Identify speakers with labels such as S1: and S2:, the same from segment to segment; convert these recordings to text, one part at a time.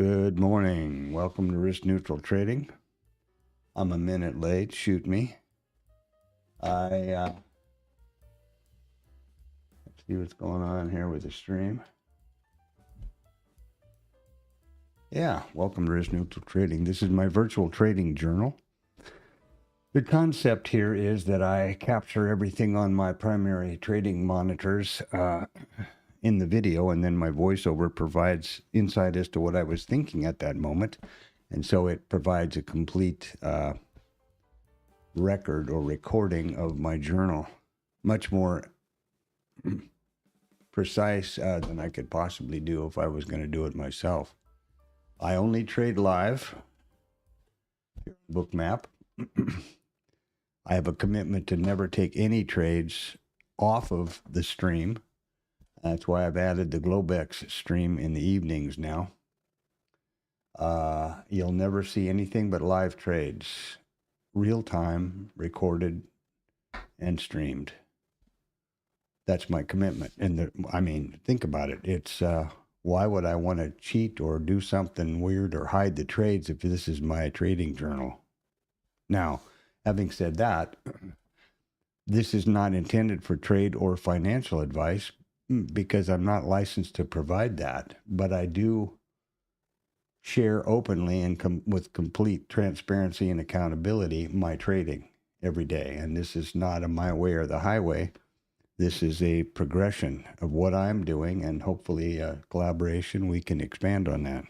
S1: Good morning. Welcome to Risk Neutral Trading. I'm a minute late. Shoot me. Let's see what's going on here with the stream. Yeah, welcome to Risk Neutral Trading. This is my virtual trading journal. The concept here is that I capture everything on my primary trading monitors in the video, and then my voiceover provides insight as to what I was thinking at that moment. And so it provides a complete record or recording of my journal, much more precise than I could possibly do if I was going to do it myself. I only trade live. Bookmap. I have a commitment to never take any trades off of the stream. That's why I've added the Globex stream in the evenings now. You'll never see anything but live trades, real time, recorded, and streamed. That's my commitment. And think about it. It's why would I want to cheat or do something weird or hide the trades if this is my trading journal? Now, having said that, this is not intended for trade or financial advice, because I'm not licensed to provide that, but I do share openly and with complete transparency and accountability my trading every day. And this is not a my way or the highway. This is a progression of what I'm doing, and hopefully collaboration, we can expand on that.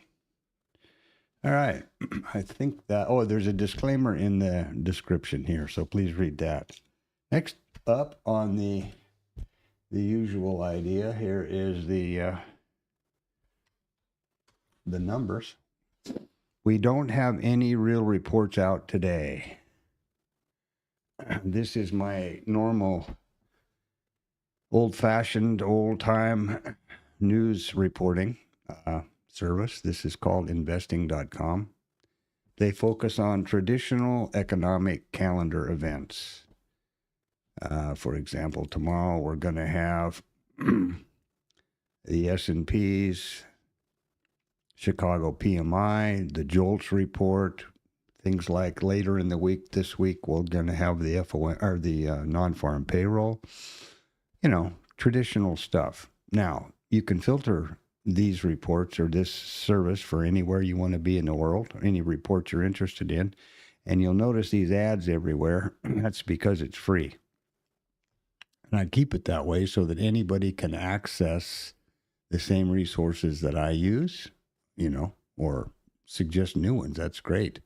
S1: All right. I think that, there's a disclaimer in the description here, so please read that. Next up on the usual idea here is the numbers. We don't have any real reports out today. This is my normal old-fashioned, old-time news reporting service. This is called investing.com. They focus on traditional economic calendar events. For example, tomorrow we're going to have the S&Ps, Chicago PMI, the JOLTS report, things like later in the week, this week, we're going to have the FOM, or the non-farm payroll, traditional stuff. Now, you can filter these reports or this service for anywhere you want to be in the world, or any reports you're interested in, and you'll notice these ads everywhere. That's because it's free. And I keep it that way so that anybody can access the same resources that I use, or suggest new ones. That's great.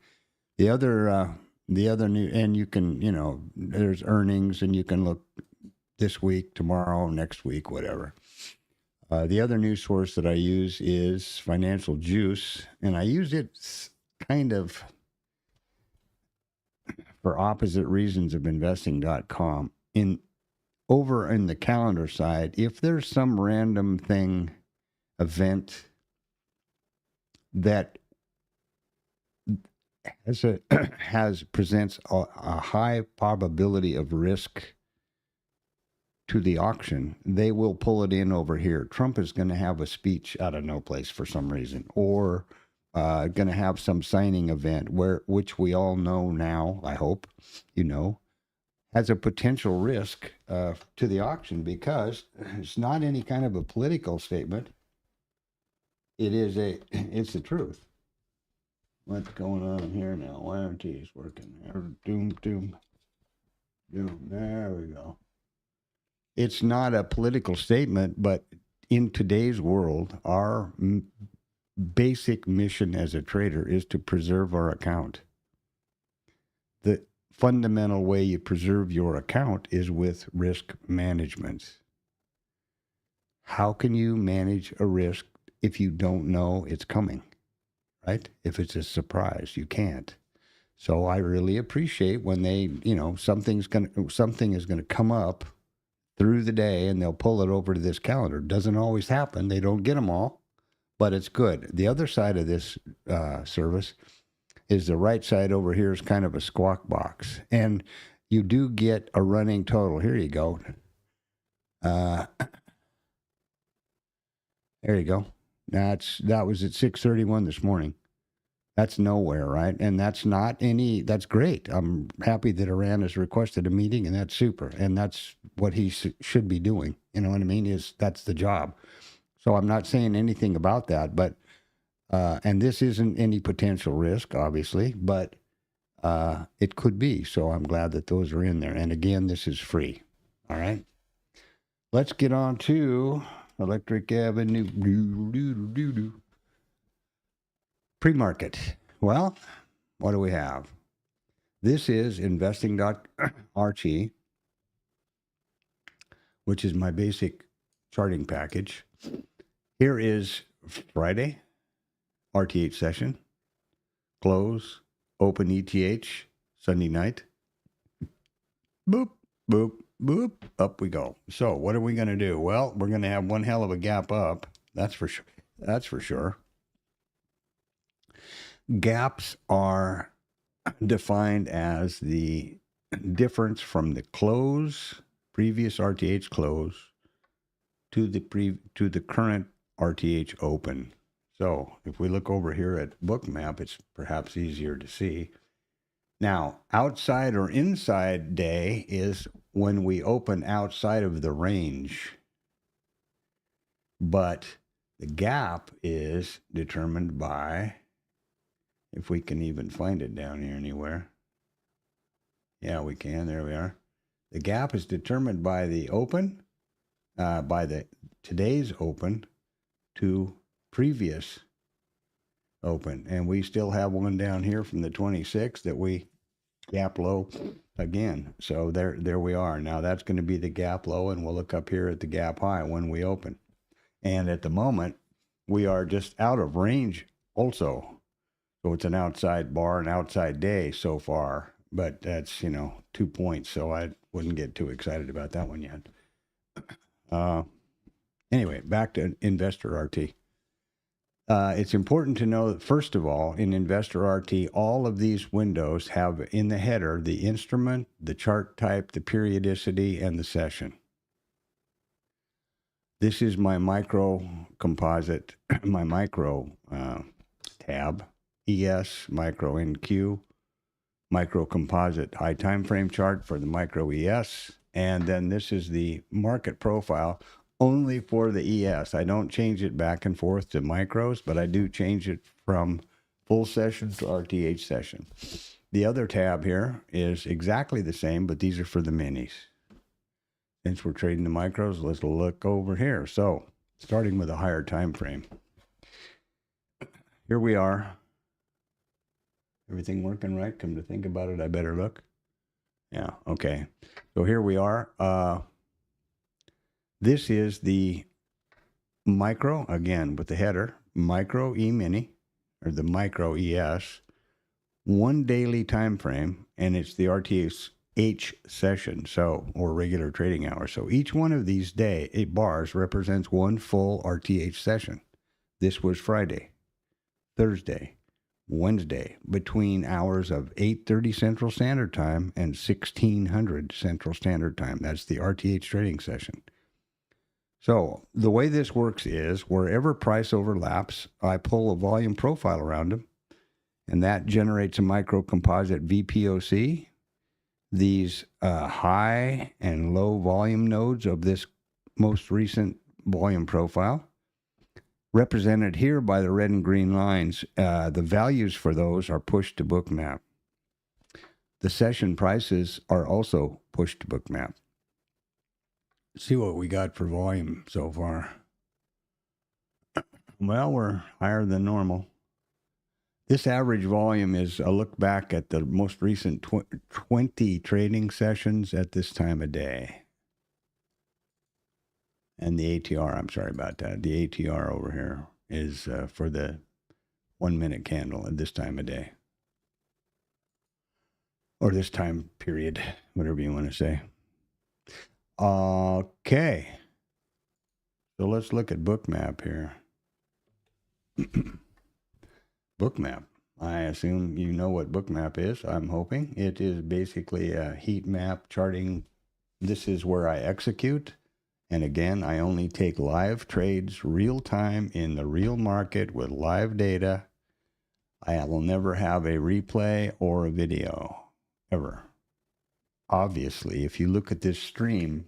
S1: The other new, and you can, there's earnings, and you can look this week, tomorrow, next week, whatever. The other news source that I use is Financial Juice, and I use it kind of for opposite reasons of investing.com. Over in the calendar side, if there's some random event that presents a high probability of risk to the auction, they will pull it in over here. Trump is going to have a speech out of no place for some reason, or going to have some signing event which we all know now, I hope, has a potential risk to the auction, because it's not any kind of a political statement. It's the truth. What's going on here now? Why aren't these working? Doom. There we go. It's not a political statement, but in today's world, our basic mission as a trader is to preserve our account. The fundamental way you preserve your account is with risk management. How can you manage a risk if you don't know it's coming, right? If it's a surprise, you can't. So I really appreciate when they, something is going to come up through the day, and they'll pull it over to this calendar. Doesn't always happen. They don't get them all, but it's good. The other side of this service is the right side over here is kind of a squawk box, and you do get a running total. Here you go. There you go. That was at 6:31 this morning. That's nowhere, right? And that's great. I'm happy that Iran has requested a meeting, and that's super. And that's what he should be doing. You know what I mean? That's the job. So I'm not saying anything about that, but, and this isn't any potential risk, obviously, but it could be. So I'm glad that those are in there. And again, this is free. All right. Let's get on to Electric Avenue. Pre-market. Well, what do we have? This is investing.rt, which is my basic charting package. Here is Friday, RTH session, close, open ETH, Sunday night. Boop, boop, boop, up we go. So what are we going to do? Well, we're going to have one hell of a gap up. That's for sure. That's for sure. Gaps are defined as the difference from the close, previous RTH close, to the current RTH open. So if we look over here at Bookmap, it's perhaps easier to see. Now, outside or inside day is when we open outside of the range. But the gap is determined by, if we can even find it down here anywhere. Yeah, we can. There we are. The gap is determined by the open, by the today's open to previous open. And we still have one down here from the 26th that we gap low again. So there we are. Now that's going to be the gap low, and we'll look up here at the gap high when we open. And at the moment, we are just out of range also. So it's an outside bar, an outside day so far, but that's, 2 points. So I wouldn't get too excited about that one yet. Anyway, back to Investor RT. It's important to know that, first of all, in Investor RT, all of these windows have in the header the instrument, the chart type, the periodicity, and the session. This is my micro composite, my micro tab. ES, micro NQ, micro composite high time frame chart for the micro ES, and then this is the market profile only for the ES. I don't change it back and forth to micros, but I do change it from full session to RTH session. The other tab here is exactly the same, but these are for the minis. Since we're trading the micros, let's look over here. So starting with a higher time frame. Here we are. Everything working right? Come to think about it, I better look. Yeah, okay. So here we are. This is the micro, again, with the header, micro E-mini, or the micro ES, one daily time frame, and it's the RTH session, so, or regular trading hour. So each one of these bars represents one full RTH session. This was Friday, Thursday, Wednesday, between hours of 8:30 Central Standard Time and 1600 Central Standard Time. That's the RTH trading session. So the way this works is wherever price overlaps, I pull a volume profile around them, and that generates a micro composite VPOC. These high and low volume nodes of this most recent volume profile, represented here by the red and green lines, the values for those are pushed to Bookmap. The session prices are also pushed to Bookmap. See what we got for volume so far. Well, we're higher than normal. This average volume is a look back at the most recent 20 trading sessions at this time of day. And the ATR, I'm sorry about that. The ATR over here is for the 1 minute candle at this time of day. Or this time period, whatever you want to say. Okay. So let's look at Bookmap here. Bookmap. I assume you know what Bookmap is, I'm hoping. It is basically a heat map charting. This is where I execute. And again, I only take live trades real time in the real market with live data. I will never have a replay or a video, ever. Obviously, if you look at this stream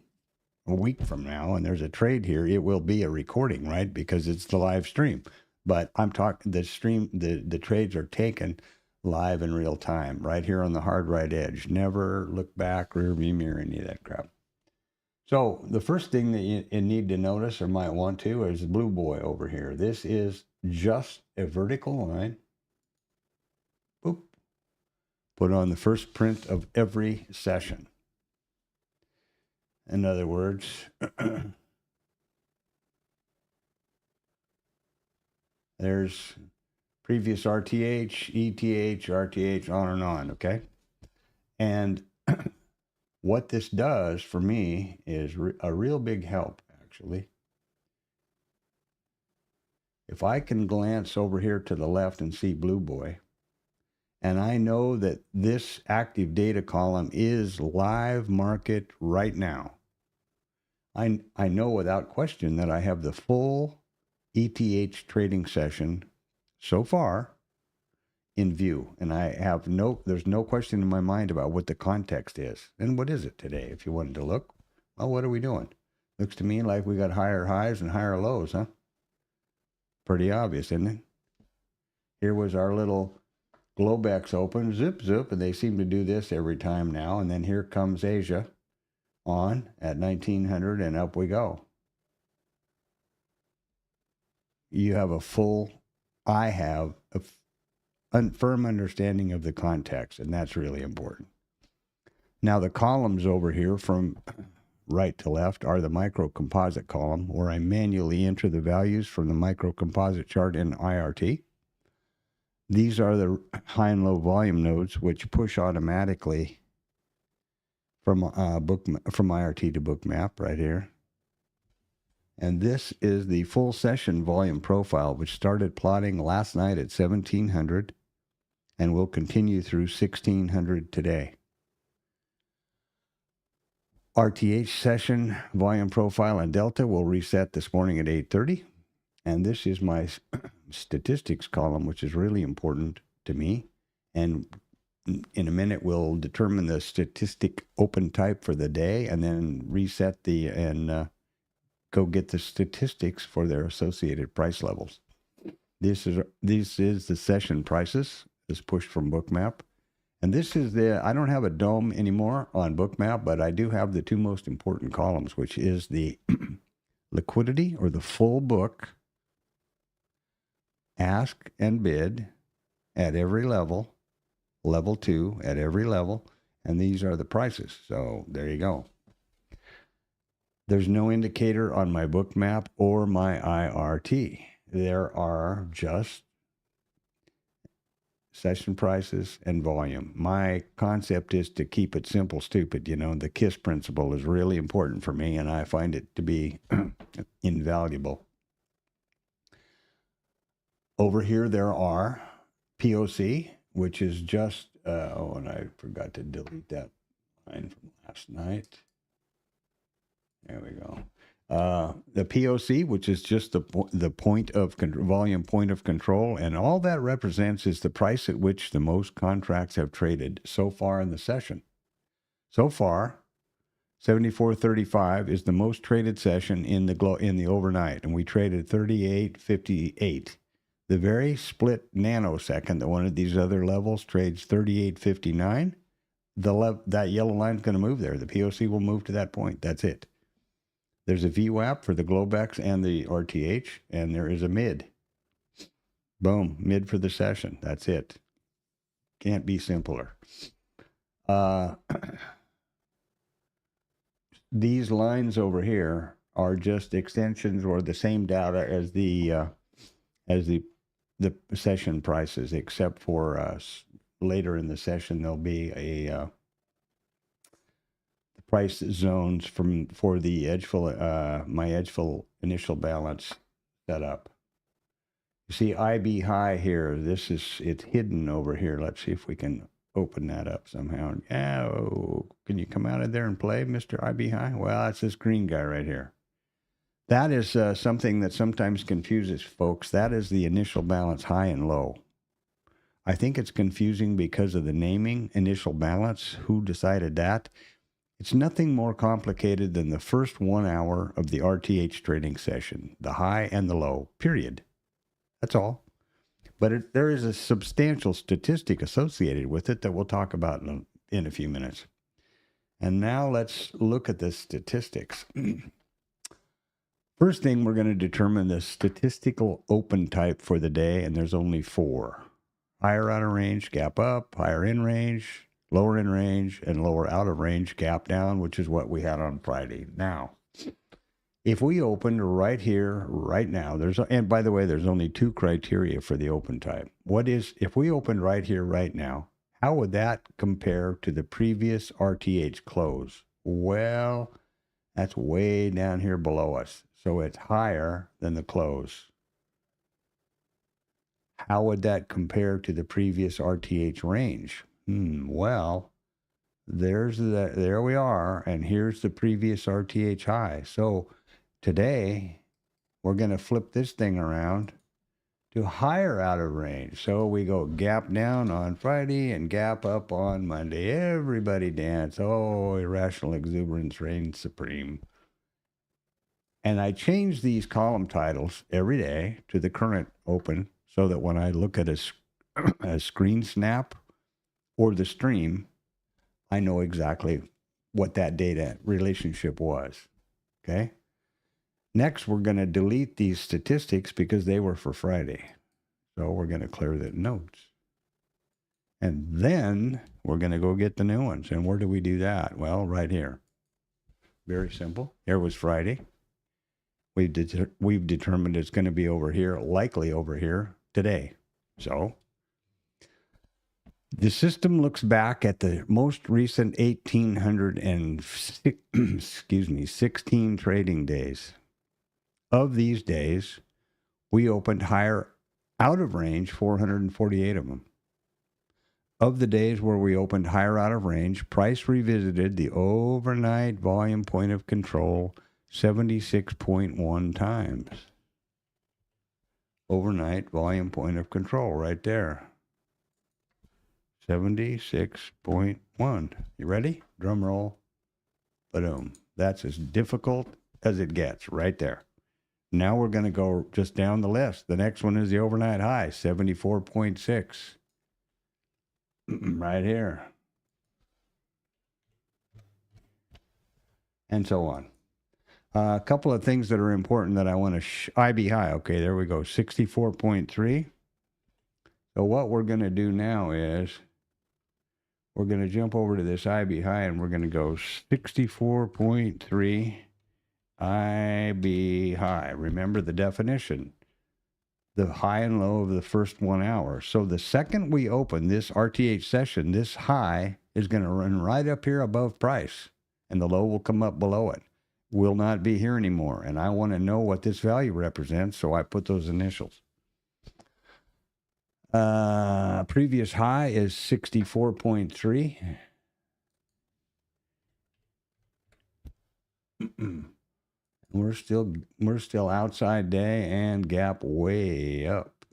S1: a week from now and there's a trade here, it will be a recording, right? Because it's the live stream. But I'm talking the stream, the trades are taken live in real time, right here on the hard right edge. Never look back, rear view mirror, any of that crap. So the first thing that you need to notice or might want to is the blue boy over here. This is just a vertical line. Boop. Put on the first print of every session. In other words, there's previous RTH, ETH, RTH, on and on, okay? And what this does for me is a real big help, actually. If I can glance over here to the left and see Blue Boy, and I know that this active data column is live market right now, I know without question that I have the full ETH trading session so far in view, and there's no question in my mind about what the context is. And what is it today? If you wanted to look, well, what are we doing? Looks to me like we got higher highs and higher lows, huh? Pretty obvious, isn't it? Here was our little Globex open, zip, zip, and they seem to do this every time now. And then here comes Asia on at 1900, and up we go. You have I have a firm understanding of the context, and that's really important. Now, the columns over here from right to left are the micro composite column, where I manually enter the values from the micro composite chart in IRT. These are the high and low volume nodes, which push automatically from IRT to bookmap right here. And this is the full session volume profile, which started plotting last night at 1700 and will continue through 1600 today. RTH session volume profile and delta will reset this morning at 8:30. And this is my statistics column, which is really important to me. And in a minute, we'll determine the statistic open type for the day and then reset and go get the statistics for their associated price levels. This is the session prices, is pushed from bookmap. And this is I don't have a dome anymore on bookmap, but I do have the two most important columns, which is the liquidity or the full book, ask and bid at every level, level 2 at every level, and these are the prices. So there you go. There's no indicator on my bookmap or my IRT. There are just session prices and volume. My concept is to keep it simple, stupid. You know, the KISS principle is really important for me, and I find it to be invaluable. Over here, there are POC, which is just, and I forgot to delete that line from last night. There we go. The POC, which is just the point of volume point of control, and all that represents is the price at which the most contracts have traded so far in the session. So far, 74.35 is the most traded session in the overnight, and we traded 38.58. The very split nanosecond that one of these other levels trades 38.59, that yellow line is going to move there. The POC will move to that point. That's it. There's a VWAP for the Globex and the RTH, and there is a mid. Boom, mid for the session. That's it. Can't be simpler. These lines over here are just extensions or the same data as the session prices, except for later in the session there'll be a price zones for the Edgefull, my Edgefull initial balance setup. You see IB high here. It's hidden over here. Let's see if we can open that up somehow. Oh, can you come out of there and play, Mr. IB high? Well, that's this green guy right here. That is something that sometimes confuses folks. That is the initial balance high and low. I think it's confusing because of the naming, initial balance. Who decided that? It's nothing more complicated than the first 1 hour of the RTH trading session, the high and the low, period. That's all. But there is a substantial statistic associated with it that we'll talk about in a few minutes. And now let's look at the statistics. First thing, we're going to determine the statistical open type for the day, and there's only 4. Higher out of range, gap up, higher in range, lower in range, and lower out of range, gap down, which is what we had on Friday. Now, if we opened right here, right now, and by the way, there's only 2 criteria for the open type. If we opened right here, right now, how would that compare to the previous RTH close? Well, that's way down here below us. So it's higher than the close. How would that compare to the previous RTH range? Well, there we are, and here's the previous RTH high. So today, we're going to flip this thing around to higher out of range. So we go gap down on Friday and gap up on Monday. Everybody dance. Oh, irrational exuberance reigns supreme. And I change these column titles every day to the current open so that when I look at a screen snap or the stream, I know exactly what that data relationship was. Okay? Next, we're going to delete these statistics because they were for Friday. So we're going to clear the notes. And then we're going to go get the new ones. And where do we do that? Well, right here. Very simple. Here was Friday. We've determined it's going to be over here, likely over here today. So the system looks back at the most recent 16 trading days. Of these days, we opened higher out of range, 448 of them. Of the days where we opened higher out of range, price revisited the overnight volume point of control 76.1 times. Overnight volume point of control right there. 76.1. You ready? Drum roll. Boom. That's as difficult as it gets right there. Now we're going to go just down the list. The next one is the overnight high, 74.6. Right here. And so on. A couple of things that are important that I want to IB high. Okay, there we go. 64.3. So what we're going to do now is we're going to jump over to this IB high and we're going to go 64.3 IB high. Remember the definition. The high and low of the first 1 hour. So the second we open this RTH session, this high is going to run right up here above price, and the low will come up below it. Will not be here anymore, and I want to know what this value represents, so I put those initials. Previous high is 64.3. We're still outside day and gap way up.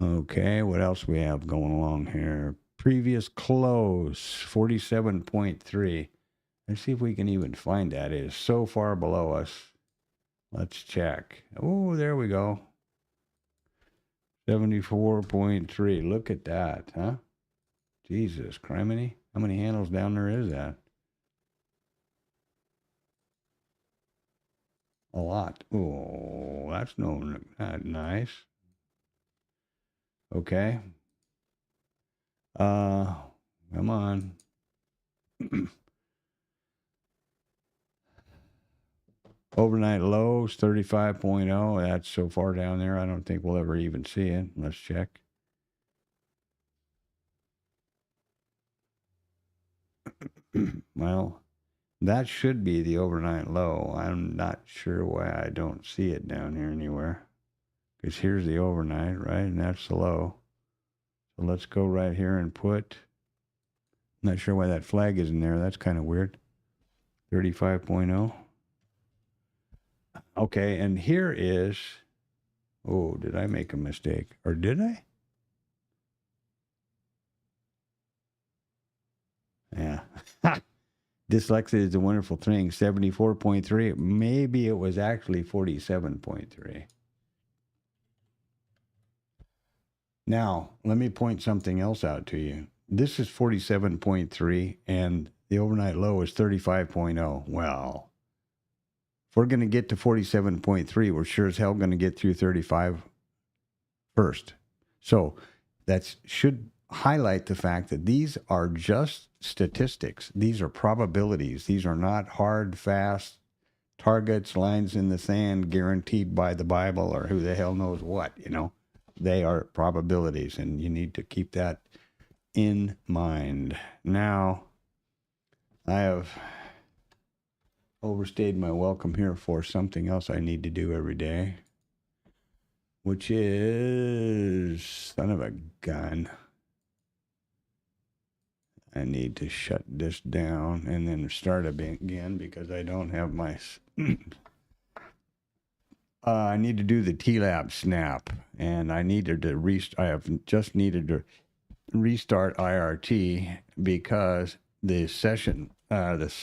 S1: Okay, what else we have going along here? Previous close, 47.3. Let's see if we can even find that. It is so far below us. Let's check. Oh, there we go. 74.3. Look at that, huh? Jesus, criminy. How many handles down there is that? A lot. Oh, that's not nice. Okay. Come on. Overnight lows, 35.0. That's so far down there, I don't think we'll ever even see it. Let's check. Well, that should be the overnight low. I'm not sure why I don't see it down here anywhere. Because here's the overnight, right? And that's the low. So let's go right here and put... I'm not sure why that flag isn't there. That's kind of weird. 35.0. Okay, and here is, oh, did I make a mistake? Or did I? Yeah. Dyslexia is a wonderful thing. 74.3. Maybe it was actually 47.3. Now, let me point something else out to you. This is 47.3, and the overnight low is 35.0. Well, if we're going to get to 47.3, we're sure as hell going to get through 35 first. So that should highlight the fact that these are just statistics. These are probabilities. These are not hard, fast targets, lines in the sand guaranteed by the Bible or who the hell knows what, you know. They are probabilities, and you need to keep that in mind. Now, I have overstayed my welcome here for something else I need to do every day, which is, son of a gun, I need to shut this down and then start again because I don't have my... I need to do the TLab snap, and I needed to I have just needed to restart IRT because the session, the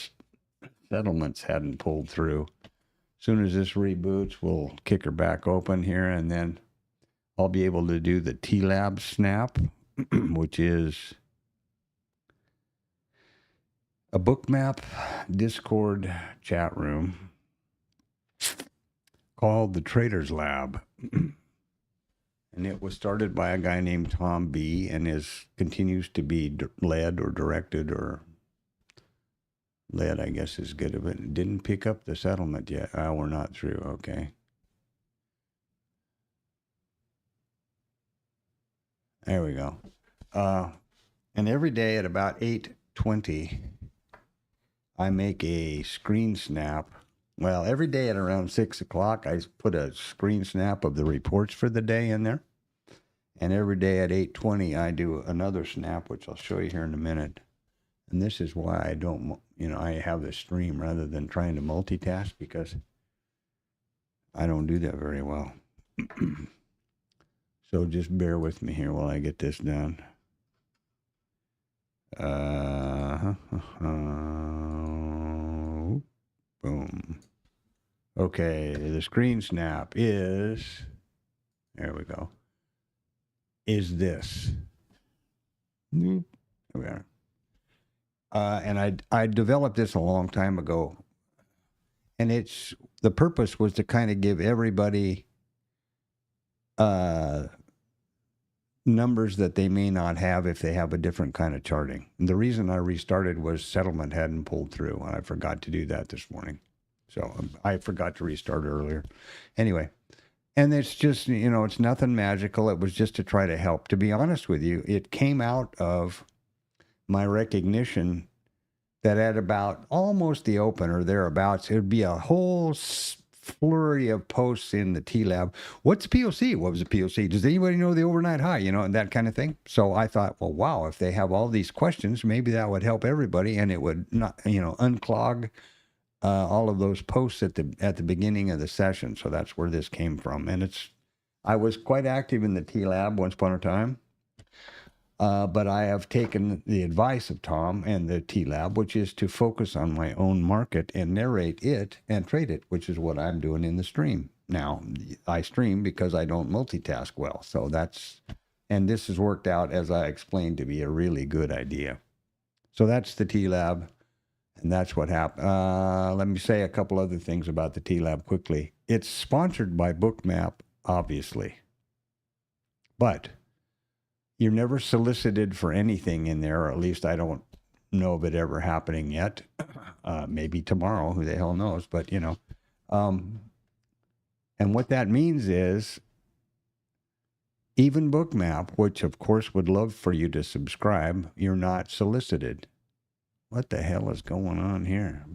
S1: settlements hadn't pulled through. As soon as this reboots, we'll kick her back open here, and then I'll be able to do the TLab snap, which is a bookmap Discord chat room called the Traders Lab. And it was started by a guy named Tom B. and continues to be led or directed, or led, I guess is good of it. Didn't pick up the settlement yet. We're not through. Okay. There we go. And every day at about 8:20, I make a screen snap. Well, every day at around 6 o'clock, I put a screen snap of the reports for the day in there. And every day at 8:20, I do another snap, which I'll show you here in a minute. And this is why I don't, I have this stream rather than trying to multitask, because I don't do that very well. So just bear with me here while I get this done. Boom. Okay, the screen snap is, there we go, is this. There we are. And I developed this a long time ago. And the purpose was to kind of give everybody numbers that they may not have if they have a different kind of charting. And the reason I restarted was settlement hadn't pulled through. I forgot to do that this morning. So I forgot to restart earlier. Anyway, and it's just, it's nothing magical. It was just to try to help. To be honest with you, it came out of my recognition that at about almost the open or thereabouts, it would be a whole flurry of posts in the TLab. What's POC? What was a POC? Does anybody know the overnight high? And that kind of thing. So I thought, well, wow, if they have all these questions, maybe that would help everybody, and it would not, unclog all of those posts at the beginning of the session. So that's where this came from. And I was quite active in the TLab once upon a time. But I have taken the advice of Tom and the TLab, which is to focus on my own market and narrate it and trade it, which is what I'm doing in the stream. Now, I stream because I don't multitask well. So and this has worked out, as I explained, to be a really good idea. So that's the TLab, and that's what happened. Let me say a couple other things about the TLab quickly. It's sponsored by Bookmap, obviously. But you're never solicited for anything in there, or at least I don't know of it ever happening yet. Maybe tomorrow, who the hell knows, but and what that means is even Bookmap, which of course would love for you to subscribe, you're not solicited. What the hell is going on here?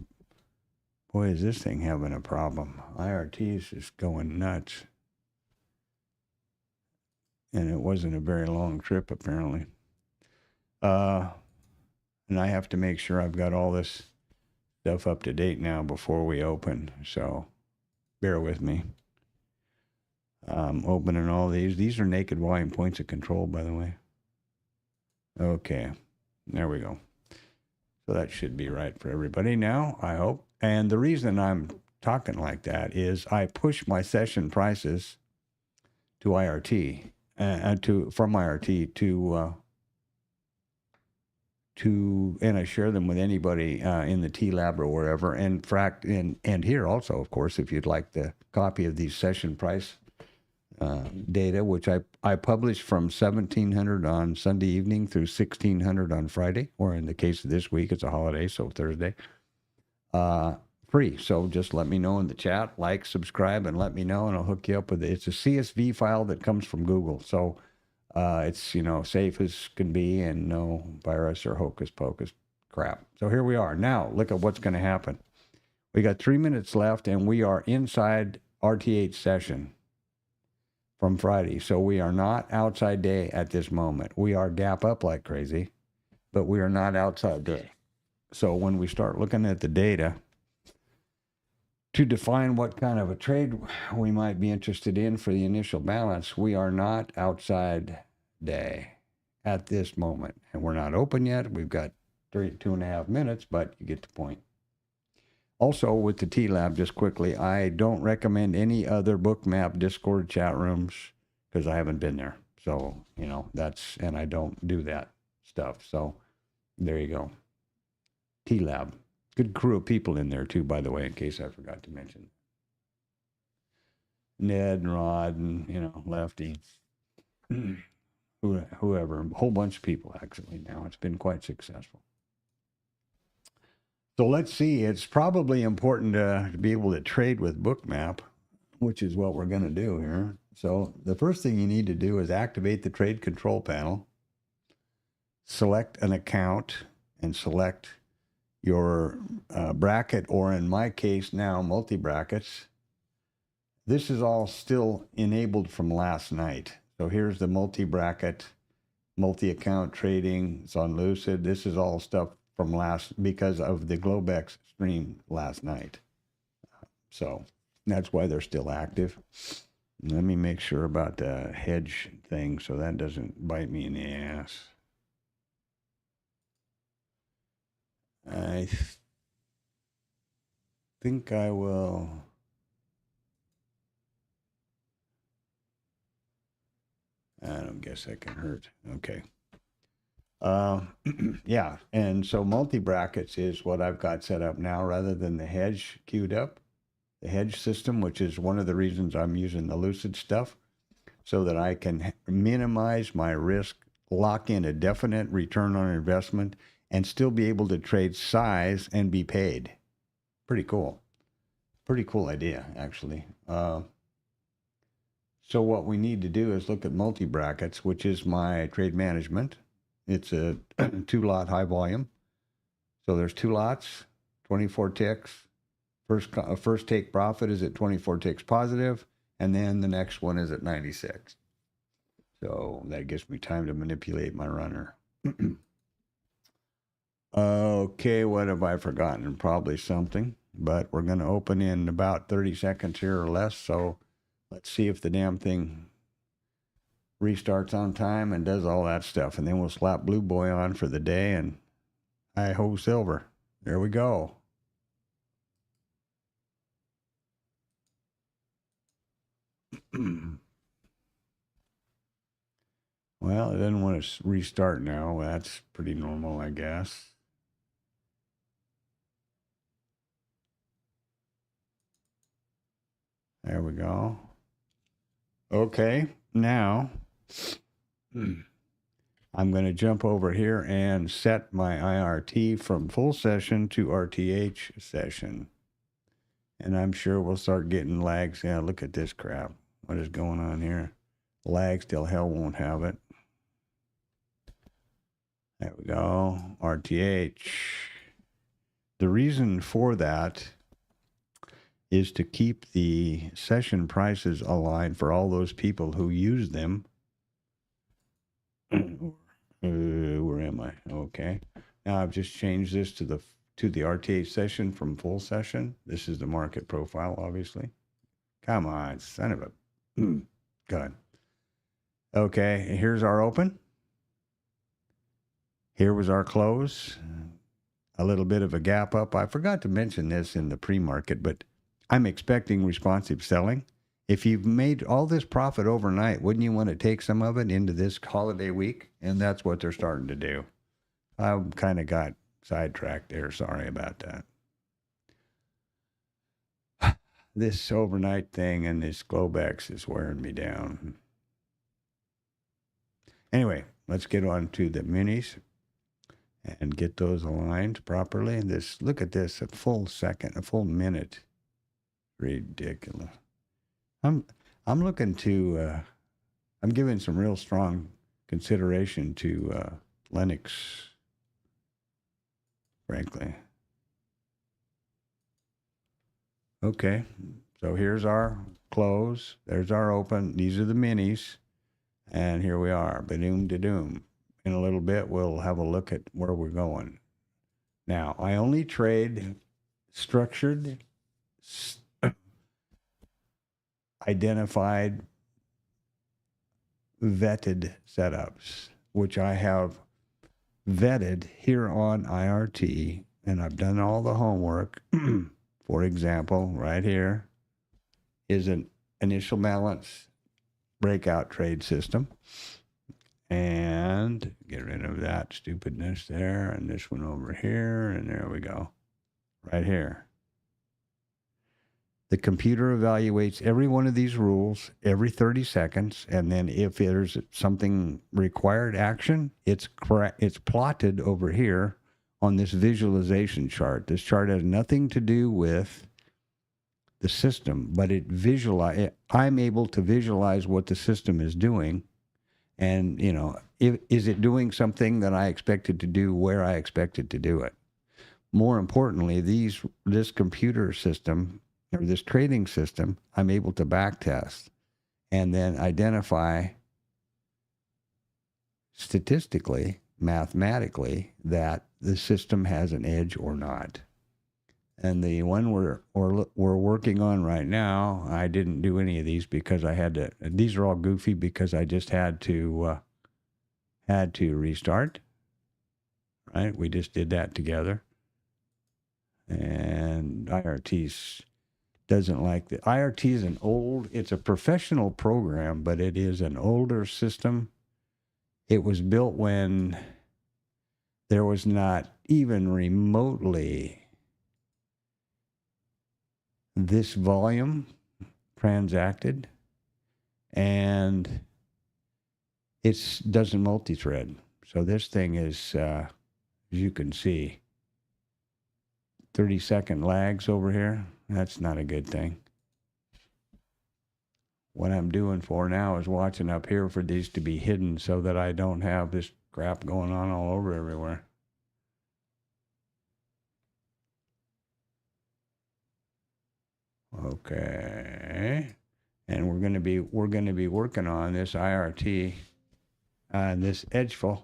S1: Boy, is this thing having a problem. IRT's is going nuts. And it wasn't a very long trip, apparently. And I have to make sure I've got all this stuff up to date now before we open. So Bear with me. Opening all these. These are naked volume points of control, by the way. Okay, there we go. So that should be right for everybody now, I hope. And the reason I'm talking like that is I push my session prices to IRT, from IRT and I share them with anybody in the TLab or wherever. And here also, of course, if you'd like the copy of these session price data, which I publish from 1700 on Sunday evening through 1600 on Friday, or in the case of this week, it's a holiday, so Thursday. Free. So just let me know in the chat, like, subscribe, and let me know, and I'll hook you up with it. It's a CSV file that comes from Google. So it's, safe as can be and no virus or hocus pocus crap. So here we are. Now, look at what's going to happen. We got 3 minutes left, and we are inside RTH session from Friday. So we are not outside day at this moment. We are gap up like crazy, but we are not outside day. So when we start looking at the data to define what kind of a trade we might be interested in for the initial balance, we are not outside day at this moment. And we're not open yet. We've got 2.5 minutes, but you get the point. Also, with the TLab, just quickly, I don't recommend any other Bookmap Discord chat rooms because I haven't been there. So, and I don't do that stuff. So there you go. TLab. Good crew of people in there too, by the way, in case I forgot to mention. Ned and Rod and, Lefty, whoever, a whole bunch of people actually now. It's been quite successful. So let's see. It's probably important to be able to trade with Bookmap, which is what we're going to do here. So the first thing you need to do is activate the trade control panel, select an account, and select your bracket, or in my case now, multi-brackets. This is all still enabled from last night. So here's the multi-bracket, multi-account trading. It's on Lucid. This is all stuff from because of the Globex stream last night. So that's why they're still active. Let me make sure about the hedge thing so that doesn't bite me in the ass. I think I will. I don't guess that can hurt. Okay. Yeah. And so multi-brackets is what I've got set up now rather than the hedge queued up. The hedge system, which is one of the reasons I'm using the Lucid stuff, so that I can minimize my risk, lock in a definite return on investment, and still be able to trade size and be paid. Pretty cool. Pretty cool idea, actually. So what we need to do is look at multi-brackets, which is my trade management. It's a 2-lot high volume. So there's 2 lots, 24 ticks. First take profit is at 24 ticks positive, and then the next one is at 96. So that gives me time to manipulate my runner. Okay, what have I forgotten? Probably something, but we're going to open in about 30 seconds here or less. So let's see if the damn thing restarts on time and does all that stuff. And then we'll slap Blue Boy on for the day and hi-ho silver. There we go. Well, it doesn't want to restart now. That's pretty normal, I guess. There we go. Okay, now I'm going to jump over here and set my IRT from full session to RTH session. And I'm sure we'll start getting lags. Yeah, look at this crap. What is going on here? Lags till hell won't have it. There we go. RTH. The reason for that is to keep the session prices aligned for all those people who use them. Where am I? Okay. Now I've just changed this to the RTH session from full session. This is the market profile, obviously. Come on, son of a gun. Okay, here's our open. Here was our close. A little bit of a gap up. I forgot to mention this in the pre-market, but I'm expecting responsive selling. If you've made all this profit overnight, wouldn't you want to take some of it into this holiday week? And that's what they're starting to do. I kind of got sidetracked there. Sorry about that. This overnight thing and this Globex is wearing me down. Anyway, let's get on to the minis and get those aligned properly. Look at this, a full second, a full minute. Ridiculous. I'm looking to, I'm giving some real strong consideration to Lennox, frankly. Okay, so here's our close. There's our open. These are the minis. And here we are, ba-doom da doom. In a little bit, we'll have a look at where we're going. Now, I only trade structured, identified, vetted setups, which I have vetted here on IRT, and I've done all the homework. For example, right here is an initial balance breakout trade system. And get rid of that stupidness there, and this one over here, and there we go. Right here. The computer evaluates every one of these rules every 30 seconds, and then if there's something required action, it's plotted over here on this visualization chart. This chart has nothing to do with the system, but I'm able to visualize what the system is doing. And, you know, is it doing something that I expected to do where I expected to do it? More importantly, this computer system or this trading system, I'm able to backtest and then identify statistically, mathematically, that the system has an edge or not. And the one we're working on right now, I didn't do any of these because I had to. These are all goofy because I just had to restart. Right, we just did that together. And IRT doesn't like that. IRT is it's a professional program, but it is an older system. It was built when there was not even remotely this volume transacted, and it doesn't multi-thread. So this thing is, as you can see, 30-second lags over here. That's not a good thing. What I'm doing for now is watching up here for these to be hidden so that I don't have this crap going on all over everywhere. Okay, and we're going to be working on this IRT, this Edgefull,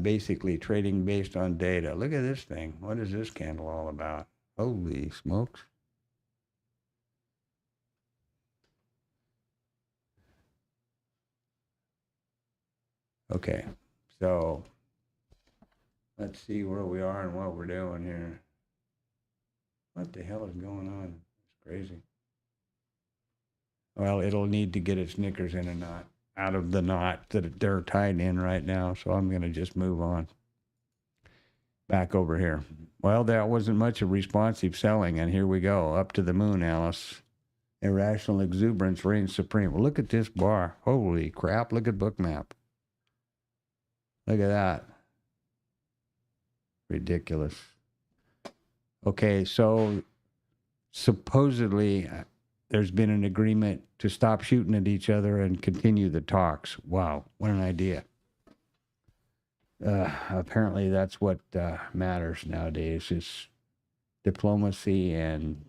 S1: basically trading based on data. Look at this thing. What is this candle all about? Holy smokes! Okay, so let's see where we are and what we're doing here. What the hell is going on? It's crazy. Well, it'll need to get its knickers in a knot, out of the knot that they're tied in right now. So I'm going to just move on. Back over here. Well, that wasn't much of responsive selling, and here we go. Up to the moon, Alice. Irrational exuberance reigns supreme. Well, look at this bar. Holy crap. Look at Bookmap. Look at that. Ridiculous. Okay, so supposedly there's been an agreement to stop shooting at each other and continue the talks. Wow, what an idea. Apparently that's what matters nowadays is diplomacy, and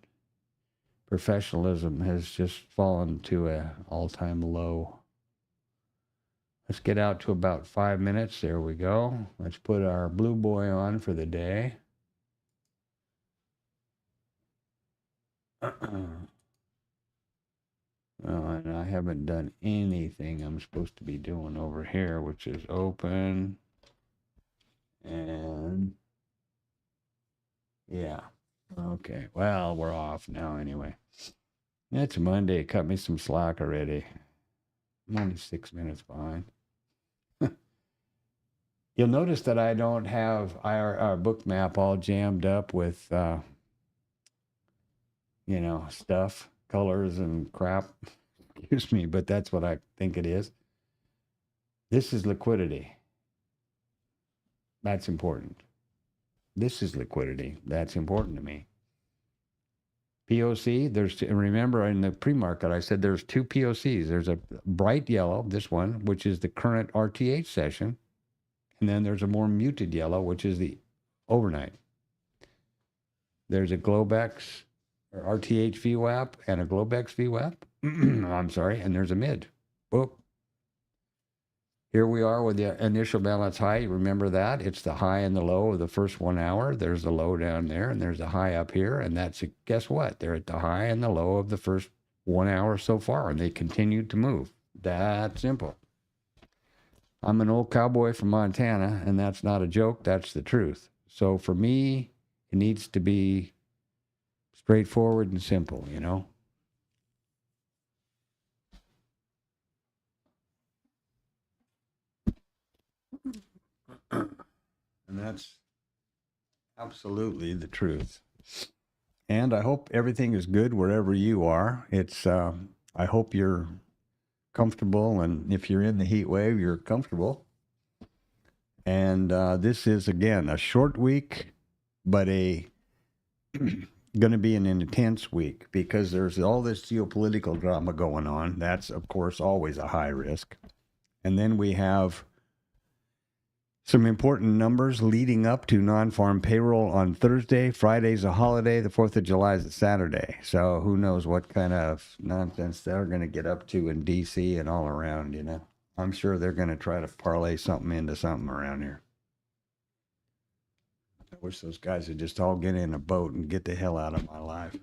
S1: professionalism has just fallen to an all-time low. Let's get out to about 5 minutes. There we go. Let's put our blue boy on for the day. And I haven't done anything I'm supposed to be doing over here, which is open. And yeah. Okay. Well, we're off now anyway. It's Monday. Cut me some slack already. I'm only 6 minutes behind. You'll notice that I don't have our book map all jammed up with, stuff, colors and crap. Excuse me, but that's what I think it is. This is liquidity. That's important. This is liquidity. That's important to me. POC, remember in the pre-market, I said there's two POCs. There's a bright yellow, this one, which is the current RTH session. And then there's a more muted yellow, which is the overnight. There's a Globex or RTH VWAP and a Globex VWAP. I'm sorry. And there's a mid. Boop. Here we are with the initial balance high. You remember that? It's the high and the low of the first 1 hour. There's the low down there, and there's a high up here. And that's, guess what? They're at the high and the low of the first 1 hour so far, and they continued to move. That simple. I'm an old cowboy from Montana, and that's not a joke. That's the truth. So for me, it needs to be straightforward and simple, you know? And that's absolutely the truth. And I hope everything is good wherever you are. I hope you're comfortable, and if you're in the heat wave, you're comfortable. And this is, again, a short week, but going to be an intense week because there's all this geopolitical drama going on. That's, of course, always a high risk. And then we have some important numbers leading up to non-farm payroll on Thursday. Friday's a holiday. The 4th of July is a Saturday. So who knows what kind of nonsense they're going to get up to in D.C. and all around, you know. I'm sure they're going to try to parlay something into something around here. I wish those guys would just all get in a boat and get the hell out of my life.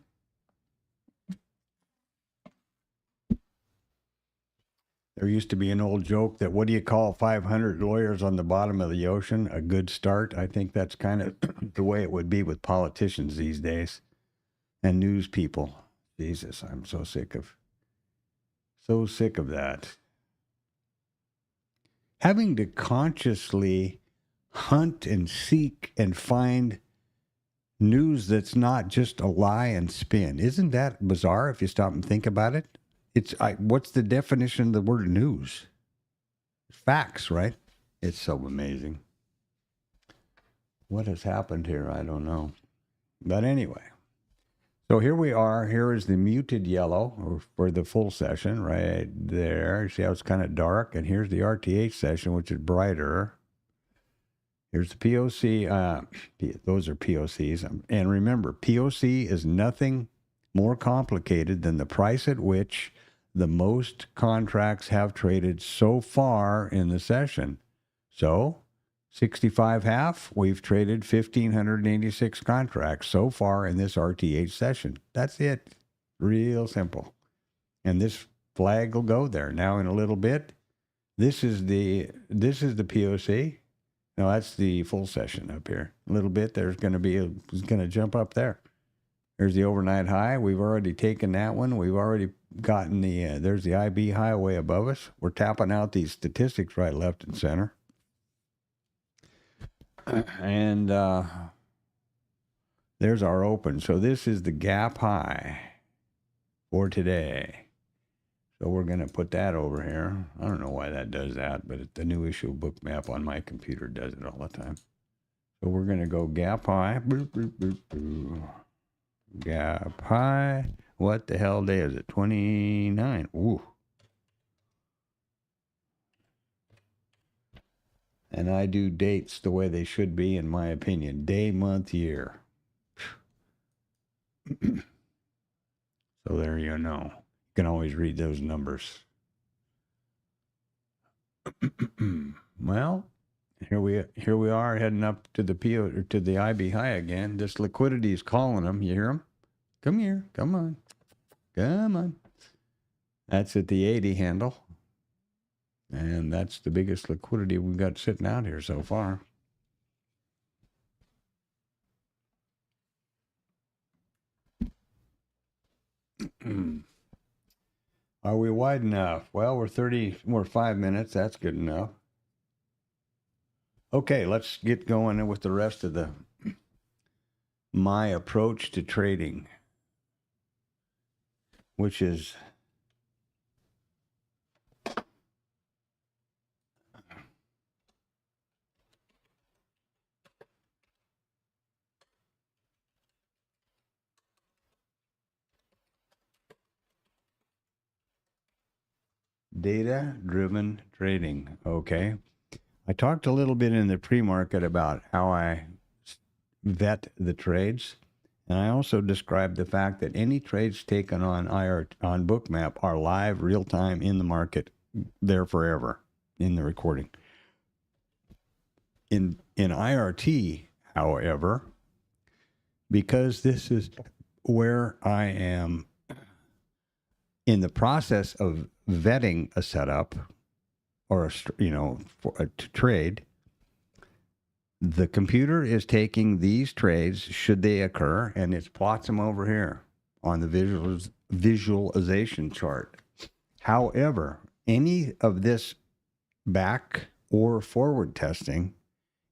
S1: There used to be an old joke that, what do you call 500 lawyers on the bottom of the ocean? A good start. I think that's kind of the way it would be with politicians these days and news people. Jesus, I'm so sick of that. Having to consciously hunt and seek and find news that's not just a lie and spin. Isn't that bizarre if you stop and think about it? What's the definition of the word news? Facts, right? It's so amazing. What has happened here? I don't know. But anyway, so here we are. Here is the muted yellow for the full session right there. See how it's kind of dark? And here's the RTH session, which is brighter. Here's the POC. Those are POCs. And remember, POC is nothing more complicated than the price at which the most contracts have traded so far in the session. So 65.5, we've traded 1,586 contracts so far in this RTH session. That's it. Real simple. And this flag will go there. Now in a little bit, this is the POC. No, that's the full session up here. A little bit, it's going to jump up there. There's the overnight high. We've already taken that one. We've already gotten there's the IB high way above us. We're tapping out these statistics right, left, and center. And there's our open. So this is the gap high for today. So we're going to put that over here. I don't know why that does that, but the new issue book map on my computer does it all the time. So we're going to go gap high. Boop, boop, boop, boop. Gap high. What the hell day is it? 29. Ooh. And I do dates the way they should be, in my opinion. Day, month, year. So there you know. You can always read those numbers. Well, here we are heading up to the IB high again. This liquidity is calling them. You hear them? Come here. Come on. Come on. That's at the 80 handle. And that's the biggest liquidity we've got sitting out here so far. Are we wide enough? Well, we're 5 minutes. That's good enough. Okay, let's get going with the rest of my approach to trading, which is data-driven trading. Okay. I talked a little bit in the pre-market about how I vet the trades, and I also described the fact that any trades taken on Bookmap are live, real-time in the market, there forever in the recording. In IRT, however, because this is where I am in the process of vetting a setup or to trade, the computer is taking these trades should they occur, and it plots them over here on the visualization chart. However, any of this back or forward testing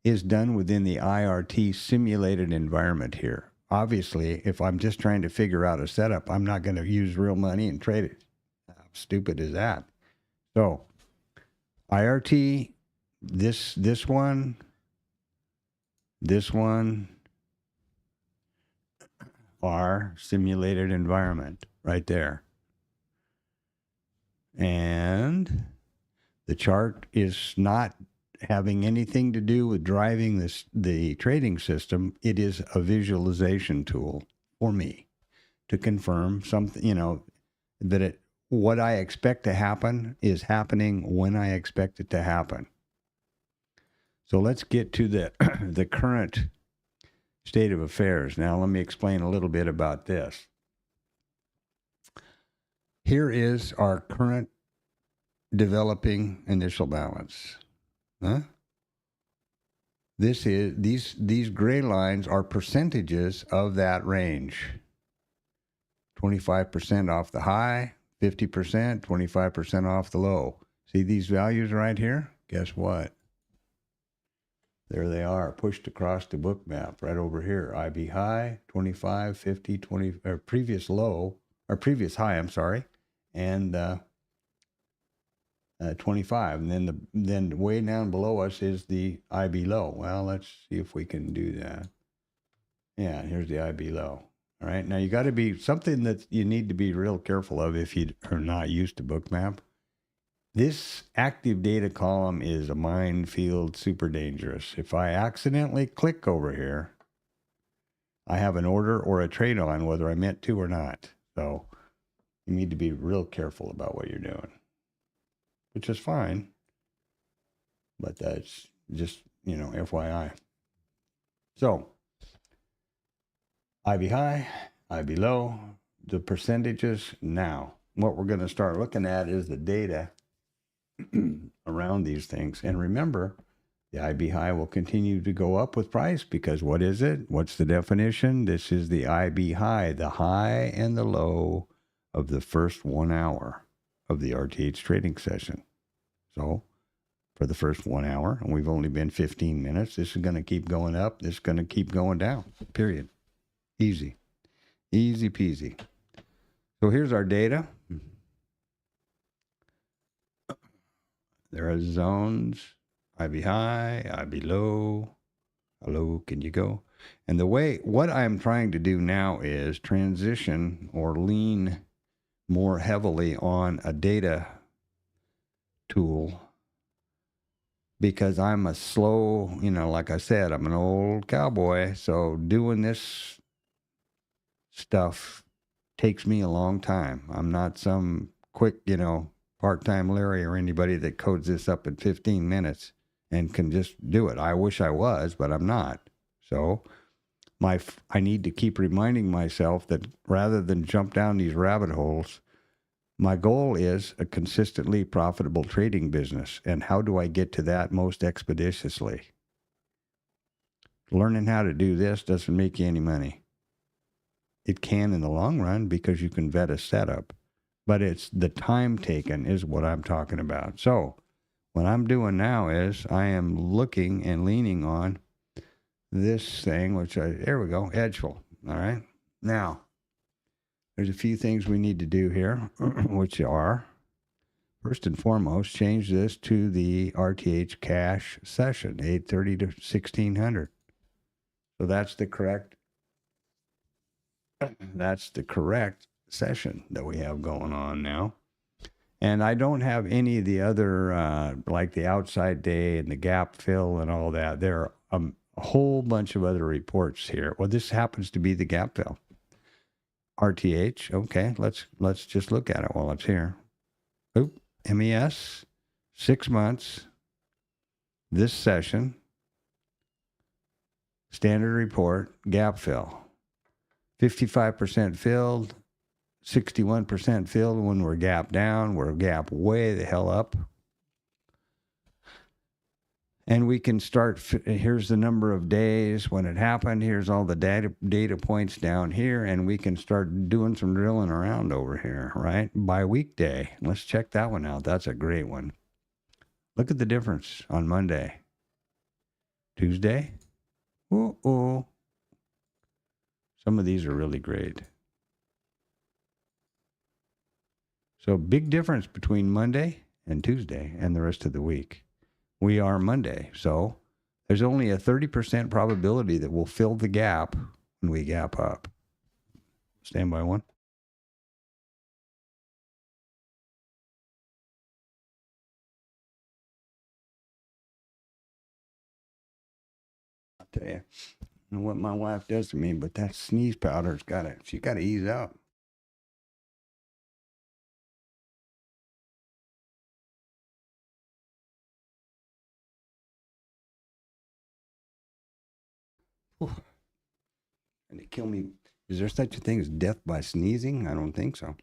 S1: is done within the IRT simulated environment here. Obviously, if I'm just trying to figure out a setup, I'm not going to use real money and trade it. How stupid is that? So, IRT, this one are simulated environment right there. And the chart is not having anything to do with driving the trading system. It is a visualization tool for me to confirm something, that what I expect to happen is happening when I expect it to happen. So let's get to the current state of affairs. Now let me explain a little bit about this. Here is our current developing initial balance. Huh? This is these gray lines are percentages of that range. 25% off the high, 50%, 25% off the low. See these values right here? Guess what? There they are, pushed across the Bookmap right over here. IB high, 25, 50, 20, or previous low, or previous high, I'm sorry, and 25. And then way down below us is the IB low. Well, let's see if we can do that. Yeah, here's the IB low. All right, now you got to be something that you need to be real careful of if you are not used to Bookmap. This active data column is a minefield, super dangerous. If I accidentally click over here, I have an order or a trade on whether I meant to or not. So you need to be real careful about what you're doing, which is fine. But that's just, FYI. So IB high, IB low, the percentages. Now, what we're going to start looking at is the data around these things. And remember, the IB high will continue to go up with price because what is it? What's the definition? This is the IB high, the high and the low of the first 1 hour of the RTH trading session. So for the first 1 hour, and we've only been 15 minutes, this is going to keep going up. This is going to keep going down, period. Easy. Easy peasy. So here's our data. There are zones, IB high, IB low. How low can you go? And what I'm trying to do now is transition or lean more heavily on a data tool because I'm a slow, like I said, I'm an old cowboy. So doing this stuff takes me a long time. I'm not some quick, part-time Larry or anybody that codes this up in 15 minutes and can just do it. I wish I was, but I'm not. So I need to keep reminding myself that rather than jump down these rabbit holes, My goal is a consistently profitable trading business. And how do I get to that most expeditiously? Learning how to do this doesn't make you any money. It can in the long run because you can vet a setup, but it's the time taken is what I'm talking about. So what I'm doing now is I am looking and leaning on this thing, there we go, Edgefull. All right. Now, there's a few things we need to do here, which are, first and foremost, change this to the RTH cash session, 830 to 1600. So that's the correct session that we have going on now. And I don't have any of the other, like the outside day and the gap fill and all that. There are a whole bunch of other reports here. Well, this happens to be the gap fill. RTH, okay, let's just look at it while it's here. Oop, MES, 6 months, this session, standard report, gap fill. 55% filled, 61% filled when we're gap down, we're gap way the hell up. And we can start, here's the number of days when it happened, here's all the data points down here, and we can start doing some drilling around over here, right? By weekday. Let's check that one out. That's a great one. Look at the difference on Monday. Tuesday. Ooh. Some of these are really great. So big difference between Monday and Tuesday and the rest of the week. We are Monday, so there's only a 30% probability that we'll fill the gap when we gap up. Stand by one. I'll tell you, I don't know what my wife does to me, but that sneeze powder's she got to ease up. And they kill me. Is there such a thing as death by sneezing? I don't think so.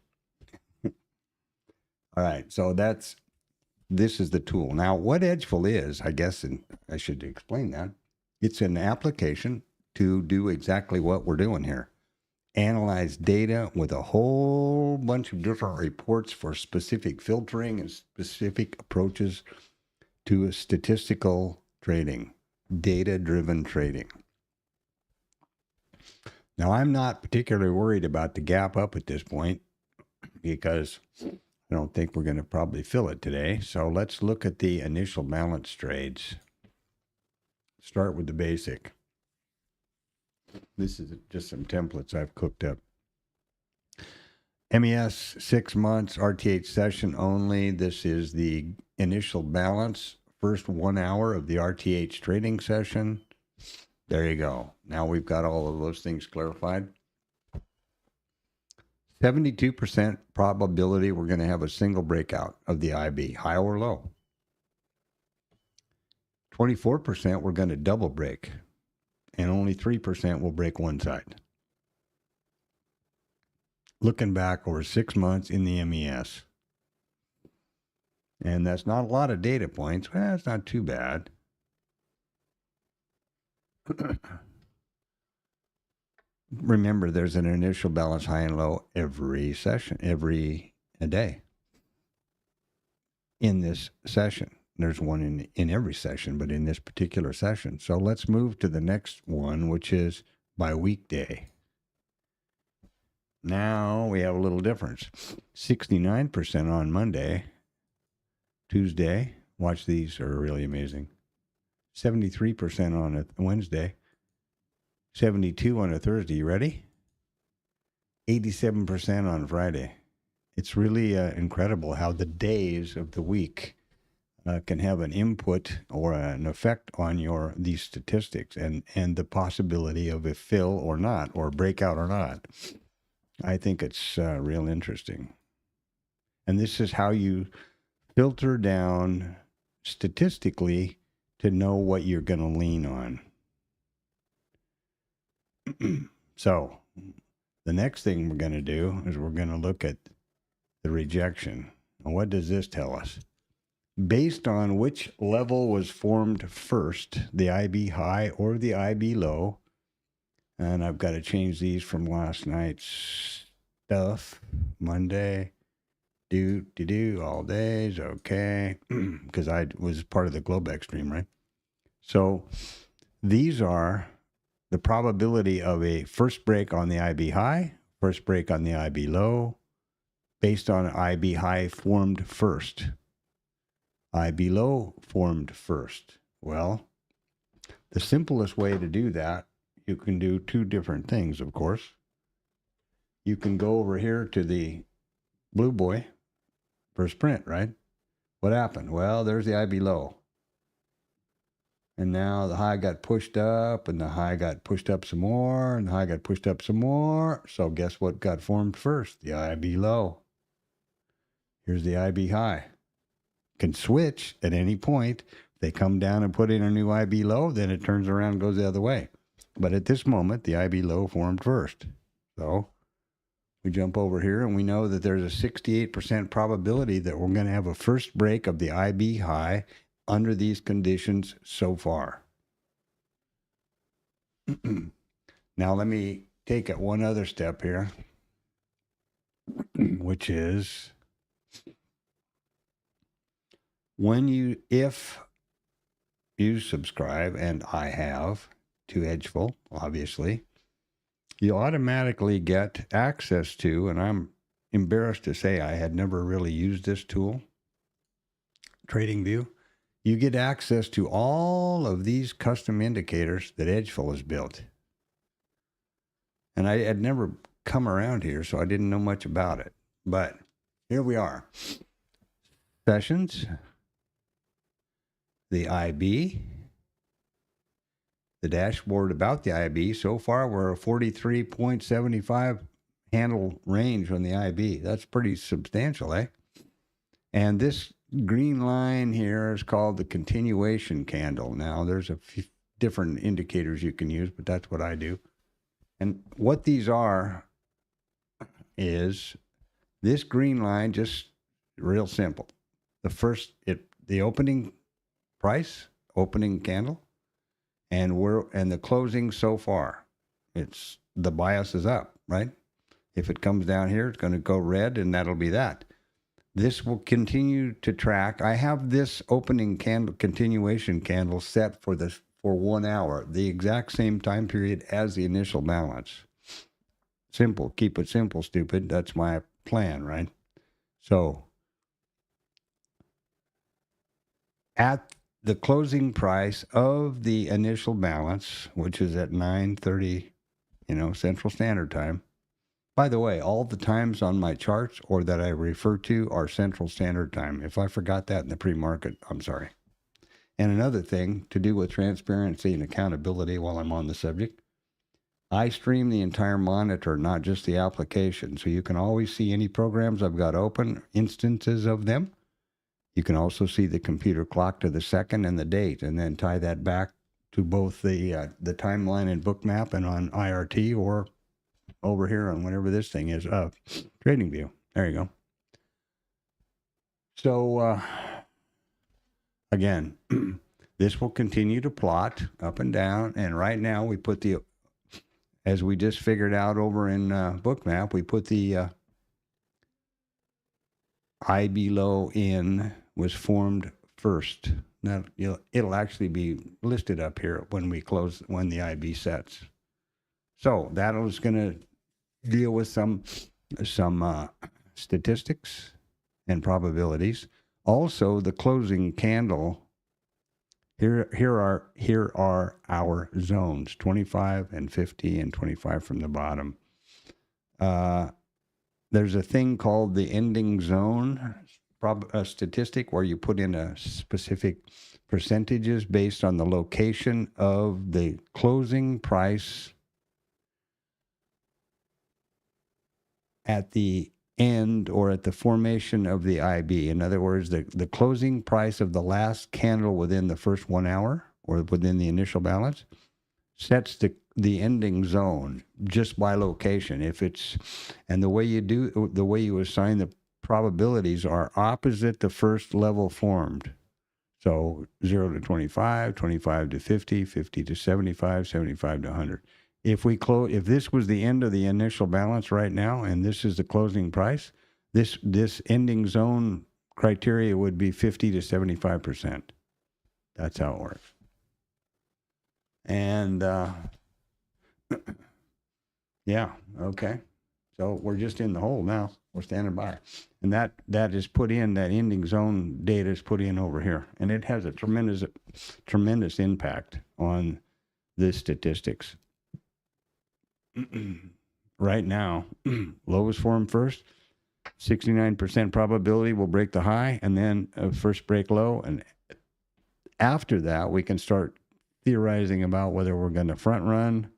S1: All right, so this is the tool. Now, what Edgefull is, I guess, and I should explain that. It's an application to do exactly what we're doing here. Analyze data with a whole bunch of different reports for specific filtering and specific approaches to a statistical trading, data-driven trading. Now, I'm not particularly worried about the gap up at this point because I don't think we're going to probably fill it today. So let's look at the initial balance trades. Start with the basic. This is just some templates I've cooked up. MES 6 months, RTH session only. This is the initial balance, first 1 hour of the RTH trading session. There you go. Now we've got all of those things clarified. 72% probability we're going to have a single breakout of the IB, high or low. 24% we're going to double break, and only 3% will break one side. Looking back over 6 months in the MES, and that's not a lot of data points. Well, it's not too bad. Remember, there's an initial balance high and low every session, every day. In this session, there's one in every session, but in this particular session. So let's move to the next one, which is by weekday. Now we have a little difference. 69% on Monday. Tuesday, watch, these are really amazing. 73% on a Wednesday. 72 on a Thursday. You ready? 87% on Friday. It's really incredible how the days of the week can have an input or an effect on these statistics and the possibility of a fill or not, or breakout or not. I think it's real interesting. And this is how you filter down statistically to know what you're going to lean on. So the next thing we're going to do is we're going to look at the rejection. And what does this tell us? Based on which level was formed first, the IB high or the IB low, and I've got to change these from last night's stuff. Monday, all days, okay, because I was part of the Globex stream, right? So these are the probability of a first break on the IB high, first break on the IB low, based on IB high formed first. IB low formed first. Well, the simplest way to do that, you can do two different things, of course. You can go over here to the blue boy, first print, right? What happened? Well, there's the IB low. And now the high got pushed up, and the high got pushed up some more, and the high got pushed up some more. So guess what got formed first? The IB low. Here's the IB high. Can switch at any point. If they come down and put in a new IB low, then it turns around and goes the other way. But at this moment, the IB low formed first. So we jump over here, and we know that there's a 68% probability that we're going to have a first break of the IB high under these conditions so far. Now let me take it one other step here, which is if you subscribe, and I have, to Edgefull, obviously, you automatically get access to, and I'm embarrassed to say I had never really used this tool, TradingView. You get access to all of these custom indicators that Edgefull has built. And I had never come around here, so I didn't know much about it. But here we are. Sessions, the IB, the dashboard about the IB. So far, we're a 43.75 handle range on the IB. That's pretty substantial, eh? And this green line here is called the continuation candle. Now, there's a few different indicators you can use, but that's what I do. And what these are is this green line, just real simple. The opening price, opening candle, and the closing so far. It's the bias is up, right? If it comes down here, it's going to go red, and that'll be that. This will continue to track. I have this opening candle, continuation candle set for 1 hour, the exact same time period as the initial balance. Simple. Keep it simple, stupid. That's my plan, right? So at the closing price of the initial balance, which is at 9:30, Central Standard Time. By the way, all the times on my charts or that I refer to are Central Standard Time. If I forgot that in the pre-market, I'm sorry. And another thing to do with transparency and accountability while I'm on the subject, I stream the entire monitor, not just the application. So you can always see any programs I've got open, instances of them. You can also see the computer clock to the second and the date, and then tie that back to both the timeline and bookmap and on IRT or over here on whatever this thing is, TradingView. There you go. So, again, this will continue to plot up and down. And right now we put as we just figured out over in bookmap, we put the IB low in was formed first. Now, it'll actually be listed up here when the IB sets. So that is going to deal with some statistics and probabilities. Also, the closing candle. Here are our zones: 25 and 50 and 25 from the bottom. There's a thing called the ending zone statistic, where you put in a specific percentages based on the location of the closing price at the end or at the formation of the IB. In other words, the closing price of the last candle within the first 1 hour or within the initial balance sets the ending zone just by location. And the way you assign probabilities are opposite the first level formed. So 0 to 25, 25 to 50, 50 to 75, 75 to 100. If this was the end of the initial balance right now, and this is the closing price, this ending zone criteria would be 50 to 75%. That's how it works. And yeah, okay. So we're just in the hole now. We're standing by. And that is put in, that ending zone data is put in over here. And it has a tremendous impact on the statistics. Right now, low is formed first, 69% probability will break the high, and then first break low. And after that, we can start theorizing about whether we're going to front run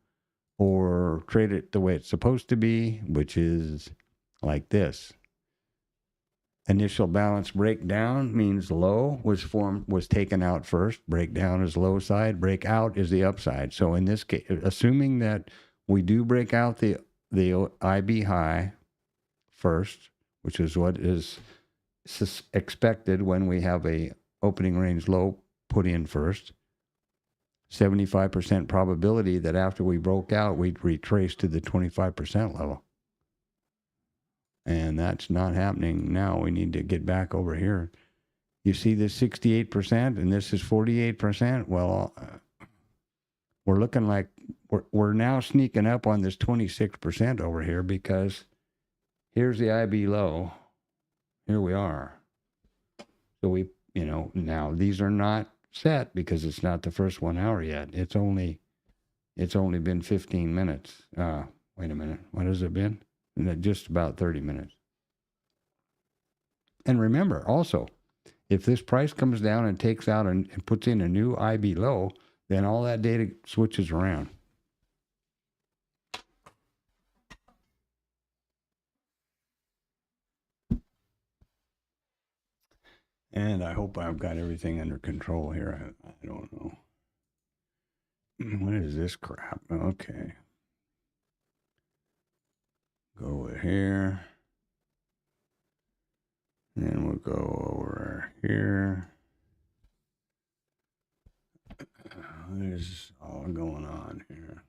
S1: or trade it the way it's supposed to be, which is like this. Initial balance breakdown means low was taken out first. Breakdown is low side. Breakout is the upside. So in this case, assuming that we do break out the IB high first, which is what is expected when we have a opening range low put in first, 75% probability that after we broke out, we'd retrace to the 25% level. And that's not happening now. We need to get back over here. You see this 68% and this is 48%. Well, we're looking like we're now sneaking up on this 26% over here, because here's the IB low. Here we are. So we, now these are not set because it's not the first 1 hour yet. It's only been 15 minutes. Wait a minute. What has it been? Just about 30 minutes. And remember also, if this price comes down and takes out and puts in a new IB low, then all that data switches around. And I hope I've got everything under control here. I don't know. What is this crap? Okay. Go over here. Then we'll go over here. What is all going on here?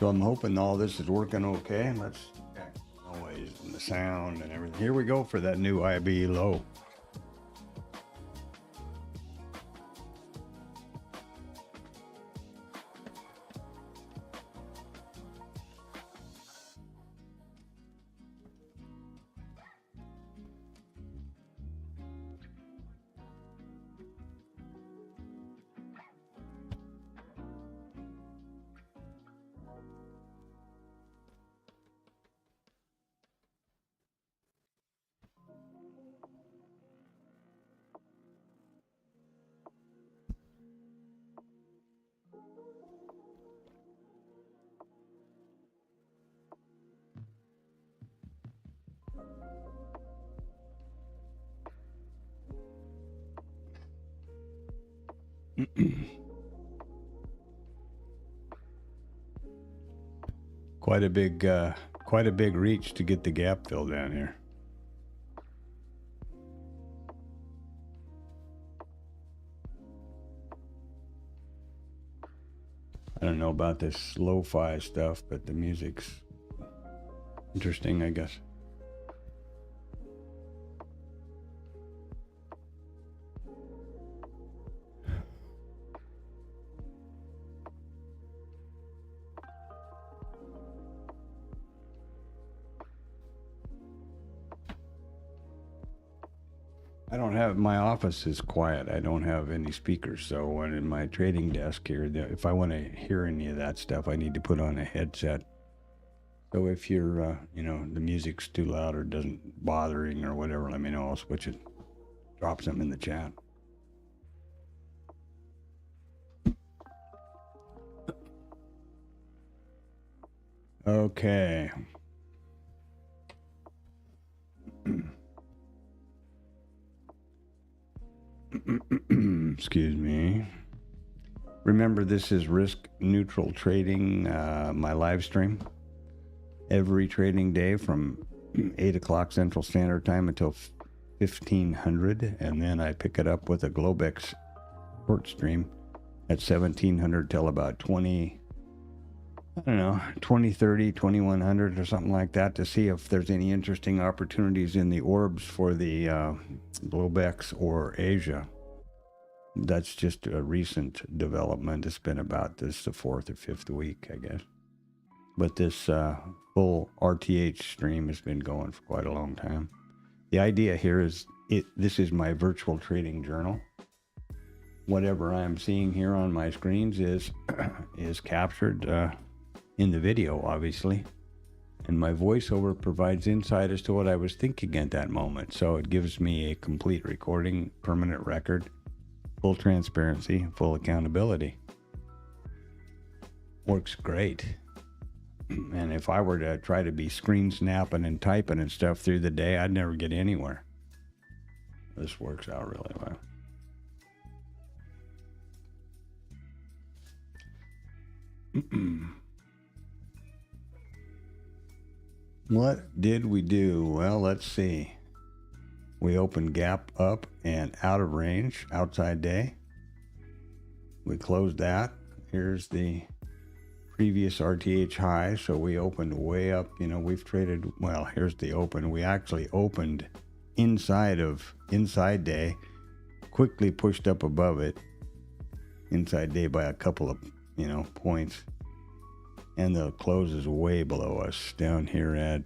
S1: So I'm hoping all this is working okay. Let's check noise and the sound and everything. Here we go for that new IB low. Quite a big reach to get the gap filled down here. I don't know about this lo-fi stuff, but the music's interesting, I guess. I don't have, my office is quiet. I don't have any speakers. So when in my trading desk here, if I want to hear any of that stuff, I need to put on a headset. So if you're, you know, the music's too loud or doesn't bothering or whatever, let me know. I'll switch it. Drop something in the chat. Okay. Excuse me. Remember, this is risk neutral trading, my live stream every trading day from 8 o'clock Central Standard Time until 1500, and then I pick it up with a Globex short stream at 1700 till about 2030, 2100 or something like that, to see if there's any interesting opportunities in the orbs for the Globex or Asia. That's just a recent development. It's been about the 4th or 5th week, I guess. But this full RTH stream has been going for quite a long time. The idea here is, this is my virtual trading journal. Whatever I'm seeing here on my screens is captured in the video, obviously. And my voiceover provides insight as to what I was thinking at that moment. So it gives me a complete recording, permanent record, full transparency, full accountability. Works great. And if I were to try to be screen snapping and typing and stuff through the day, I'd never get anywhere. This works out really well. What did we do? Well, let's see. We opened gap up and out of range, outside day. We closed that. Here's the previous RTH high. So we opened way up. You know, we've traded, well, here's the open. We actually opened inside day, quickly pushed up above it, inside day by a couple of, points. And the close is way below us down here at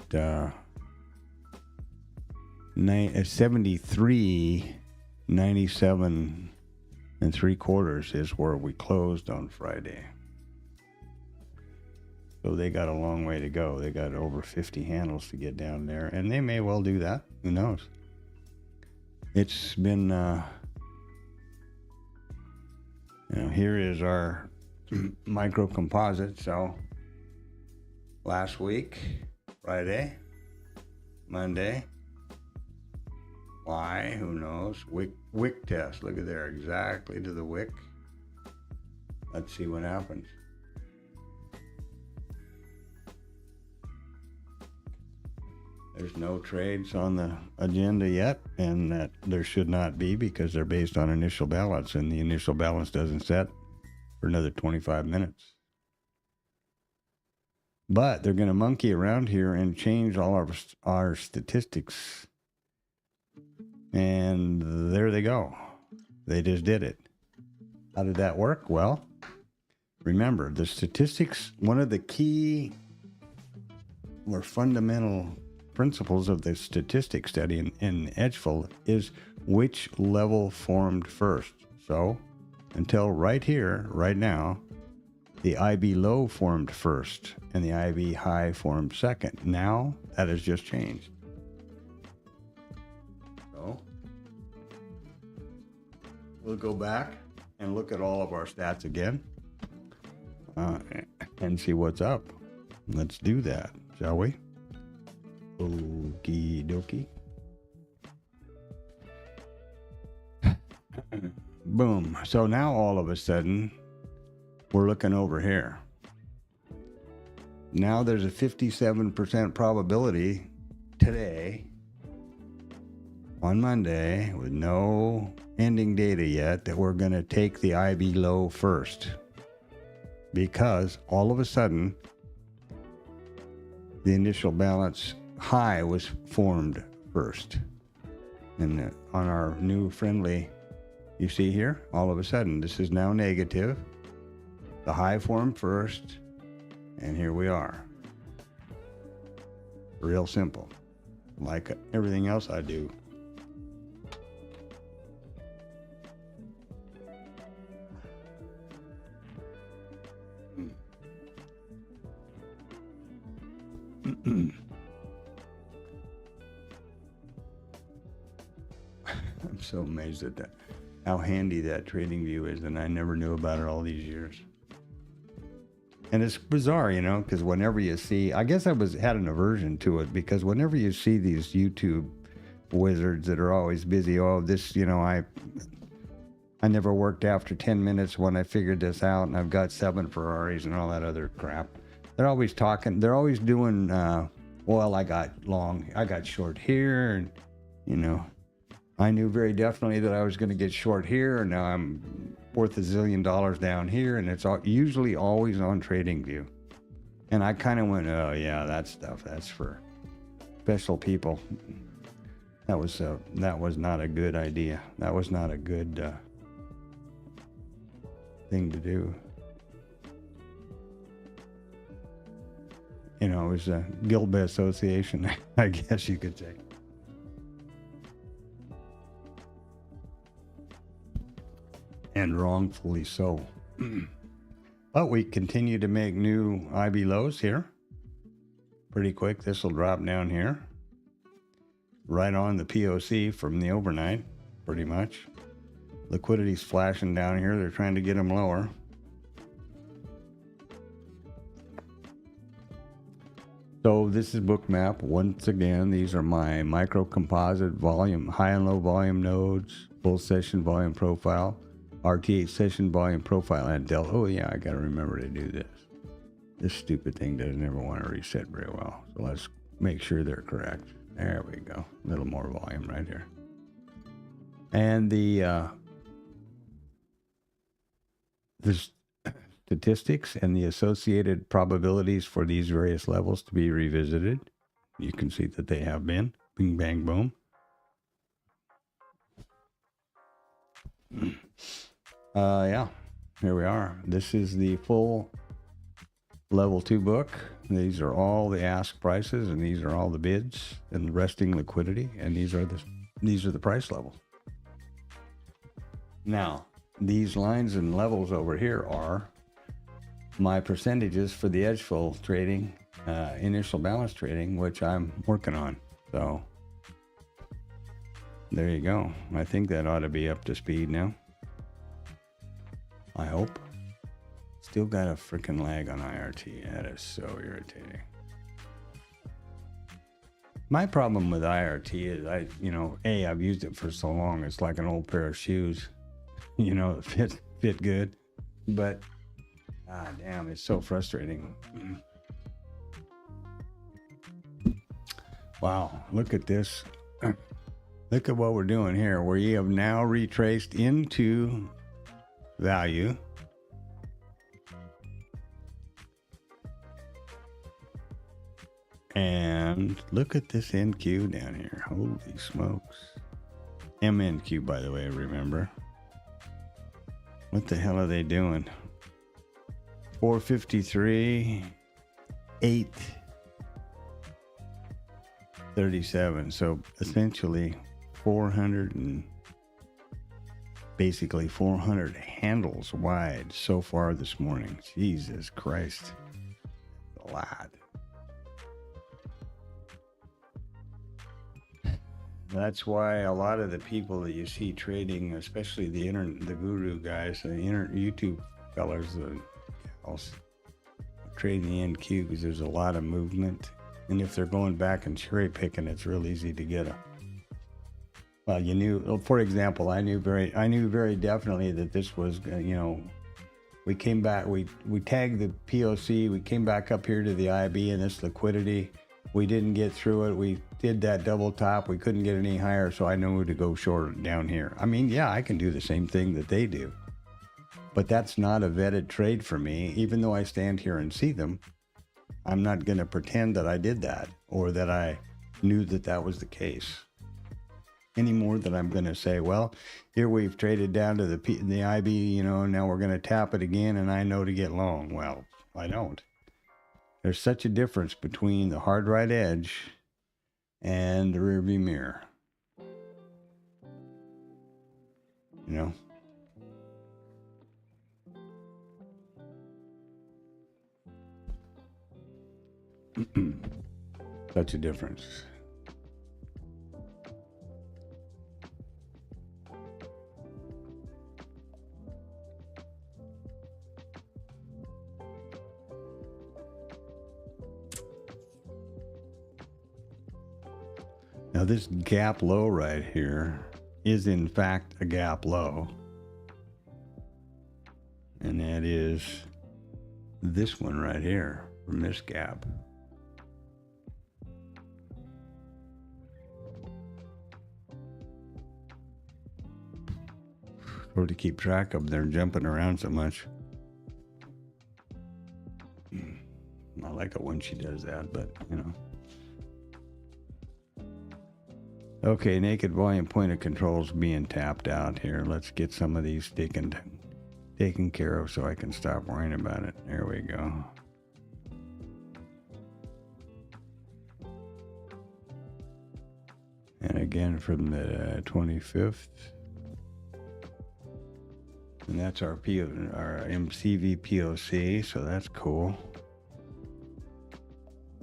S1: 73.97 3/4 is where we closed on Friday. So they got a long way to go. They got over 50 handles to get down there, and they may well do that. Who knows? It's been, here is our micro composite. So last week, Friday, Monday, why? Who knows? Wick test. Look at there, exactly to the wick. Let's see what happens. There's no trades on the agenda yet, and that there should not be, because they're based on initial balance, and the initial balance doesn't set for another 25 minutes. But they're going to monkey around here and change all of our statistics. And there they go. They just did it. How did that work? Well, remember, the statistics, one of the key or fundamental principles of the statistics study in Edgefull is which level formed first. So until right here, right now, the IB low formed first and the IB high formed second. Now that has just changed. So we'll go back and look at all of our stats again. and see what's up. Let's do that, shall we? Okie dokie. Boom. So now all of a sudden, we're looking over here. Now there's a 57% probability today, on Monday, with no ending data yet, that we're going to take the IB low first. Because all of a sudden, the initial balance high was formed first. And on our new friendly, you see here, all of a sudden, this is now negative. The high formed first, and here we are. Real simple. Like everything else I do. I'm so amazed at that, how handy that trading view is, and I never knew about it all these years. And it's bizarre, you know, because whenever you see, I guess had an aversion to it, because whenever you see these YouTube wizards that are always busy, oh, this, you know, I never worked after 10 minutes when I figured this out, and I've got 7 Ferraris and all that other crap. They're always talking, they're always doing, well, I got short here, and, you know, I knew very definitely that I was going to get short here, and now I'm worth $1 zillion down here, and it's usually always on TradingView. And I kind of went, oh yeah, that stuff, that's for special people. That was not a good idea. That was not a good thing to do. You know, it was a Gilbert Association, I guess you could say. And wrongfully so. But we continue to make new IB lows here. Pretty quick, this will drop down here. Right on the POC from the overnight, pretty much. Liquidity's flashing down here. They're trying to get them lower. So this is Bookmap. Once again, these are my micro composite volume, high and low volume nodes, full session volume profile, RTH session volume profile, and delta. Oh yeah, I got to remember to do this. This stupid thing doesn't ever want to reset very well. So let's make sure they're correct. There we go. A little more volume right here. And the statistics and the associated probabilities for these various levels to be revisited. You can see that they have been. Bing, bang, boom. Yeah, here we are. This is the full level 2 book. These are all the ask prices, and these are all the bids and the resting liquidity, and these are the price levels. Now, these lines and levels over here are my percentages for the Edgefull trading, initial balance trading, which I'm working on. So there you go. I think that ought to be up to speed now. I hope. Still got a freaking lag on IRT. That is so irritating. My problem with IRT is I've used it for so long. It's like an old pair of shoes, that fit good. But, damn, it's so frustrating. Wow, look at this. Look at what we're doing here. We have now retraced into value. And look at this NQ down here. Holy smokes. MNQ, by the way, remember. What the hell are they doing? 453, 837. So essentially 400 handles wide so far this morning. Jesus Christ. A lot. That's why a lot of the people that you see trading, especially the guru guys, the YouTube fellas, trade the NQ because there's a lot of movement. And if they're going back and cherry picking, it's real easy to get them. Well, you knew, for example, I knew very definitely that this was, you know, we came back, we tagged the POC, we came back up here to the IB and this liquidity. We didn't get through it. We did that double top. We couldn't get any higher, so I knew to go short down here. I mean, yeah, I can do the same thing that they do. But that's not a vetted trade for me. Even though I stand here and see them, I'm not going to pretend that I did that or that I knew that that was the case. Any more than I'm going to say, well, here we've traded down to the IB, you know, now we're going to tap it again and I know to get long. Well, I don't. There's such a difference between the hard right edge and the rearview mirror. You know? Such a difference. Now this gap low right here is in fact a gap low. And that is this one right here from this gap. Hard to keep track of them. They're jumping around so much. I like it when she does that, but you know. Okay, naked volume point of controls being tapped out here. Let's get some of these taken care of so I can stop worrying about it. There we go. And again from the 25th. And that's our MCVPOC, so that's cool.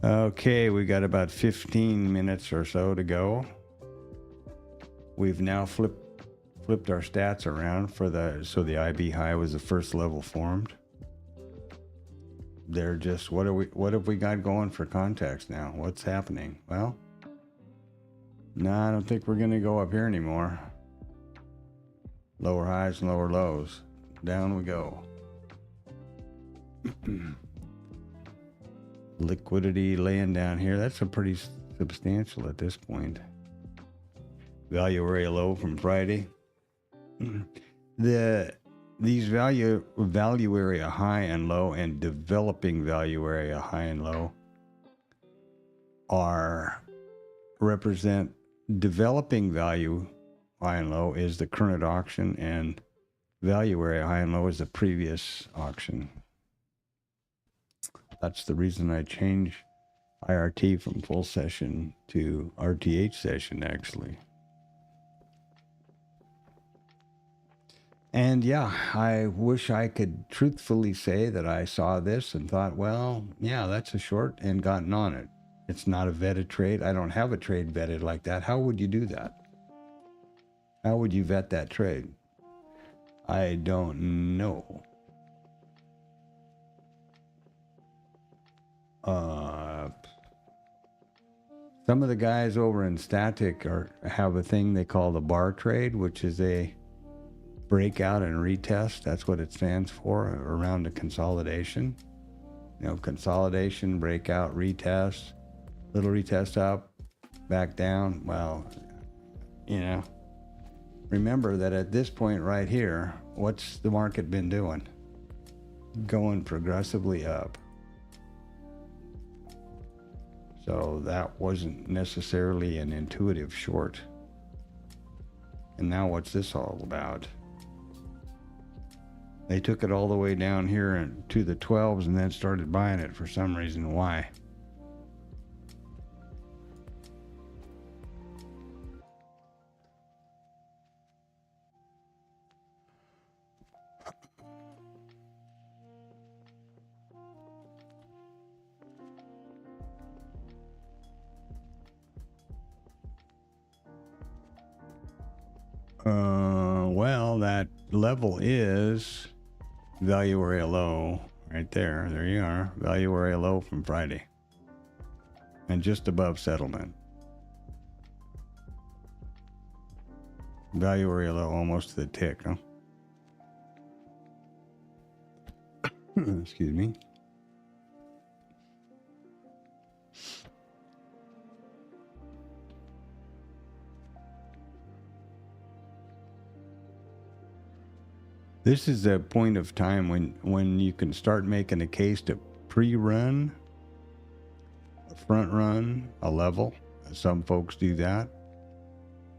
S1: Okay, we got about 15 minutes or so to go. We've now flipped our stats around so the IB high was the first level formed. They're just, what have we got going for context now? What's happening? Well, no, I don't think we're gonna go up here anymore. Lower highs and lower lows. Down we go. Liquidity laying down here. That's a pretty substantial at this point. Value area low from Friday. These value area high and low and developing value area high and low represent developing value high and low is the current auction and value area high and low is the previous auction. That's the reason I changed IRT from full session to RTH session actually. And yeah, I wish I could truthfully say that I saw this and thought, well, yeah, that's a short and gotten on it. It's not a vetted trade. I don't have a trade vetted like that. How would you do that? How would you vet that trade? I don't know. Some of the guys over in Static have a thing they call the bar trade, which is a breakout and retest. That's what it stands for around a consolidation. You know, consolidation, breakout, retest, little retest up, back down. Well, you know, remember that at this point right here, what's the market been doing? Going progressively up. So that wasn't necessarily an intuitive short. And now what's this all about? They took it all the way down here and to the 12s and then started buying it for some reason. Why? Well, that level is value area low Right there. There you are. Value area low from Friday. And just above settlement. Value area low almost to the tick, huh? Excuse me. This is a point of time when you can start making a case to pre-run, front run, a level. Some folks do that.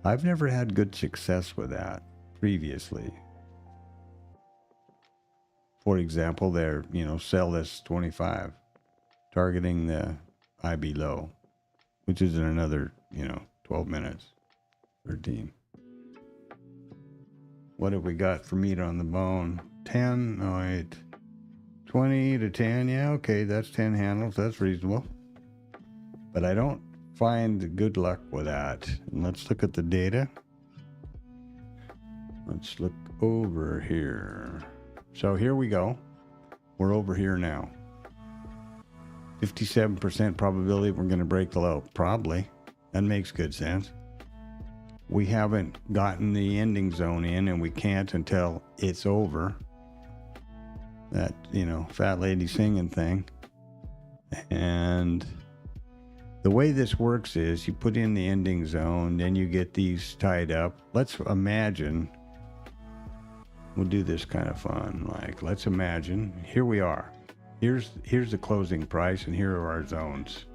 S1: I've never had good success with that previously. For example, they're, sell this 25, targeting the IB low, which is in another, 12 minutes, 13. What have we got for meat on the bone? 10, oh wait, 20 to 10, yeah, okay, that's 10 handles, that's reasonable. But I don't find good luck with that. And let's look at the data. Let's look over here. So here we go. We're over here now. 57% probability we're going to break the low. Probably. That makes good sense. We haven't gotten the ending zone in, and we can't until it's over. That, fat lady singing thing. And the way this works is you put in the ending zone, then you get these tied up. Let's imagine, we'll do this kind of fun. Like, let's imagine, here we are. Here's the closing price, and here are our zones.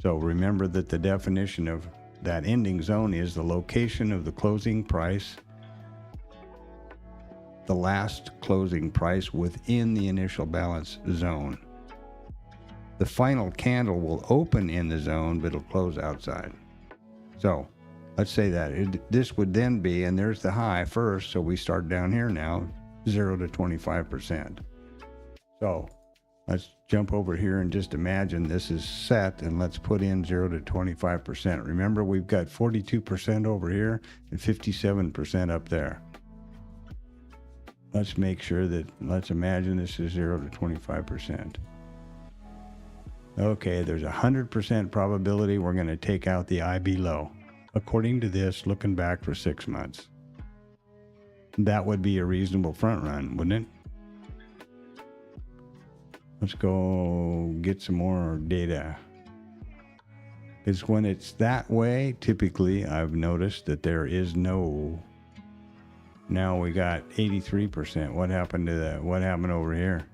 S1: So remember that the definition of that ending zone is the location of the closing price, the last closing price within the initial balance zone. The final candle will open in the zone, but it'll close outside. So let's say that this would then be, and there's the high first, so we start down here now, 0 to 25%. So let's jump over here and just imagine this is set, and let's put in 0 to 25%. Remember, we've got 42% over here and 57% up there. Let's make sure that, let's imagine this is 0 to 25%. Okay, there's 100% probability we're going to take out the IB low. According to this, looking back for 6 months. That would be a reasonable front run, wouldn't it? Let's go get some more data. Because when it's that way, typically I've noticed that there is no. Now we got 83%. What happened to that? What happened over here?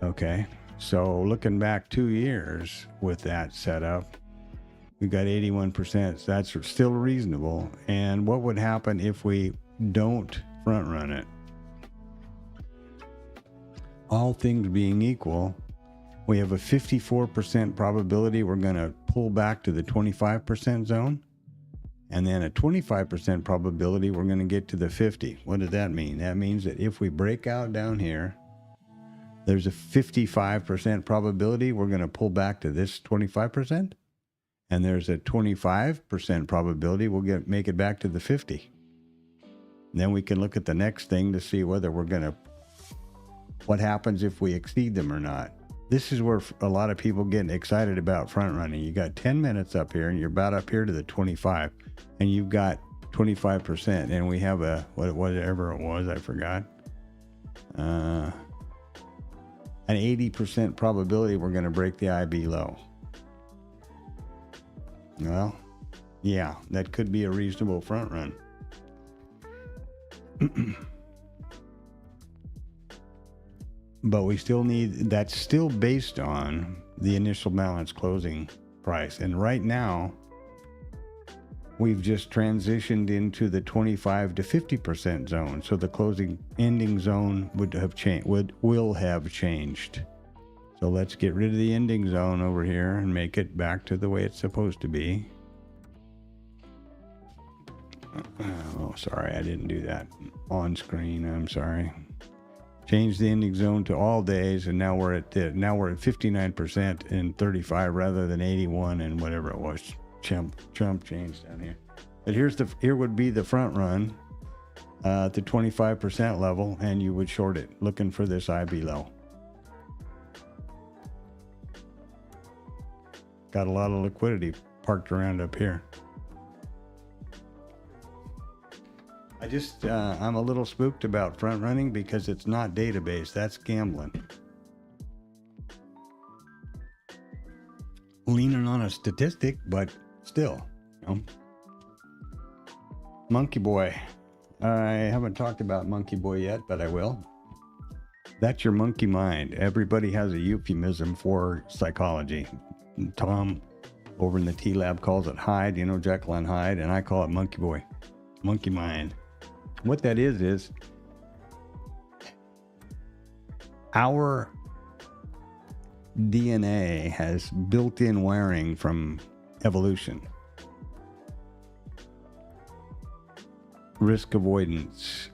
S1: Okay, so looking back 2 years with that setup, we got 81%. So that's still reasonable. And what would happen if we don't front run it? All things being equal, we have a 54% probability we're going to pull back to the 25% zone. And then a 25% probability we're going to get to the 50. What does that mean? That means that if we break out down here, there's a 55% probability we're going to pull back to this 25%. And there's a 25% probability we'll make it back to the 50. And then we can look at the next thing to see whether we're going to, what happens if we exceed them or not. This is where a lot of people get excited about front running. You got 10 minutes up here and you're about up here to the 25 and you've got 25%. And we have a, whatever it was, I forgot. An 80% probability we're going to break the IB low. Well, yeah, that could be a reasonable front run. But we still need, that's still based on the initial balance closing price. And right now, we've just transitioned into the 25 to 50% zone. So the closing ending zone would have changed, will have changed. So let's get rid of the ending zone over here and make it back to the way it's supposed to be. Oh, sorry, I didn't do that on screen. I'm sorry. Change the ending zone to all days, and now we're at 59% in 35 rather than 81 and whatever it was. Chump change down here. But here would be the front run at the 25% level, and you would short it, looking for this IB low. Got a lot of liquidity parked around up here. I'm a little spooked about front running because it's not database. That's gambling. Leaning on a statistic, but still, you know. Monkey Boy. I haven't talked about Monkey Boy yet, but I will. That's your monkey mind. Everybody has a euphemism for psychology. Tom over in the TLab calls it Hyde, you know, Jekyll and Hyde, and I call it Monkey Boy. Monkey mind. What that is our DNA has built-in wiring from evolution. Risk avoidance,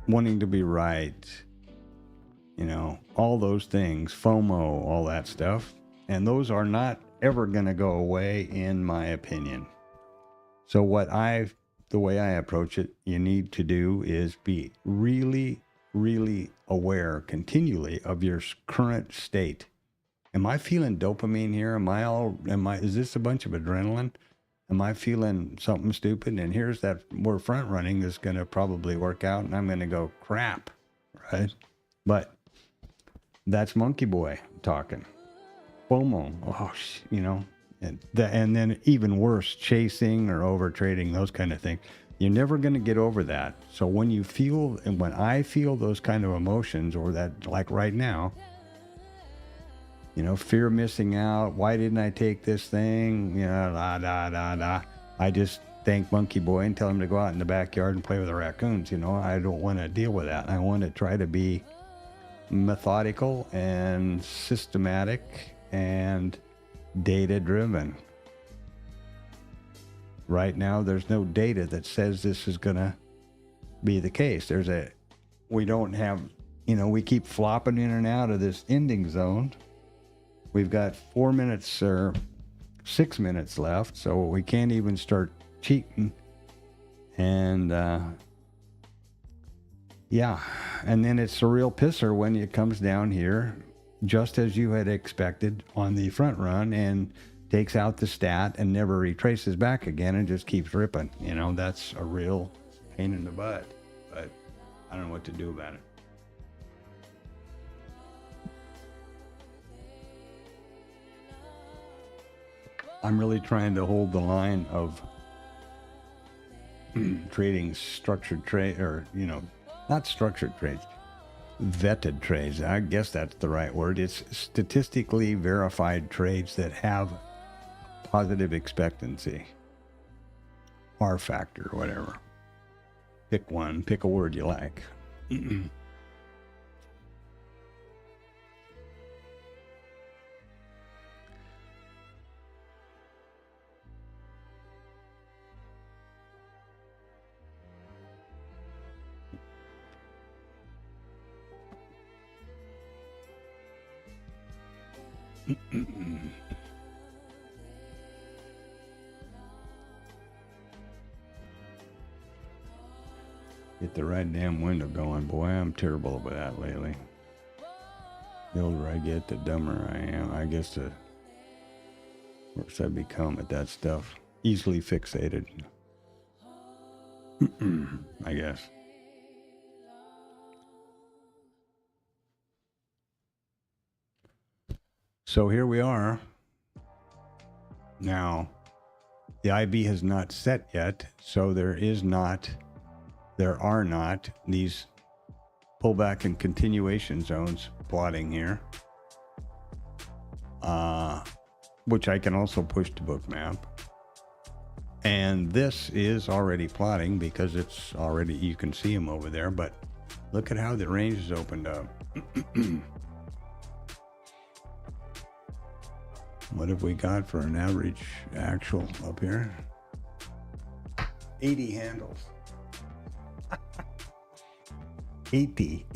S1: wanting to be right, you know, all those things, FOMO, all that stuff. And those are not ever going to go away, in my opinion. So the way I approach it, you need to do is be really, really aware continually of your current state. Am I feeling dopamine here? Is this a bunch of adrenaline? Am I feeling something stupid? And here's that we're front running is going to probably work out, and I'm going to go crap, right? But that's Monkey Boy talking. FOMO, you know, and then even worse, chasing or over trading, those kind of things. You're never going to get over that. So when I feel those kind of emotions, or that, like right now, you know, fear of missing out, why didn't I take this thing, you know, I just thank Monkey Boy and tell him to go out in the backyard and play with the raccoons. You know, I don't want to deal with that. I want to try to be methodical and systematic and data driven. Right now, there's no data that says this is going to be the case. We don't have, you know, we keep flopping in and out of this ending zone. We've got 4 minutes or 6 minutes left, so we can't even start cheating. And yeah, and then it's a real pisser when it comes down here, just as you had expected on the front run, and takes out the stat and never retraces back again and just keeps ripping. You know, that's a real pain in the butt, but I don't know what to do about it. I'm really trying to hold the line of trading structured trade, or, you know, not structured trades, vetted trades. I guess that's the right word. It's statistically verified trades that have positive expectancy, R factor, whatever. Pick one, pick a word you like. Get the right damn window going. Boy, I'm terrible with that lately. The older I get, the dumber I am. I guess the worse I become at that stuff. Easily fixated. I guess. So here we are. Now, the IB has not set yet, so there are not these pullback and continuation zones plotting here, which I can also push to bookmap. And this is already plotting because it's already, you can see them over there, but look at how the range is opened up. What have we got for an average actual up here? 80 handles. 80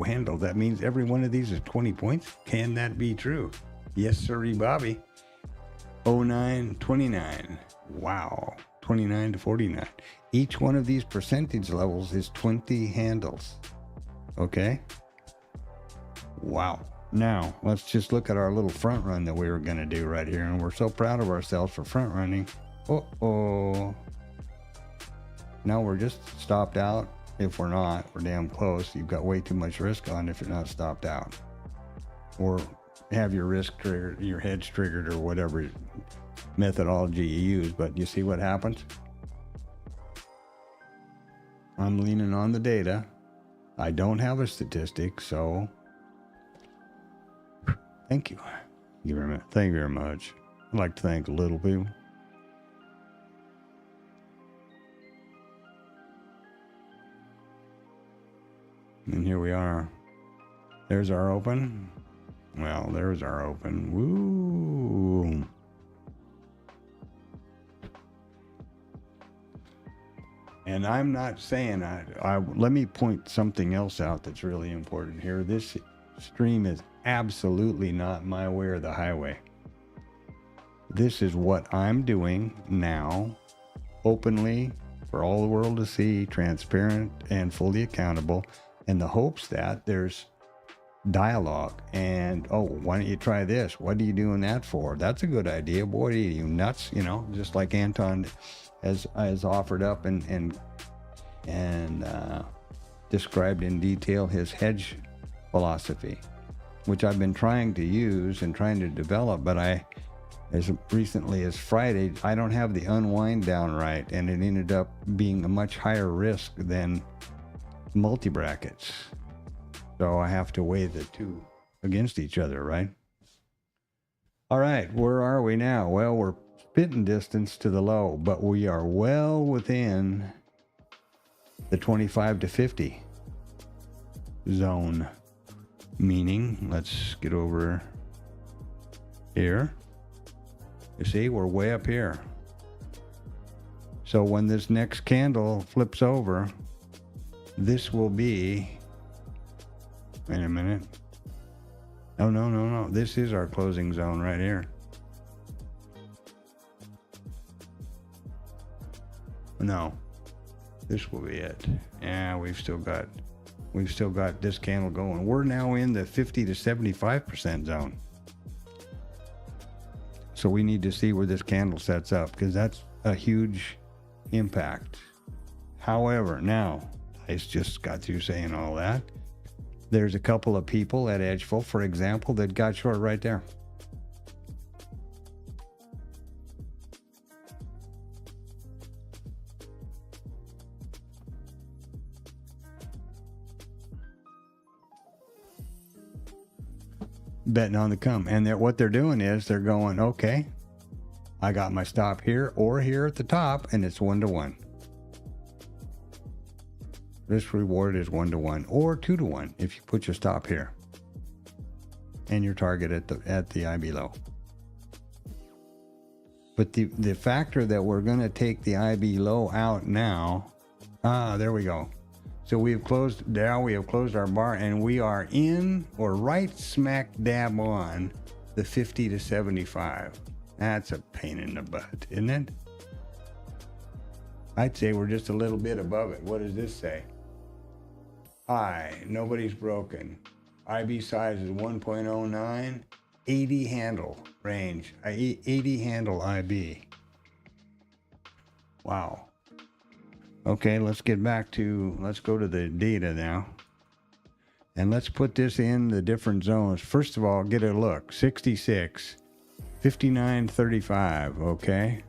S1: handles. That means every one of these is 20 points. Can that be true? Yes, sirree, Bobby. 09, 29. Wow. 29 to 49. Each one of these percentage levels is 20 handles. Okay? Wow. Now, let's just look at our little front run that we were going to do right here. And we're so proud of ourselves for front running. Uh-oh. Now we're just stopped out. If we're not, we're damn close. You've got way too much risk on if you're not stopped out. Or have your risk triggered, your hedge triggered, or whatever methodology you use. But you see what happens? I'm leaning on the data. I don't have a statistic, so thank you. Thank you very much. I'd like to thank little people. And here we are. There's our open. Well, there's our open. Woo! And I'm not saying let me point something else out that's really important here. This stream is absolutely not my way or the highway. This is what I'm doing now, openly, for all the world to see, transparent and fully accountable, in the hopes that there's dialogue and, oh, why don't you try this? What are you doing that for? That's a good idea. Boy, are you nuts? You know, just like Anton has offered up and described in detail his hedge philosophy, which I've been trying to use and trying to develop, but as recently as Friday, I don't have the unwind down right, and it ended up being a much higher risk than multi-brackets. So I have to weigh the two against each other, right? All right, where are we now? Well, we're spitting distance to the low, but we are well within the 25 to 50 zone. Meaning, let's get over here. You see, we're way up here. So when this next candle flips over, this will be, wait a minute. No. This is our closing zone right here. No, this will be it. Yeah, we've still got this candle going. We're now in the 50 to 75% zone. So we need to see where this candle sets up, because that's a huge impact. However, now, I just got through saying all that. There's a couple of people at Edgefull, for example, that got short right there. Betting on the come. And what they're doing is they're going, okay, I got my stop here or here at the top, and it's 1-to-1. This reward is 1-to-1 or 2-to-1 if you put your stop here and your target at the IB low. But the factor that we're going to take the IB low out now, there we go. So we have closed our bar, and we are in or right smack dab on the 50 to 75. That's a pain in the butt, isn't it? I'd say we're just a little bit above it. What does this say? High, nobody's broken. IB size is 1.09, 80 handle range, 80 handle IB. Wow. Okay, let's go to the data now. And let's put this in the different zones. First of all, get a look. 66, 59, 35, okay?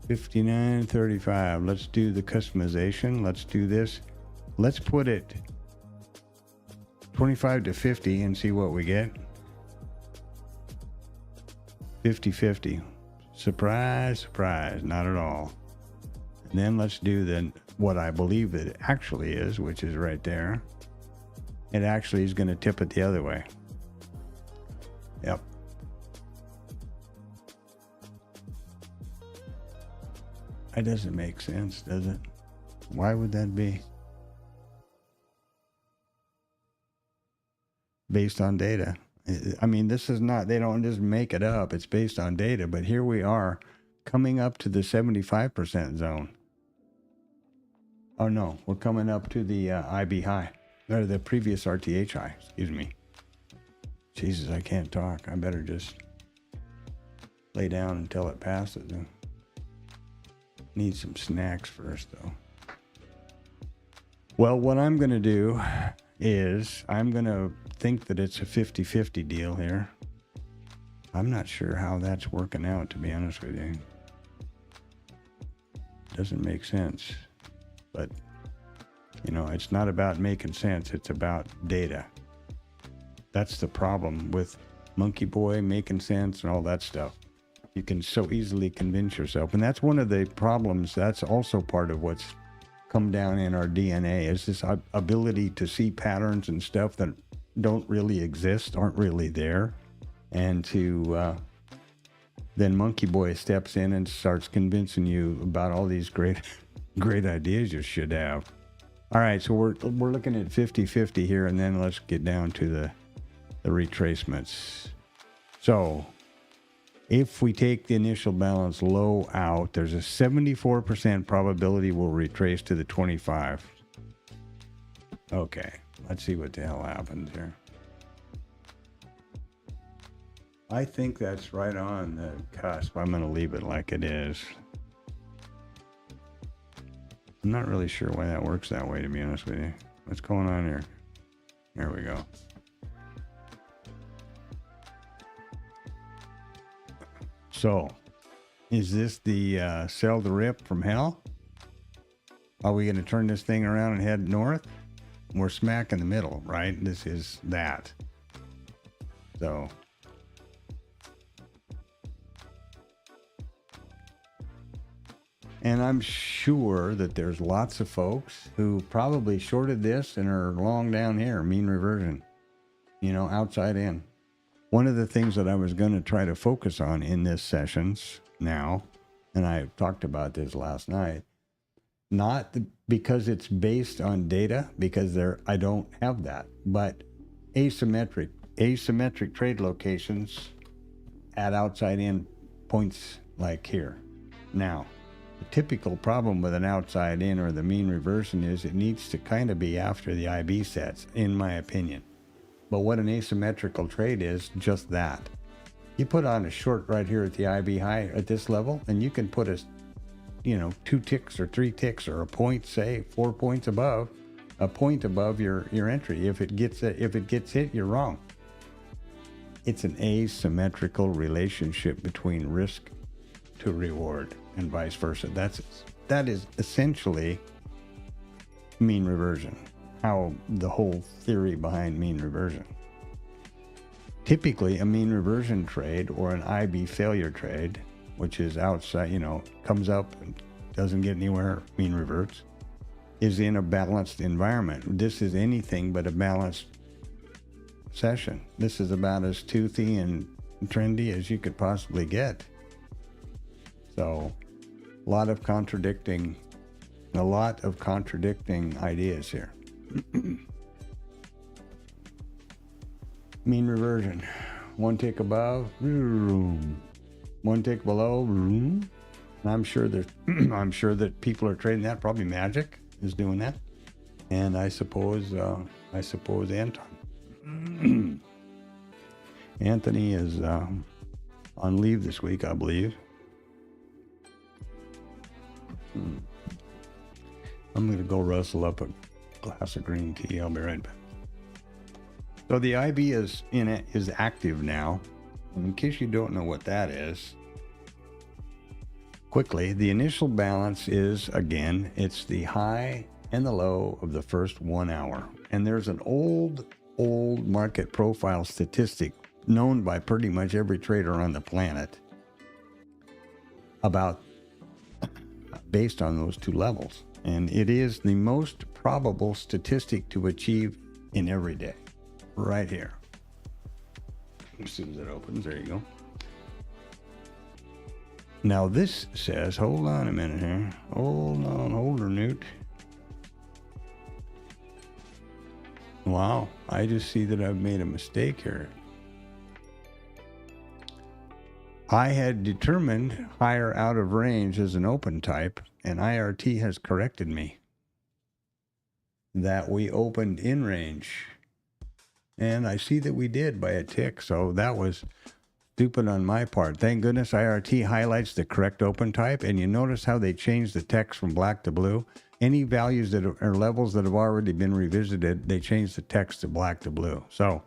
S1: $59.35. Let's do the customization. Let's do this. Let's put it 25 to 50 and see what we get. 50-50. Surprise, surprise, not at all. And then let's do what I believe it actually is, which is right there. It actually is going to tip it the other way. Yep. That doesn't make sense, does it? Why would that be? Based on data. I mean, this is not, they don't just make it up. It's based on data. But here we are coming up to the 75% zone. Oh, no, we're coming up to the IB high, or the previous RTH high, excuse me. Jesus, I can't talk. I better just lay down until it passes. Need some snacks first, though. Well, what I'm going to do is I'm going to think that it's a 50-50 deal here. I'm not sure how that's working out, to be honest with you. Doesn't make sense. But, you know, it's not about making sense. It's about data. That's the problem with Monkey Boy, making sense, and all that stuff. You can so easily convince yourself. And that's one of the problems. That's also part of what's come down in our DNA, is this ability to see patterns and stuff that don't really exist, aren't really there. And to then Monkey Boy steps in and starts convincing you about all these great ideas you should have. All right, so we're looking at 50-50 here, and then let's get down to the retracements. So if we take the initial balance low out, there's a 74% probability we'll retrace to the 25. Okay, let's see what the hell happens here. I think that's right on the cusp. I'm going to leave it like it is. I'm not really sure why that works that way, to be honest with you. What's going on here? There we go. So, is this the sell the rip from hell? Are we going to turn this thing around and head north? We're smack in the middle, right? This is that. So, and I'm sure that there's lots of folks who probably shorted this and are long down here, mean reversion, you know, outside in. One of the things that I was going to try to focus on in this sessions now, and I talked about this last night, because it's based on data, because I don't have that, but asymmetric trade locations at outside in points like here. Now, the typical problem with an outside in or the mean reversion is it needs to kind of be after the IB sets, in my opinion. But what an asymmetrical trade is, just that. You put on a short right here at the IB high at this level, and you can put 2 ticks or 3 ticks or a point, say 4 points above, a point above your entry. If it gets hit, you're wrong. It's an asymmetrical relationship between risk to reward and vice versa. That is essentially mean reversion. How the whole theory behind mean reversion. Typically, a mean reversion trade or an IB failure trade, which is outside, comes up and doesn't get anywhere, mean reverts, is in a balanced environment. This is anything but a balanced session. This is about as toothy and trendy as you could possibly get. So, a lot of contradicting ideas here. Mean reversion. 1 tick above, 1 tick below. And I'm sure that people are trading that. Probably Magic is doing that, and I suppose Anton. Anthony is on leave this week, I believe. I'm going to go rustle up a glass of green tea. I'll be right back. So the IB is active now. And in case you don't know what that is, quickly, the initial balance is, again, it's the high and the low of the first 1 hour. And there's an old market profile statistic known by pretty much every trader on the planet based on those two levels. And it is the most probable statistic to achieve in every day. Right here. As soon as it opens, there you go. Now this says, hold on a minute here. Hold on, hold her, Newt. Wow, I just see that I've made a mistake here. I had determined higher out of range as an open type, and IRT has corrected me that we opened in range. And I see that we did by a tick, so that was stupid on my part. Thank goodness IRT highlights the correct open type, and you notice how they changed the text from black to blue. Any values that are levels that have already been revisited, they changed the text to black to blue. So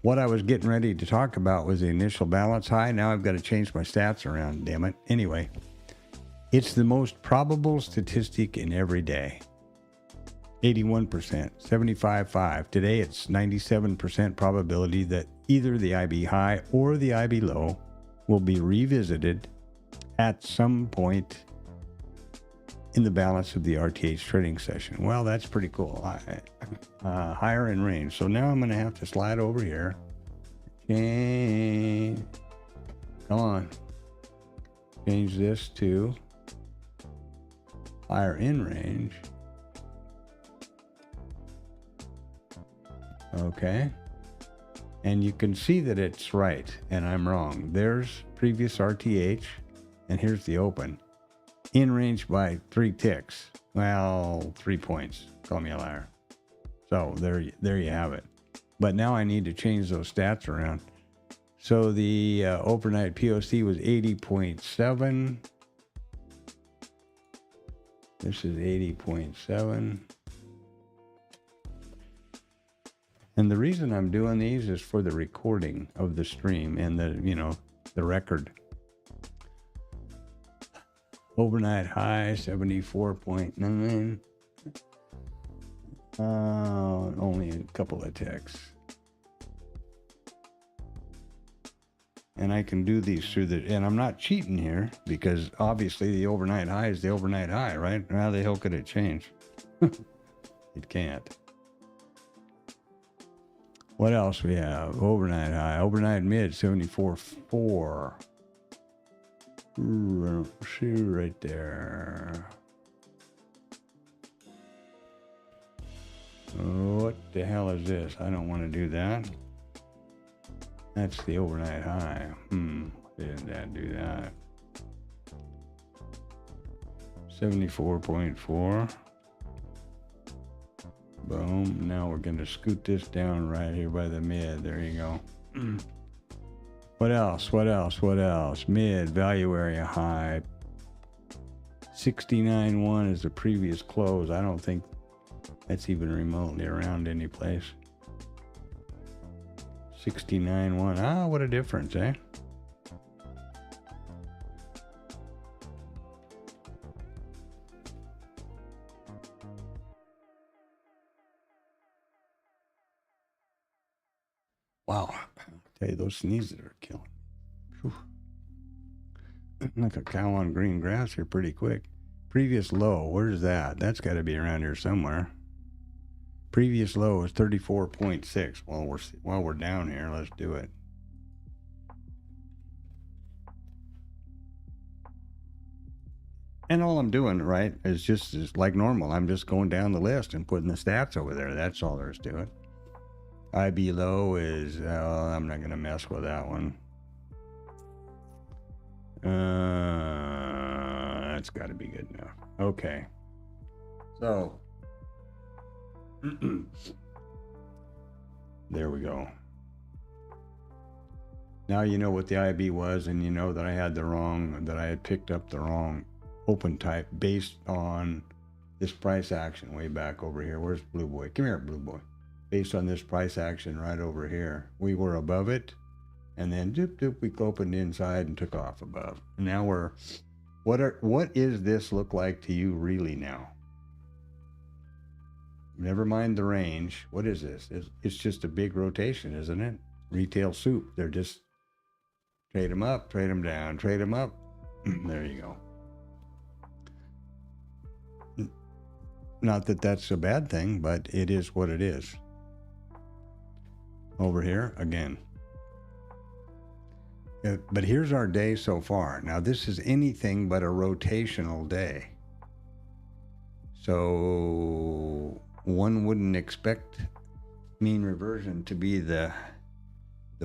S1: what I was getting ready to talk about was the initial balance high. Now I've got to change my stats around, damn it. Anyway, it's the most probable statistic in every day. 81%, 75.5. Today it's 97% probability that either the IB high or the IB low will be revisited at some point in the balance of the RTH trading session. Well, that's pretty cool. Higher in range. So now I'm going to have to slide over here. Change. Come on. Change this to higher in range. Okay. And you can see that it's right and I'm wrong. There's previous RTH and here's the open. In range by 3 ticks. Well, 3 points. Call me a liar. So there you have it. But now I need to change those stats around. So the overnight POC was 80.7. This is 80.7. And the reason I'm doing these is for the recording of the stream and the record. Overnight high, 74.9. Only a couple of ticks. And I can do these through and I'm not cheating here because obviously the overnight high is the overnight high, right? How the hell could it change? It can't. What else we have? Overnight high, overnight mid, 74.4. See right there. What the hell is this? I don't want to do that. That's the overnight high. Didn't that do that? 74.4. Boom. Now we're going to scoot this down right here by the mid. There you go. What else? What else? What else? Mid, value area high. 69.1 is the previous close. I don't think that's even remotely around any place. 69.1. Ah, what a difference, eh? Wow. Tell you, those sneezes are killing me. Like a cow on green grass here pretty quick. Previous low, where's that? That's got to be around here somewhere. Previous low is 34.6. Well, while we're down here, let's do it. And all I'm doing, right, is just like normal. I'm just going down the list and putting the stats over there. That's all there is to it. IB low is, I'm not going to mess with that one. That's got to be good enough. Okay. So, there we go. Now you know what the IB was, and you know that I had picked up the wrong open type based on this price action way back over here. Where's Blue Boy? Come here, Blue Boy. Based on this price action right over here. We were above it, and then we opened inside and took off above. And now what is this look like to you really now? Never mind the range. What is this? It's just a big rotation, isn't it? Retail soup. They're just trade them up, trade them down, trade them up. There you go. Not that that's a bad thing, but it is what it is. Over here again. But here's our day so far. Now, this is anything but a rotational day. So one wouldn't expect mean reversion to be the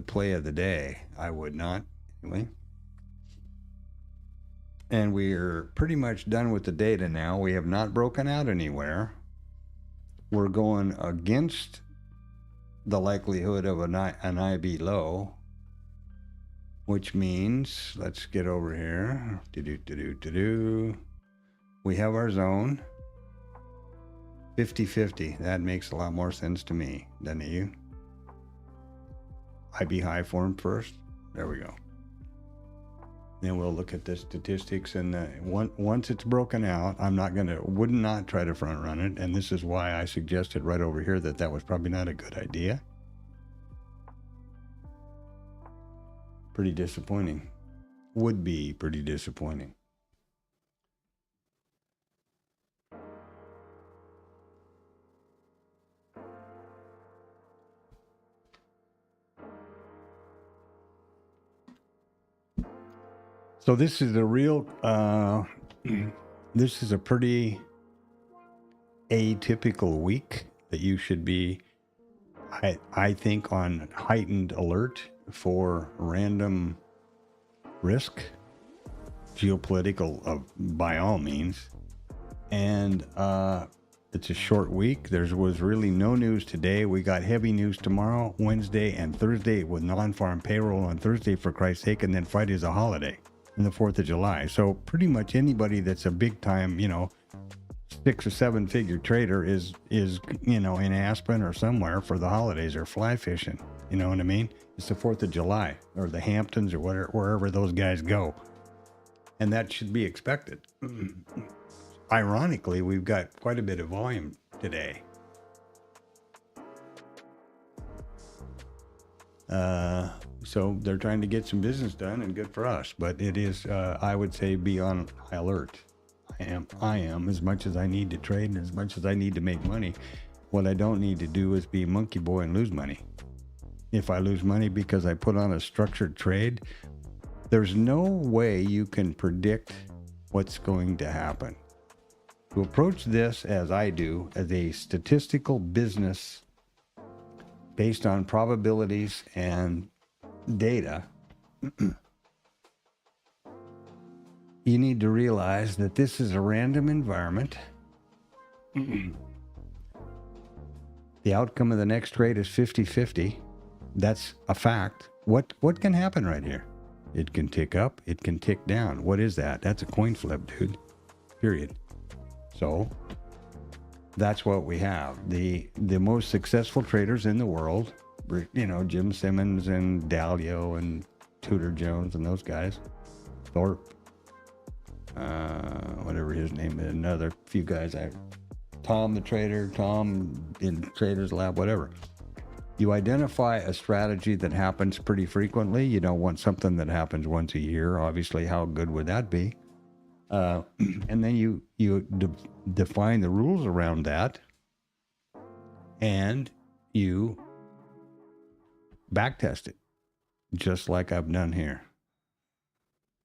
S1: play of the day. I would not, anyway. And we're pretty much done with the data now. We have not broken out anywhere. We're going against the likelihood of an IB low, which means, let's get over here. We have our zone. 50-50. That makes a lot more sense to me, doesn't it you? IB high form first. There we go. Then we'll look at the statistics, and once it's broken out, would not try to front run it, and this is why I suggested right over here that was probably not a good idea. Pretty disappointing. Would be pretty disappointing. So this is a real, this is a pretty atypical week that you should be, I think, on heightened alert for random risk, geopolitical by all means. And it's a short week. There was really no news today. We got heavy news tomorrow, Wednesday, and Thursday with non-farm payroll on Thursday, for Christ's sake, and then Friday's a holiday. And the 4th of July. So pretty much anybody that's a big time, 6 or 7 figure trader is, in Aspen or somewhere for the holidays or fly fishing. You know what I mean? It's the 4th of July or the Hamptons or wherever those guys go. And that should be expected. Ironically, we've got quite a bit of volume today. So they're trying to get some business done, and good for us. But it is, I would say, be on high alert. I am, as much as I need to trade and as much as I need to make money. What I don't need to do is be a monkey boy and lose money. If I lose money because I put on a structured trade, there's no way you can predict what's going to happen. To approach this, as I do, as a statistical business based on probabilities and data, you need to realize that this is a random environment. The outcome of the next trade is 50-50. That's a fact. What can happen right here? It can tick up, it can tick down. What is that? That's a coin flip, dude. Period. So that's what we have. The most successful traders in the world, Jim Simmons and Dalio and Tudor Jones and those guys, Thorpe, whatever his name is, another few guys, Tom the trader, Tom in Traders Lab, whatever. You identify a strategy that happens pretty frequently. You don't want something that happens once a year. Obviously, how good would that be? And then you define the rules around that, and you backtest it, just like I've done here.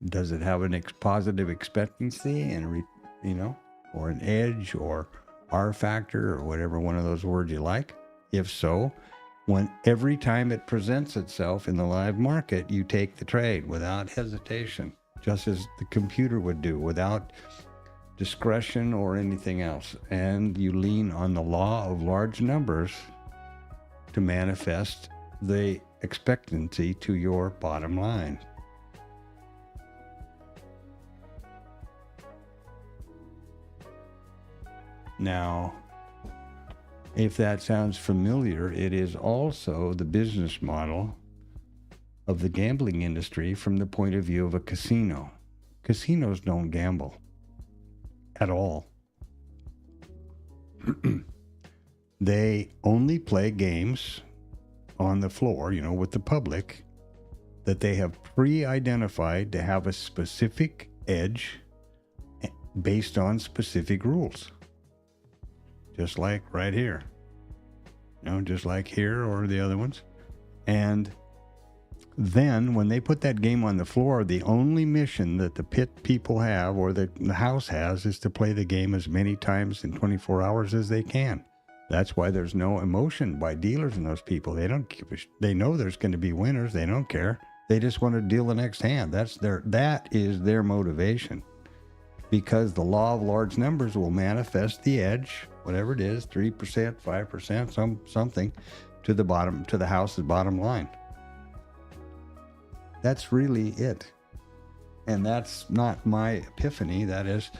S1: Does it have an positive expectancy and or an edge or R factor or whatever one of those words you like? If so, every time it presents itself in the live market, you take the trade without hesitation, just as the computer would do, without discretion or anything else. And you lean on the law of large numbers to manifest the expectancy to your bottom line. Now, if that sounds familiar, it is also the business model of the gambling industry from the point of view of a casino. Casinos don't gamble at all. They only play games on the floor, with the public, that they have pre-identified to have a specific edge based on specific rules. Just like right here. Just like here or the other ones. And then when they put that game on the floor, the only mission that the pit people have, or the house has, is to play the game as many times in 24 hours as they can. That's why there's no emotion by dealers and those people. They don't give a they know there's going to be winners. They don't care. They just want to deal the next hand. That is their motivation. Because the law of large numbers will manifest the edge, whatever it is, 3%, 5%, something, to the bottom, to the house's bottom line. That's really it. And that's not my epiphany. That is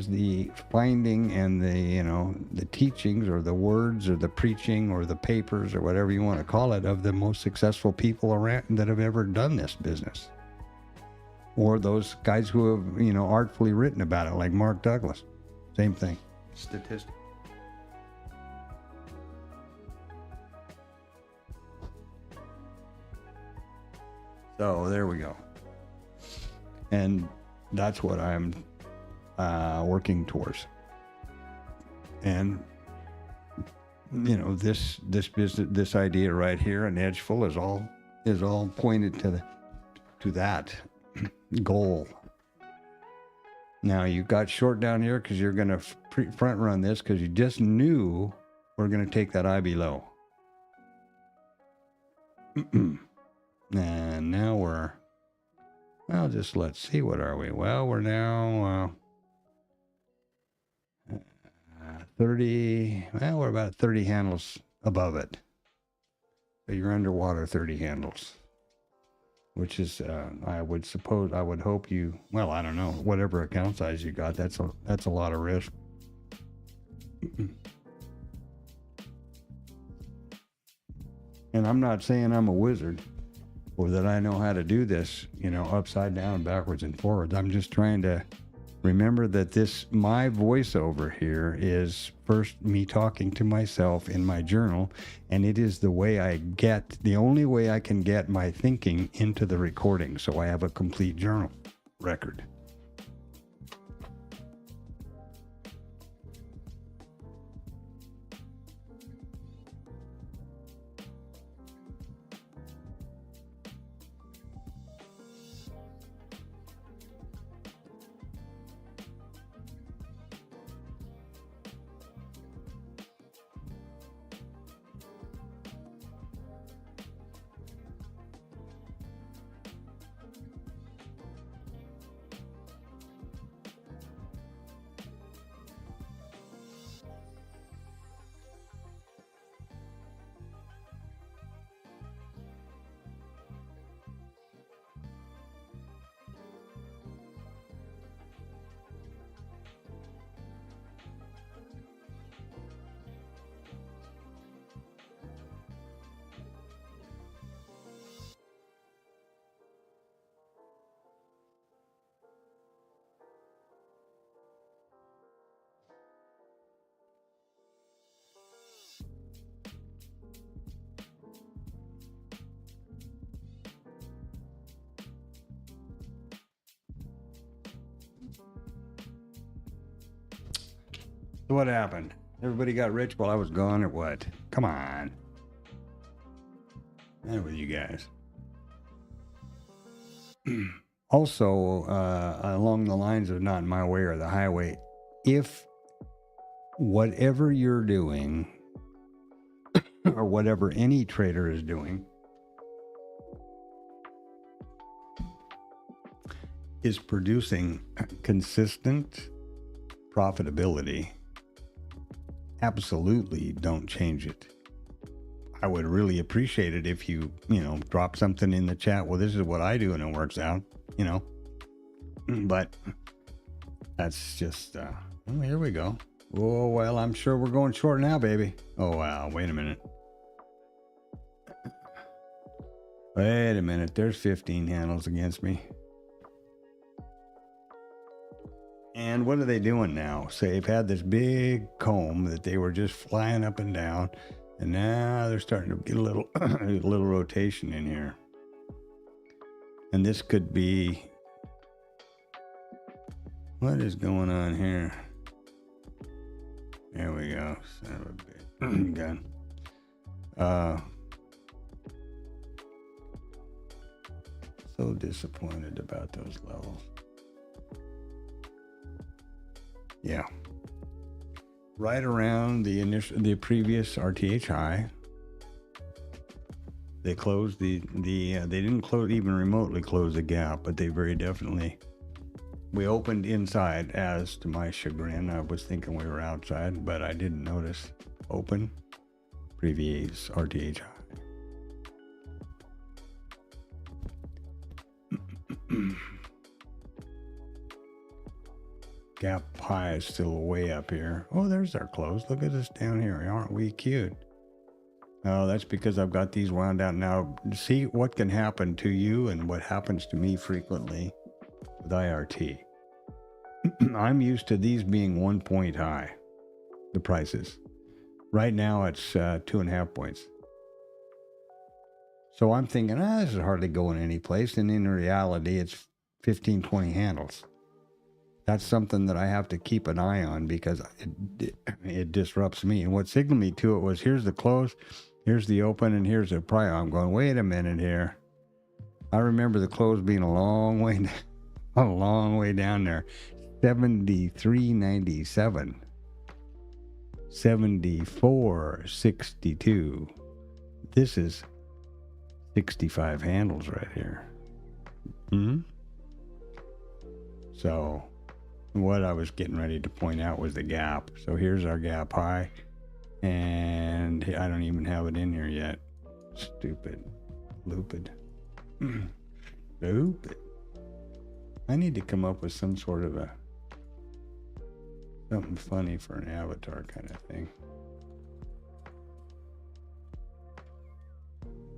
S1: the finding and the teachings or the words or the preaching or the papers or whatever you want to call it of the most successful people around that have ever done this business. Or those guys who have, artfully written about it, like Mark Douglas. Same thing. Statistical. So there we go. And that's what I'm working towards. And this business, this idea right here in Edgefull is all pointed to that goal. Now you got short down here because you're going to front run this because you just knew we're going to take that IB low. And now let's see, what are we? Well, we're now 30, well, we're about 30 handles above it. So you're underwater 30 handles, which is, I would hope you, well, I don't know, whatever account size you got, that's a lot of risk. And I'm not saying I'm a wizard or that I know how to do this, upside down, backwards, and forwards. I'm just trying to remember that my voiceover here is first me talking to myself in my journal, and it is the only way I can get my thinking into the recording, so I have a complete journal record. What happened? Everybody got rich while I was gone, or what? Come on. And with you guys. Also, along the lines of not my way or the highway, if whatever you're doing, or whatever any trader is doing, is producing consistent profitability, absolutely don't change it. I would really appreciate it if you drop something in the chat. Well, this is what I do and it works out, But that's just, here we go. Oh, well, I'm sure we're going short now, baby. Oh, wow. Wait a minute. There's 15 handles against me. And what are they doing now? So they've had this big comb that they were just flying up and down, and now they're starting to get a little rotation in here. And this could be, what is going on here? There we go. Son of a bitch. Gun. So disappointed about those levels. Yeah. Right around the previous RTH high. They closed they didn't even remotely close the gap, but they very definitely, we opened inside, as to my chagrin. I was thinking we were outside, but I didn't notice. Open, previous RTH high. Gap high is still way up here. Oh, there's our close. Look at us down here. Aren't we cute? Oh, that's because I've got these wound out. Now, see what can happen to you and what happens to me frequently with IRT. I'm used to these being 1 point high, the prices. Right now, it's 2.5 points. So I'm thinking, this is hardly going any place. And in reality, it's 15, 20 handles. That's something that I have to keep an eye on because it disrupts me. And what signaled me to it was, here's the close, here's the open, and here's the prior. I'm going, wait a minute here. I remember the close being a long way down there. 73.97. 74.62. This is 65 handles right here. So what I was getting ready to point out was the gap. So here's our gap high, and I don't even have it in here yet. Stupid. Looped. Looped. I need to come up with some sort of something funny for an avatar kind of thing.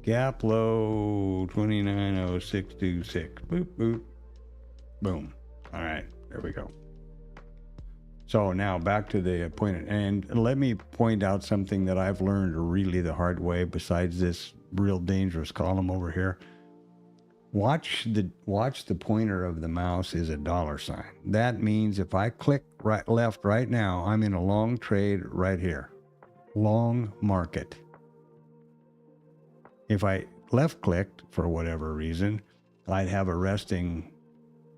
S1: Gap low 29.0626. Boop, boop. Boom. All right, there we go. So now back to the point, and let me point out something that I've learned really the hard way besides this real dangerous column over here. Watch the pointer of the mouse is a $sign. That means if I click left right now, I'm in a long trade right here. Long market. If I left clicked for whatever reason, I'd have a resting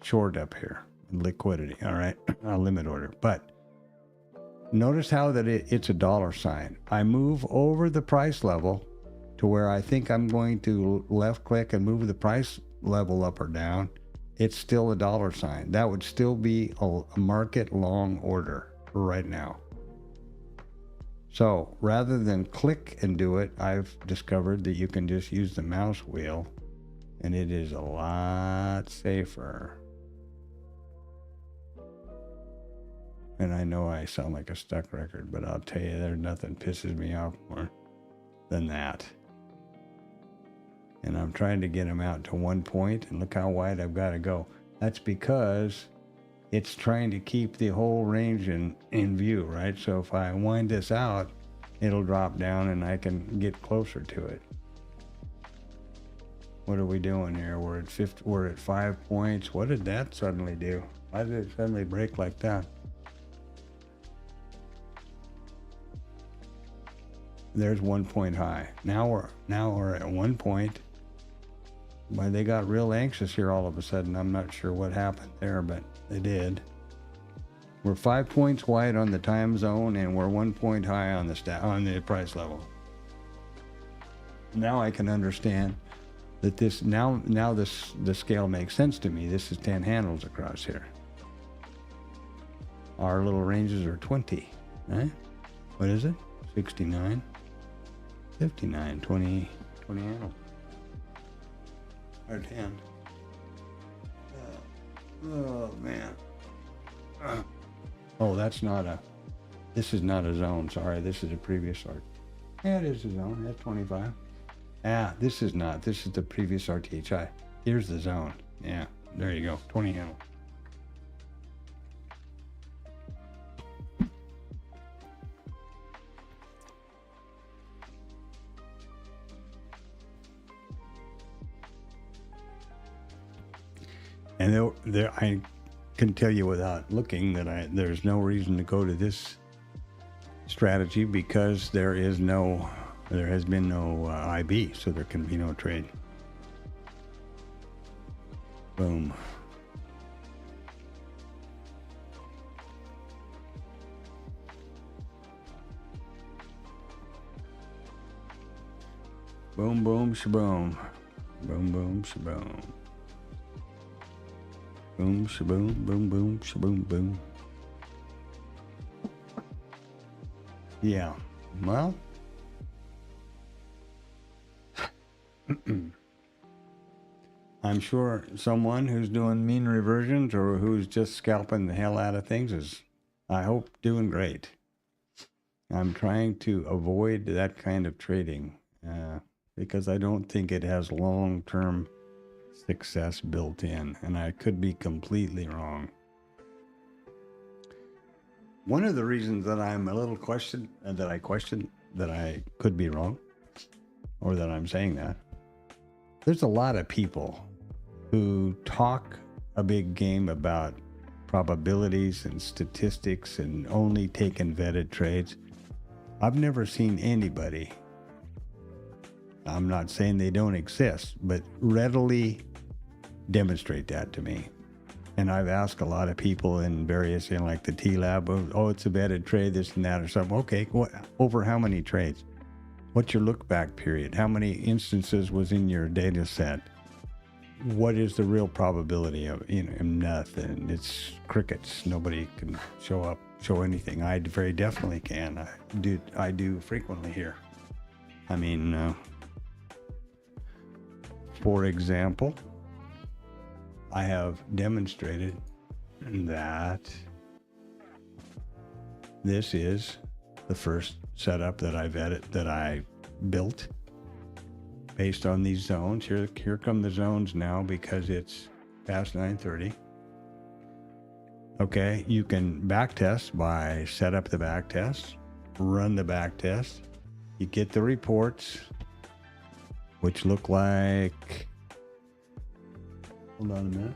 S1: short up here. Liquidity. All right. A limit order. But notice how that it's a $sign. I move over the price level to where I think I'm going to left click and move the price level up or down. It's still a $sign. That would still be a market long order right now. So rather than click and do it, I've discovered that you can just use the mouse wheel, and it is a lot safer. And I know I sound like a stuck record, but I'll tell you, there's nothing pisses me off more than that. And I'm trying to get them out to 1 point, and look how wide I've got to go. That's because it's trying to keep the whole range in view, right? So if I wind this out, it'll drop down and I can get closer to it. What are we doing here? We're at 5 points. What did that suddenly do? Why did it suddenly break like that? There's 1 point high. Now we're at 1 point. Why they got real anxious here all of a sudden. I'm not sure what happened there, but they did. We're 5 points wide on the time zone, and we're 1 point high on the price level. Now I can understand that this the scale makes sense to me. This is 10 handles across here. Our little ranges are 20, right? What is it? 69, 59, 20 handles. Or 10. Oh man. Oh, this is not a zone. Sorry, this is a previous art. Yeah, it is a zone. That's 25. This is not. This is the previous RTHI. Here's the zone. Yeah, there you go. 20 handle. And I can tell you without looking that there's no reason to go to this strategy because there has been no IB, so there can be no trade. Boom. Boom, boom, shaboom. Boom, boom, shaboom. Boom, shaboom, boom, boom, shaboom, boom. Yeah, well, I'm sure someone who's doing mean reversions or who's just scalping the hell out of things is, I hope, doing great. I'm trying to avoid that kind of trading because I don't think it has long-term success built in, and I could be completely wrong. One of the reasons that I'm a little question that I could be wrong, or that I'm saying that, there's a lot of people who talk a big game about probabilities and statistics and only taking vetted trades. I've never seen anybody, I'm not saying they don't exist, but readily demonstrate that to me. And I've asked a lot of people in various, like the TLab, oh, it's a vetted trade, this and that or something. Okay, over how many trades? What's your look back period? How many instances was in your data set? What is the real probability of, nothing. It's crickets. Nobody can show anything. I very definitely can. I do frequently here. I mean, for example, I have demonstrated that this is the first setup that I built based on these zones. Here come the zones now because it's past 9:30. Okay, you can backtest by set up the backtest, run the backtest. You get the reports, which look like, hold on a minute.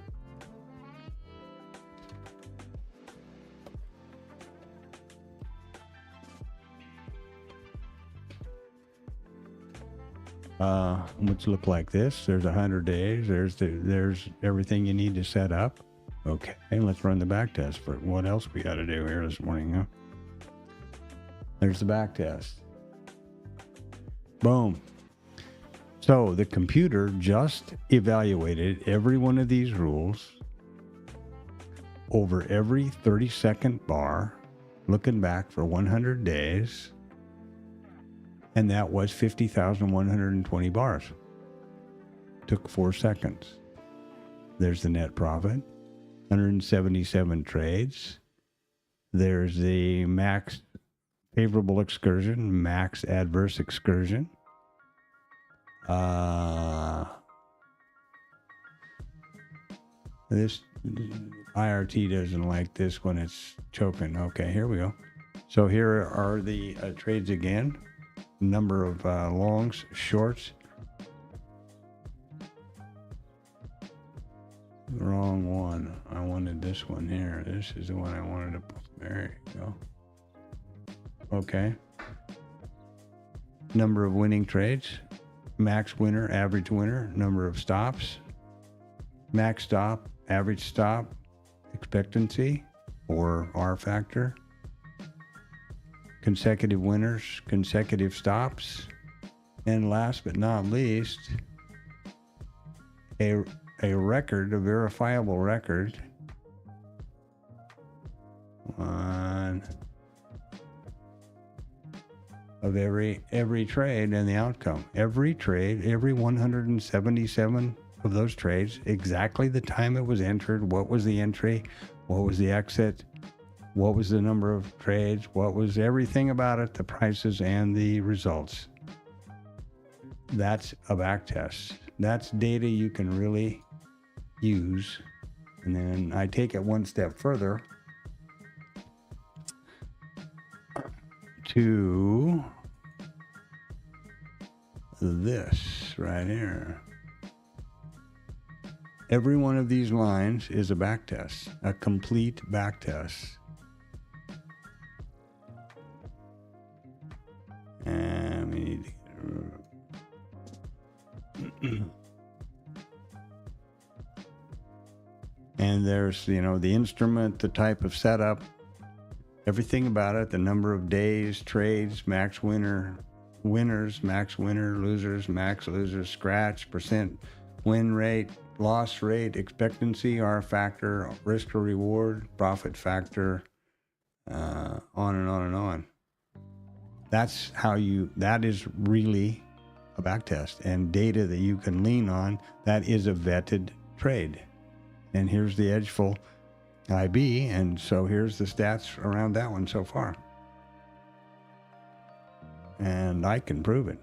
S1: Which look like this. There's 100 days. There's everything you need to set up. Okay, let's run the back test for what else we got to do here this morning, huh? There's the back test. Boom. So the computer just evaluated every one of these rules over every 30-second bar, looking back for 100 days. And that was 50,120 bars. Took 4 seconds. There's the net profit. 177 trades. There's the max favorable excursion, max adverse excursion. This IRT doesn't like this when it's choking. Okay, here we go. So here are the trades again. Number of longs, shorts. The wrong one. I wanted this one here. This is the one I wanted to put. There you go. Okay. Number of winning trades. Max winner, average winner, number of stops. Max stop, average stop, expectancy, or R factor. Consecutive winners, consecutive stops, and last but not least, a record, a verifiable record on of every trade and the outcome. Every trade, every 177 of those trades, exactly the time it was entered, what was the entry, what was the exit, what was the number of trades, what was everything about it, the prices and the results. That's a back test. That's data you can really use. And then I take it one step further to this right here. Every one of these lines is a back test, a complete back test. And we need to And there's, you know, the instrument, the type of setup, everything about it, the number of days, trades, max winner, winners, max winner, losers, max losers, scratch, percent win rate, loss rate, expectancy, R factor, risk or reward, profit factor, on and on and on. That's how that is really a back test and data that you can lean on. That is a vetted trade. And here's the Edgefull IB, and so here's the stats around that one so far. And I can prove it.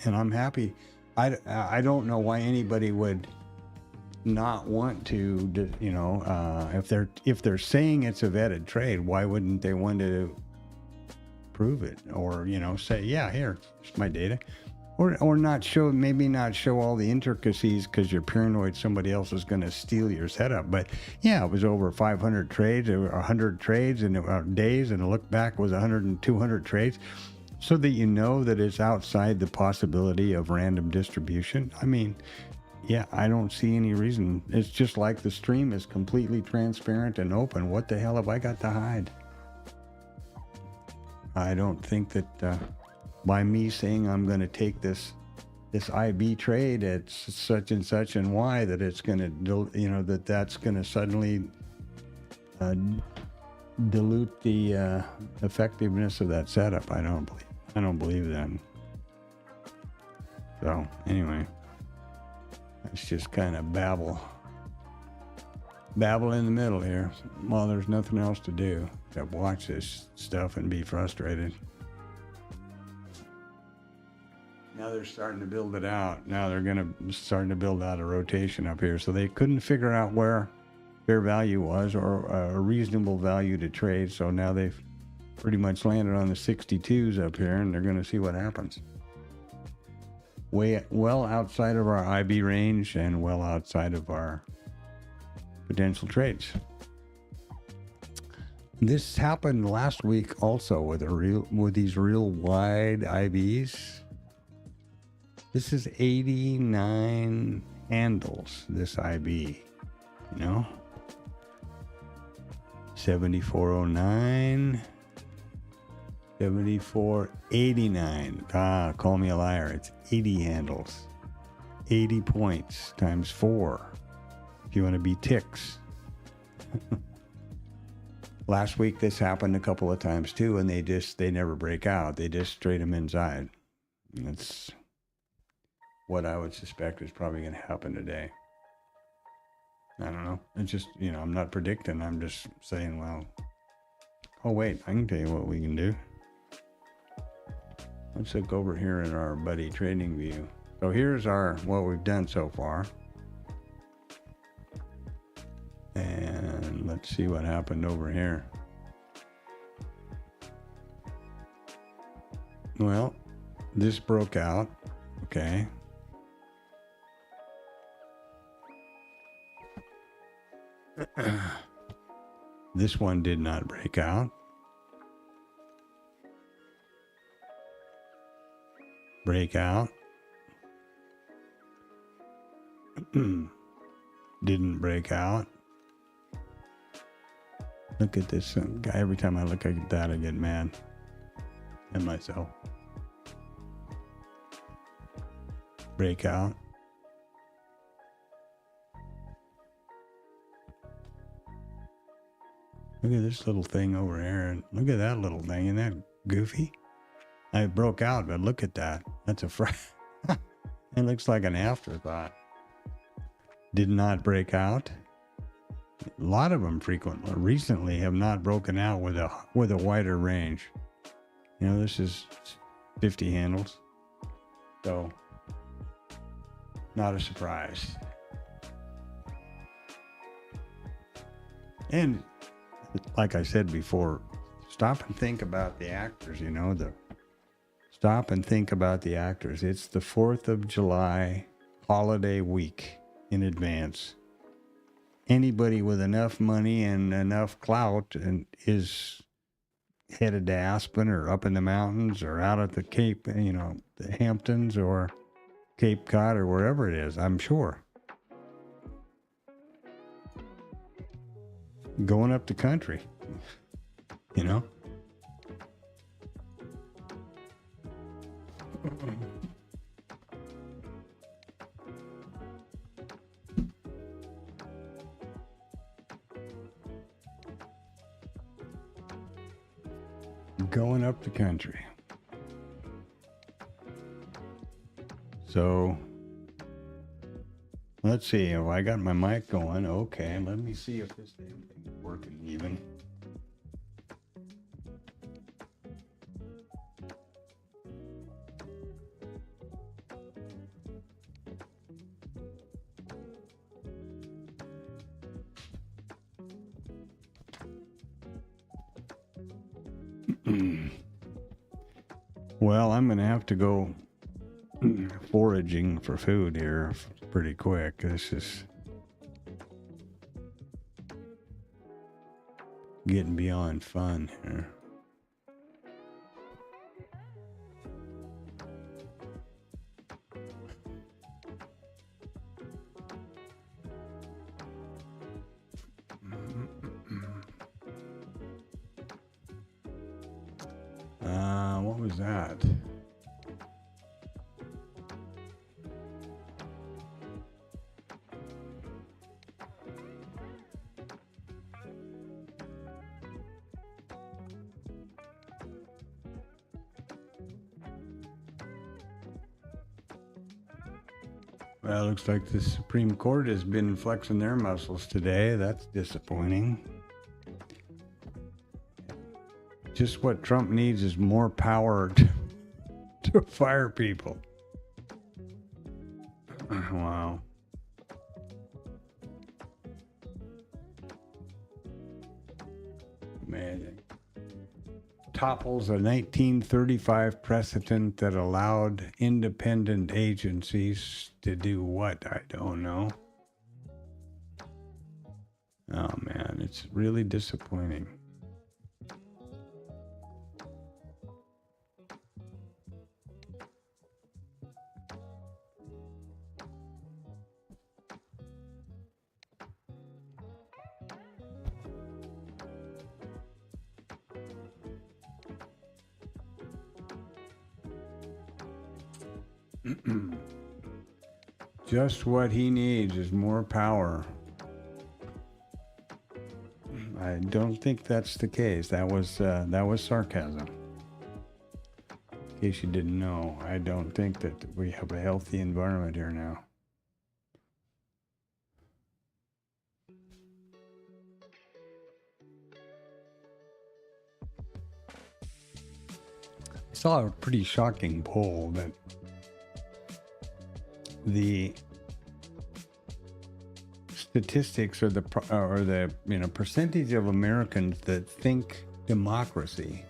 S1: And I'm happy. I don't know why anybody would not want to, you know, if they're saying it's a vetted trade, why wouldn't they want to prove it? Or, you know, say, yeah, here's my data. Or not show, maybe not show all the intricacies because you're paranoid somebody else is going to steal your setup. But yeah, it was over 500 trades, or 100 trades in days, and a look back was 100 and 200 trades, so that you know that it's outside the possibility of random distribution. I mean, yeah, I don't see any reason. It's just like the stream is completely transparent and open. What the hell have I got to hide? I don't think that by me saying I'm going to take this IB trade at such and such and Y, that it's going to, you know, that's going to suddenly dilute the effectiveness of that setup. I don't believe that. So anyway, it's just kind of babble in the middle here. Well, there's nothing else to do except watch this stuff and be frustrated. Now they're starting to build it out. Now they're starting to build out a rotation up here. So they couldn't figure out where fair value was, or a reasonable value to trade. So now they've pretty much landed on the 62s up here, and they're going to see what happens. Well outside of our IB range and well outside of our potential trades. This happened last week also with these real wide IBs. This is 89 handles, this IB, you know, 7409, 7489. Call me a liar. It's 80 handles, 80 points times 4. If you want to be ticks. Last week this happened a couple of times too, and they never break out. They just trade them inside. That's what I would suspect is probably going to happen today. I don't know. It's just, you know, I'm not predicting. I'm just saying, well, oh wait, I can tell you what we can do. Let's look over here in our buddy trading view. So here's what we've done so far. And let's see what happened over here. Well, this broke out. Okay. This one did not break out. Breakout. Didn't break out. Look at this guy. Every time I look at that, I get mad at myself. Breakout. Look at this little thing over here. And look at that little thing. Isn't that goofy? I broke out, but look at that. That's a it looks like an afterthought. Did not break out. A lot of them recently have not broken out with a wider range. You know, this is 50 handles. So, not a surprise. And like I said before, stop and think about the actors, you know, stop and think about the actors. It's the 4th of July holiday week in advance. Anybody with enough money and enough clout and is headed to Aspen or up in the mountains or out at the Cape, you know, the Hamptons or Cape Cod or wherever it is, I'm sure. going up the country, you know? Going up the country. So let's see. Oh, I got my mic going. Okay, let me see if this damn thing is working even. Well, I'm going to have to go foraging for food here pretty quick. This is getting beyond fun here. What was that? Well, it looks like the Supreme Court has been flexing their muscles today. That's disappointing. Just what Trump needs is more power to fire people. Wow. Amazing. Topples a 1935 precedent that allowed independent agencies to do what? I don't know. Oh man, it's really disappointing. Just what he needs is more power. I don't think that's the case. That was sarcasm. In case you didn't know, I don't think that we have a healthy environment here now. I saw a pretty shocking poll that the statistics or the percentage of Americans that think democracy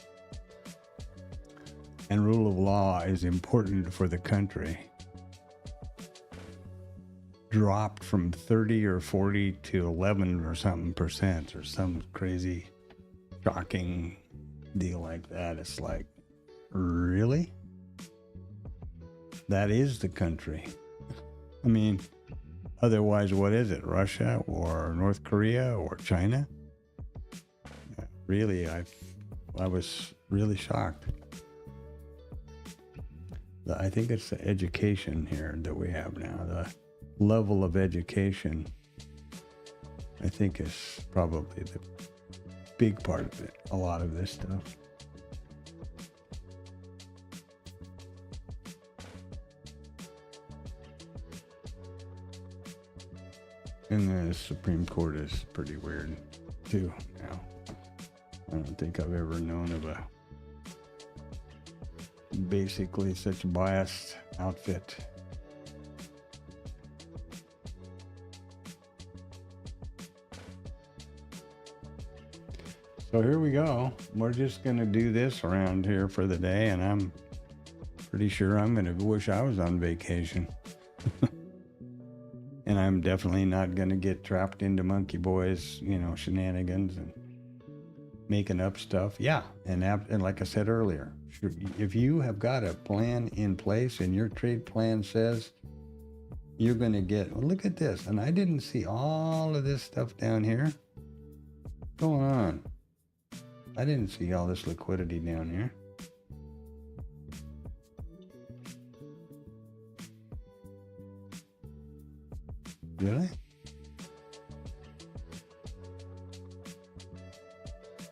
S1: and rule of law is important for the country dropped from 30 or 40 to 11 or something percent, or some crazy shocking deal like that. It's like, really? That is the country. I mean, otherwise, what is it? Russia or North Korea or China? Really, I was really shocked. I think it's the education here that we have now. The level of education, I think, is probably the big part of it. A lot of this stuff. And the Supreme Court is pretty weird, too, now. I don't think I've ever known of a basically such a biased outfit. So here we go. We're just going to do this around here for the day, and I'm pretty sure I'm going to wish I was on vacation. And I'm definitely not going to get trapped into Monkey Boy's, shenanigans and making up stuff. Yeah, and like I said earlier, if you have got a plan in place and your trade plan says you're going to get, look at this, and I didn't see all of this stuff down here. going on? I didn't see all this liquidity down here. Did I?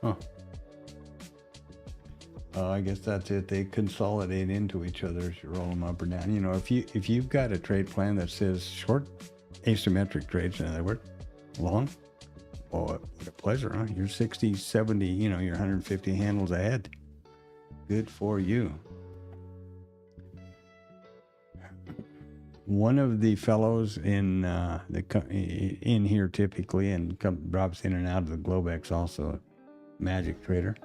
S1: Huh. I guess that's it. They consolidate into each other as you roll them up or down. You know, if you've got a trade plan that says short asymmetric trades, in other words, long, well, what a pleasure, huh? You're 60, 70, you know, you're 150 handles ahead. Good for you. One of the fellows in in here typically and drops in and out of the Globex also, Magic Trader,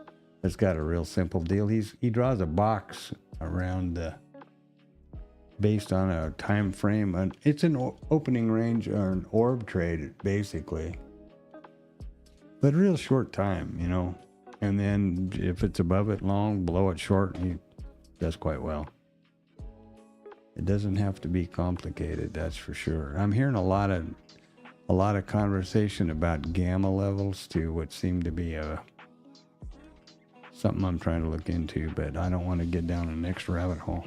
S1: has got a real simple deal. He draws a box around based on a time frame, and it's an opening range or an orb trade basically, but real short time, you know. And then if it's above it long, below it short, he does quite well. It doesn't have to be complicated, that's for sure. I'm hearing a lot of conversation about gamma levels too, which seem to be something I'm trying to look into, but I don't want to get down the next rabbit hole.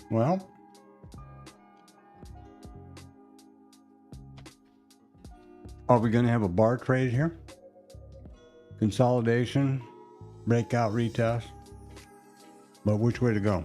S1: Well, are we going to have a bar trade here? Consolidation, breakout, retest. But which way to go?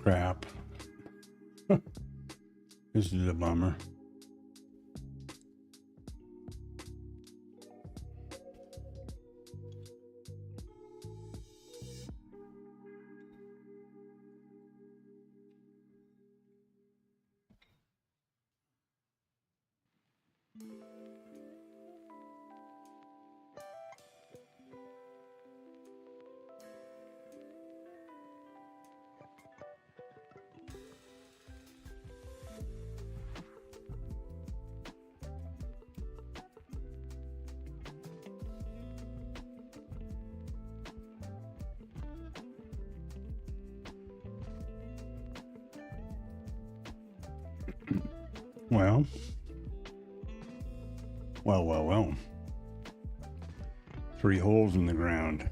S1: Crap. This is a bummer. Well. 3 holes in the ground.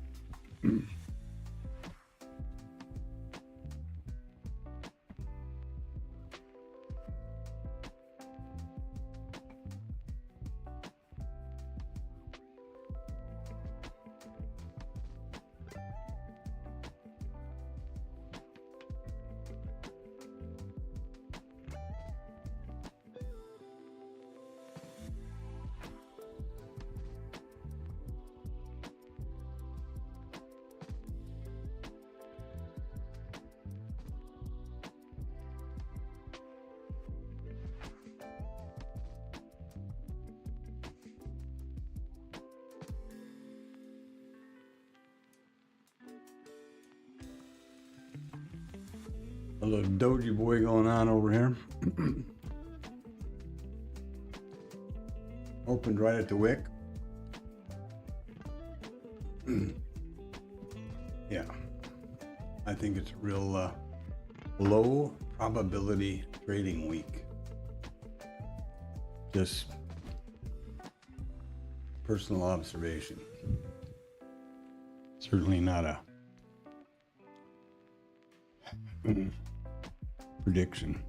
S1: A little doji boy going on over here. Opened right at the wick. Yeah, I think it's a real low probability trading week. Just personal observation. Certainly not a prediction.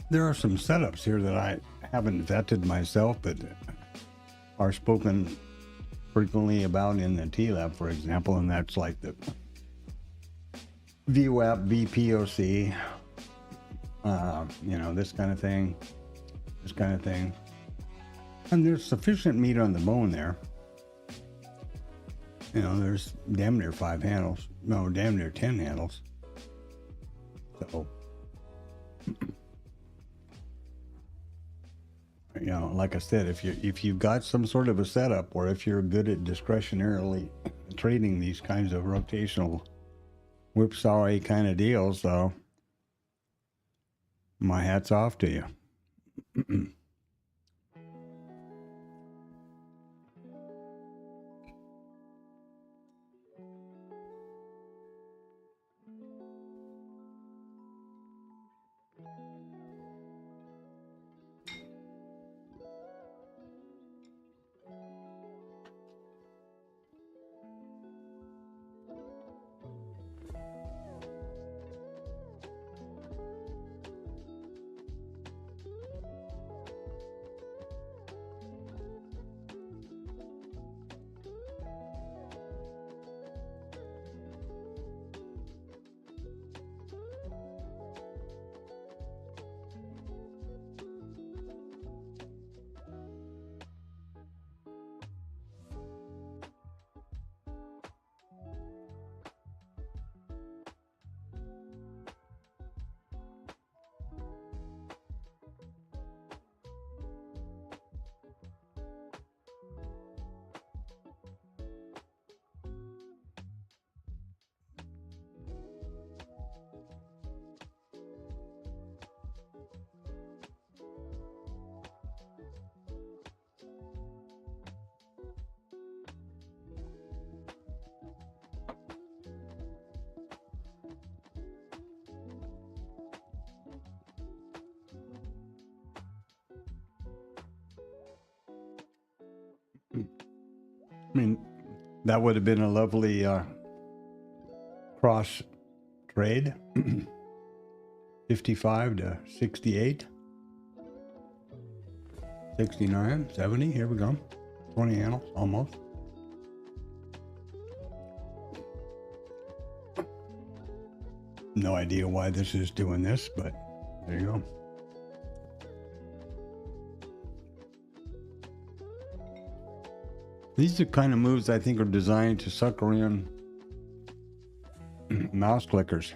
S1: There are some setups here that I haven't vetted myself, but are spoken frequently about in the TLab, for example, and that's like the VWAP, VPOC, this kind of thing, And there's sufficient meat on the bone there. There's damn near 5 handles. No, damn near 10 handles. So, like I said, if you've got some sort of a setup, or if you're good at discretionarily trading these kinds of rotational whipsaw kind of deals, so my hat's off to you. I mean, that would have been a lovely cross trade. 55 to 68. 69, 70, here we go. 20 handles, almost. No idea why this is doing this, but there you go. These are the kind of moves I think are designed to sucker in mouse clickers.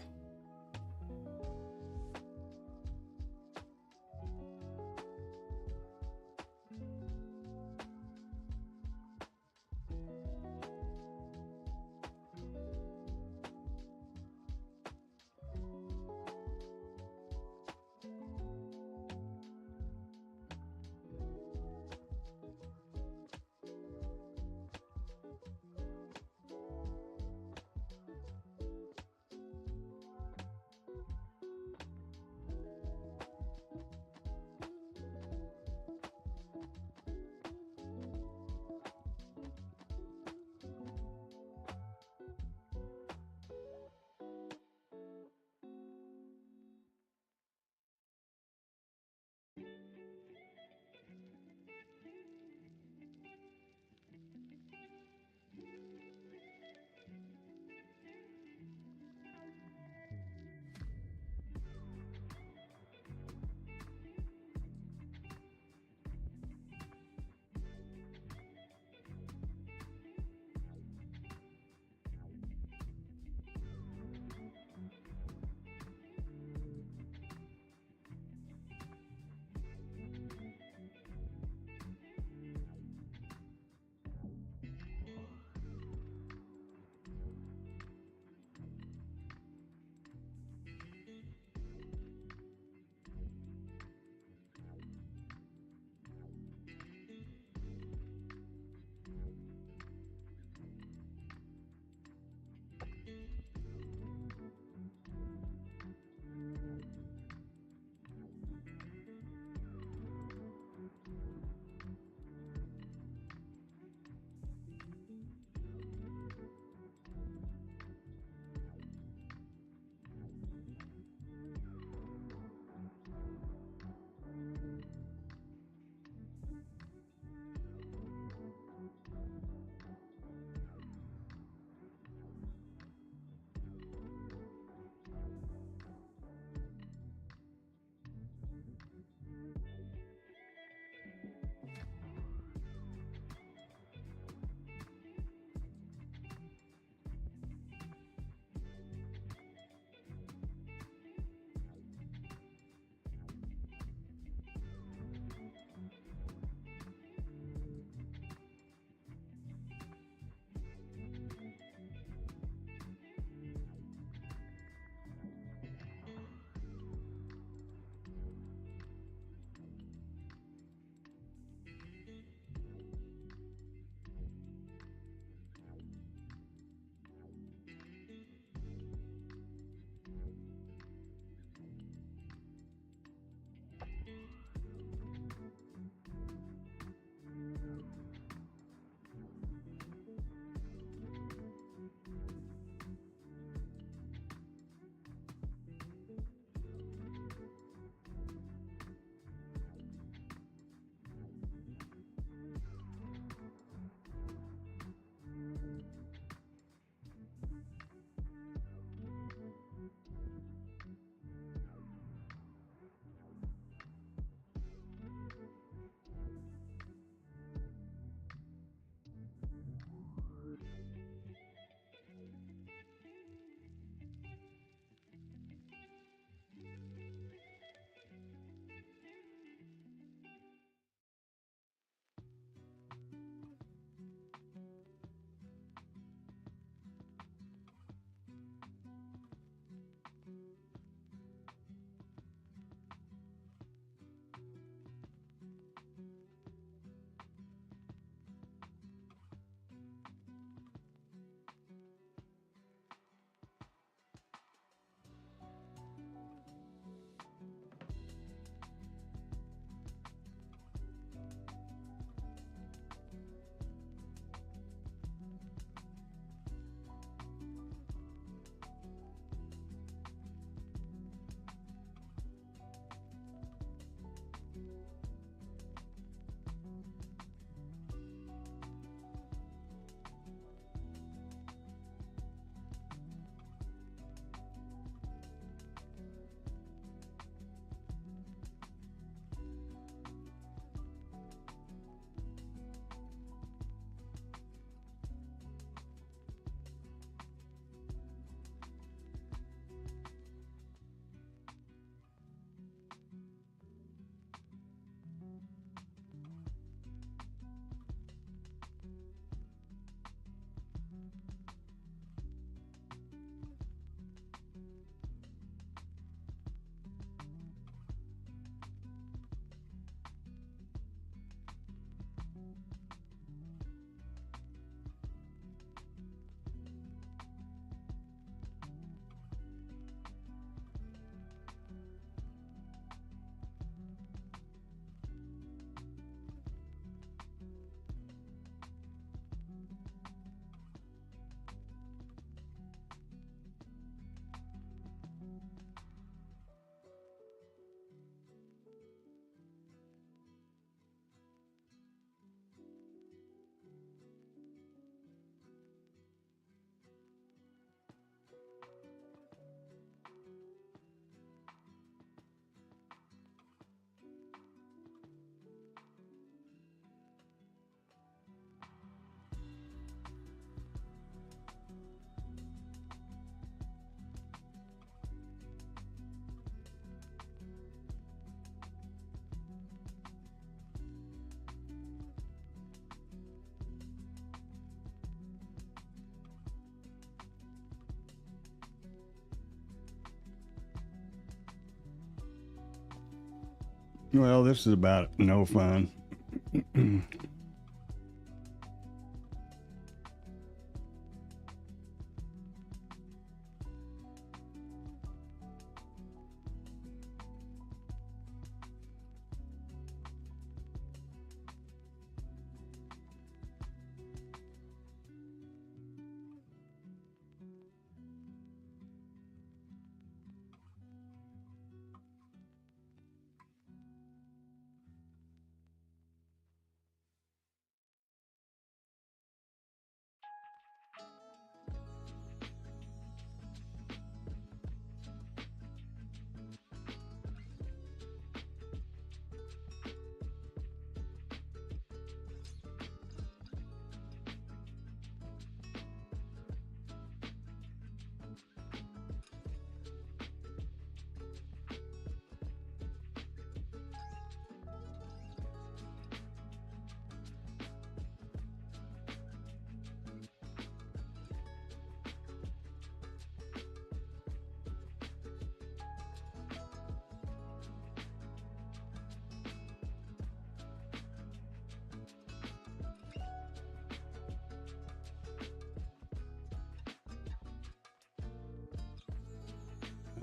S1: Well, this is about no fun.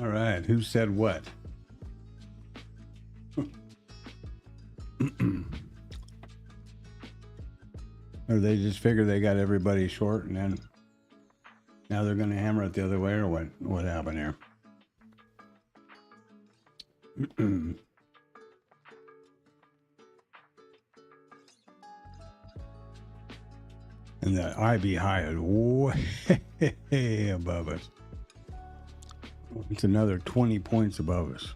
S1: All right, who said what? Or they just figure they got everybody short, and then now they're going to hammer it the other way, or what happened here? And the IB high is way above us. It's another 20 points above us.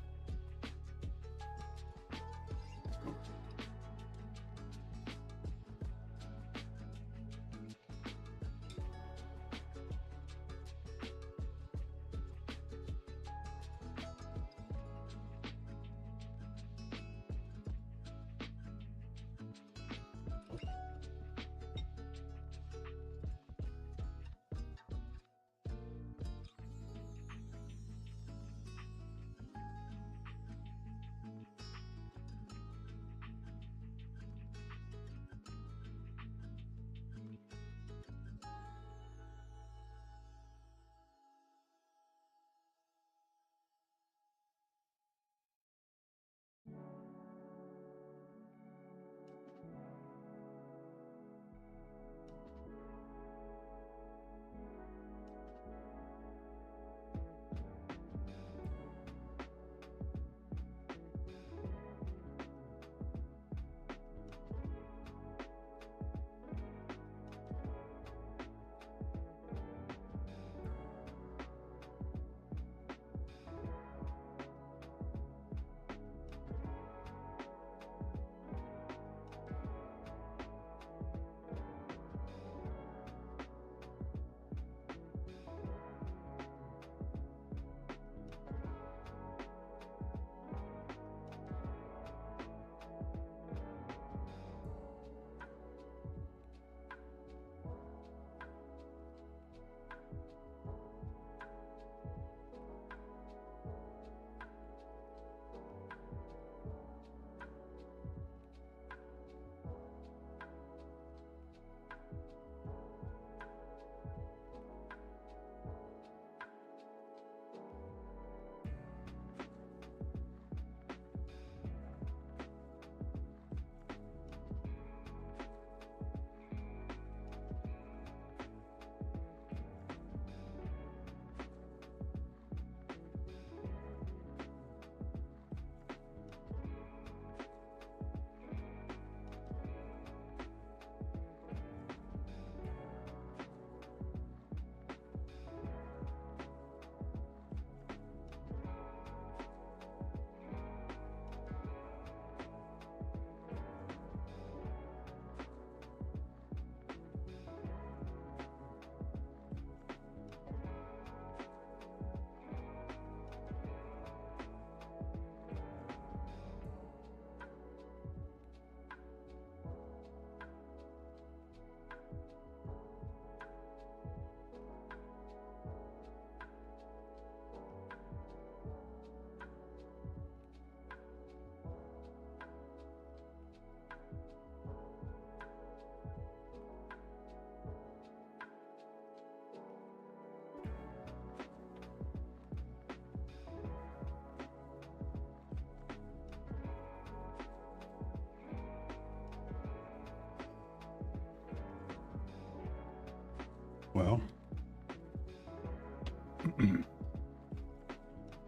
S2: Well,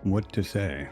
S2: what to say?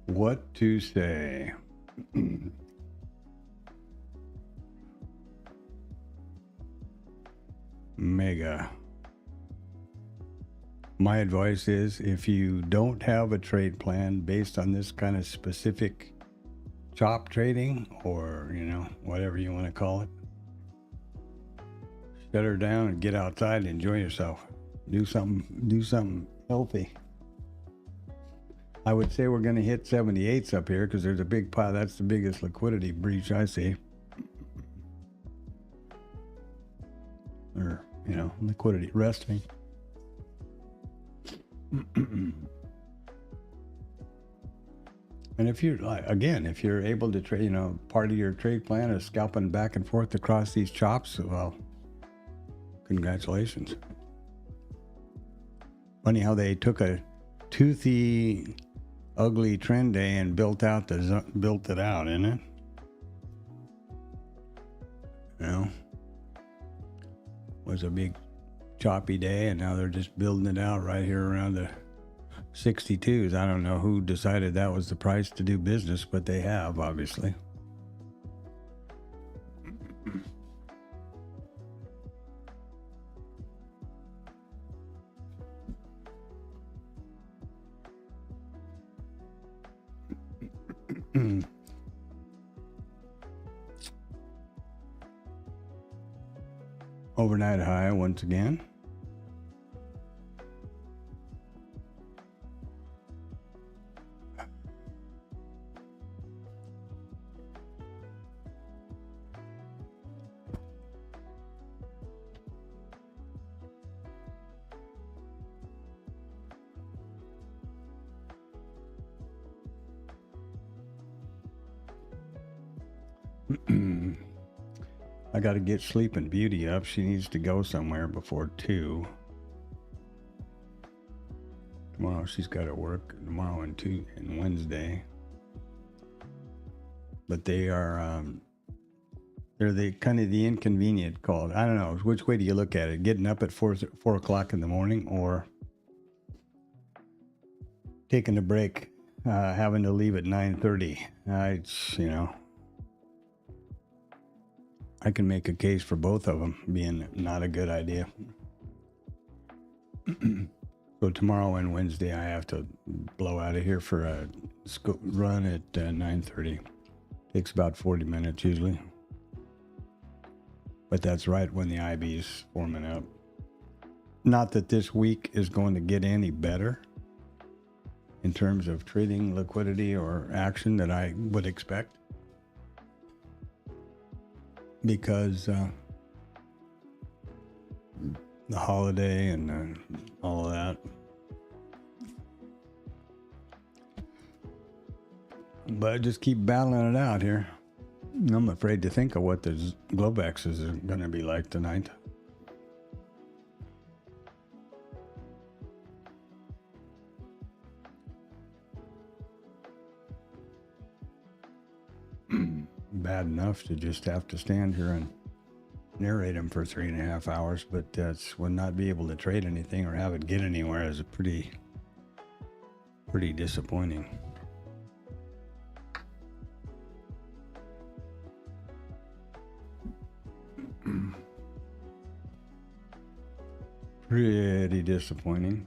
S2: What to say? Mega. My advice is, if you don't have a trade plan based on this kind of specific chop trading, or, you know, whatever you want to call it, shut her down and get outside and enjoy yourself. Do something healthy. I would say we're going to hit 78s up here because there's a big pile. That's the biggest liquidity breach I see. Or, you know, liquidity resting. And if you're, again, if you're able to trade, you know, part of your trade plan is scalping back and forth across these chops, well, congratulations. Funny how they took a toothy, ugly trend day and built it out, isn't it? You know, was a big choppy day, and now they're just building it out right here around the 62s. I don't know who decided that was the price to do business, but they have, obviously. Overnight high once again. I got to get Sleeping Beauty up. She needs to go somewhere before 2. Tomorrow she's got to work. Tomorrow and Wednesday. But they are, they're the kind of the inconvenient called. I don't know. Which way do you look at it? Getting up at 4 o'clock in the morning, or taking a break, having to leave at 9:30. You know, I can make a case for both of them being not a good idea. So tomorrow and Wednesday, I have to blow out of here for a run at 9:30. Takes about 40 minutes usually. But that's right when the IB's forming up. Not that this week is going to get any better in terms of trading liquidity or action that I would expect. Because the holiday and all of that. But I just keep battling it out here. I'm afraid to think of what the Globexes are going to be like tonight. Bad enough to just have to stand here and narrate them for 3.5 hours, but would not be able to trade anything or have it get anywhere is a pretty disappointing. Pretty disappointing.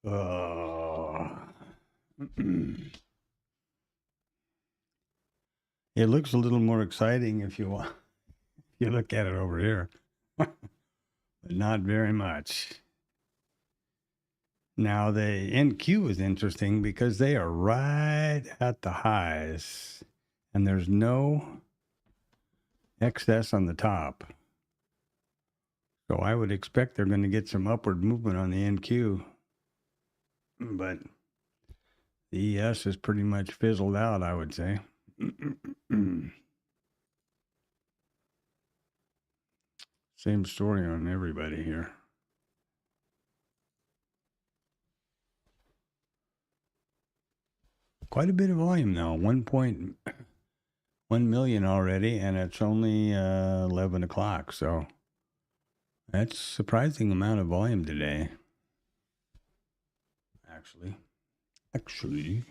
S2: Oh. It looks a little more exciting if you want. You look at it over here, but not very much. Now the NQ is interesting because they are right at the highs, and there's no excess on the top. So I would expect they're going to get some upward movement on the NQ, but the ES is pretty much fizzled out, I would say. Same story on everybody here. Quite a bit of volume now, 1.1 million already, and it's only 11 o'clock, so that's a surprising amount of volume today. Actually.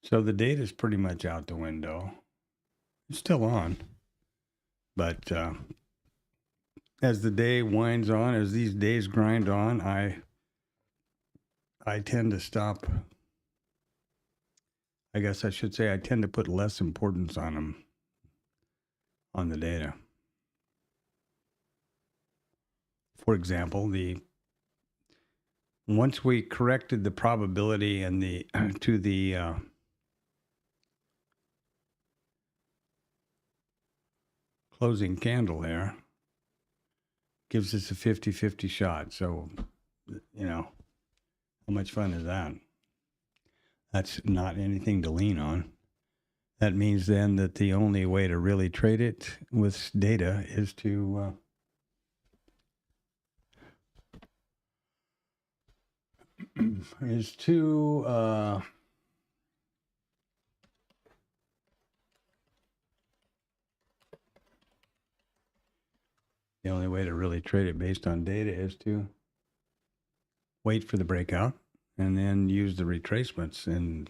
S2: So the data is pretty much out the window. It's still on, but as the day winds on, as these days grind on, I tend to stop. I guess I should say I tend to put less importance on them, on the data. For example, once we corrected the probability and to the closing candle there, gives us a 50-50 shot. So, how much fun is that? That's not anything to lean on. That means then that the only way to really trade it with data is to the only way to really trade it based on data is to wait for the breakout and then use the retracements. And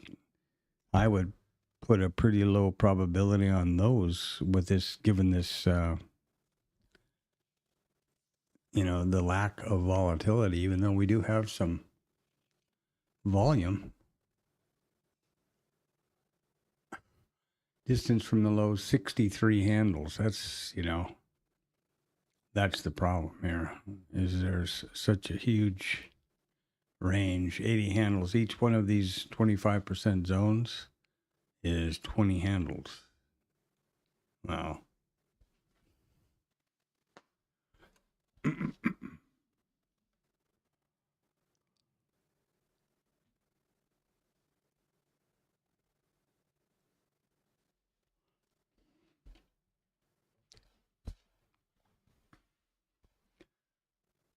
S2: I would put a pretty low probability on those with this, given this, the lack of volatility, even though we do have some volume. Distance from the low, 63 handles. That's, that's the problem here, is there's such a huge range, 80 handles. Each one of these 25% zones is 20 handles. Wow.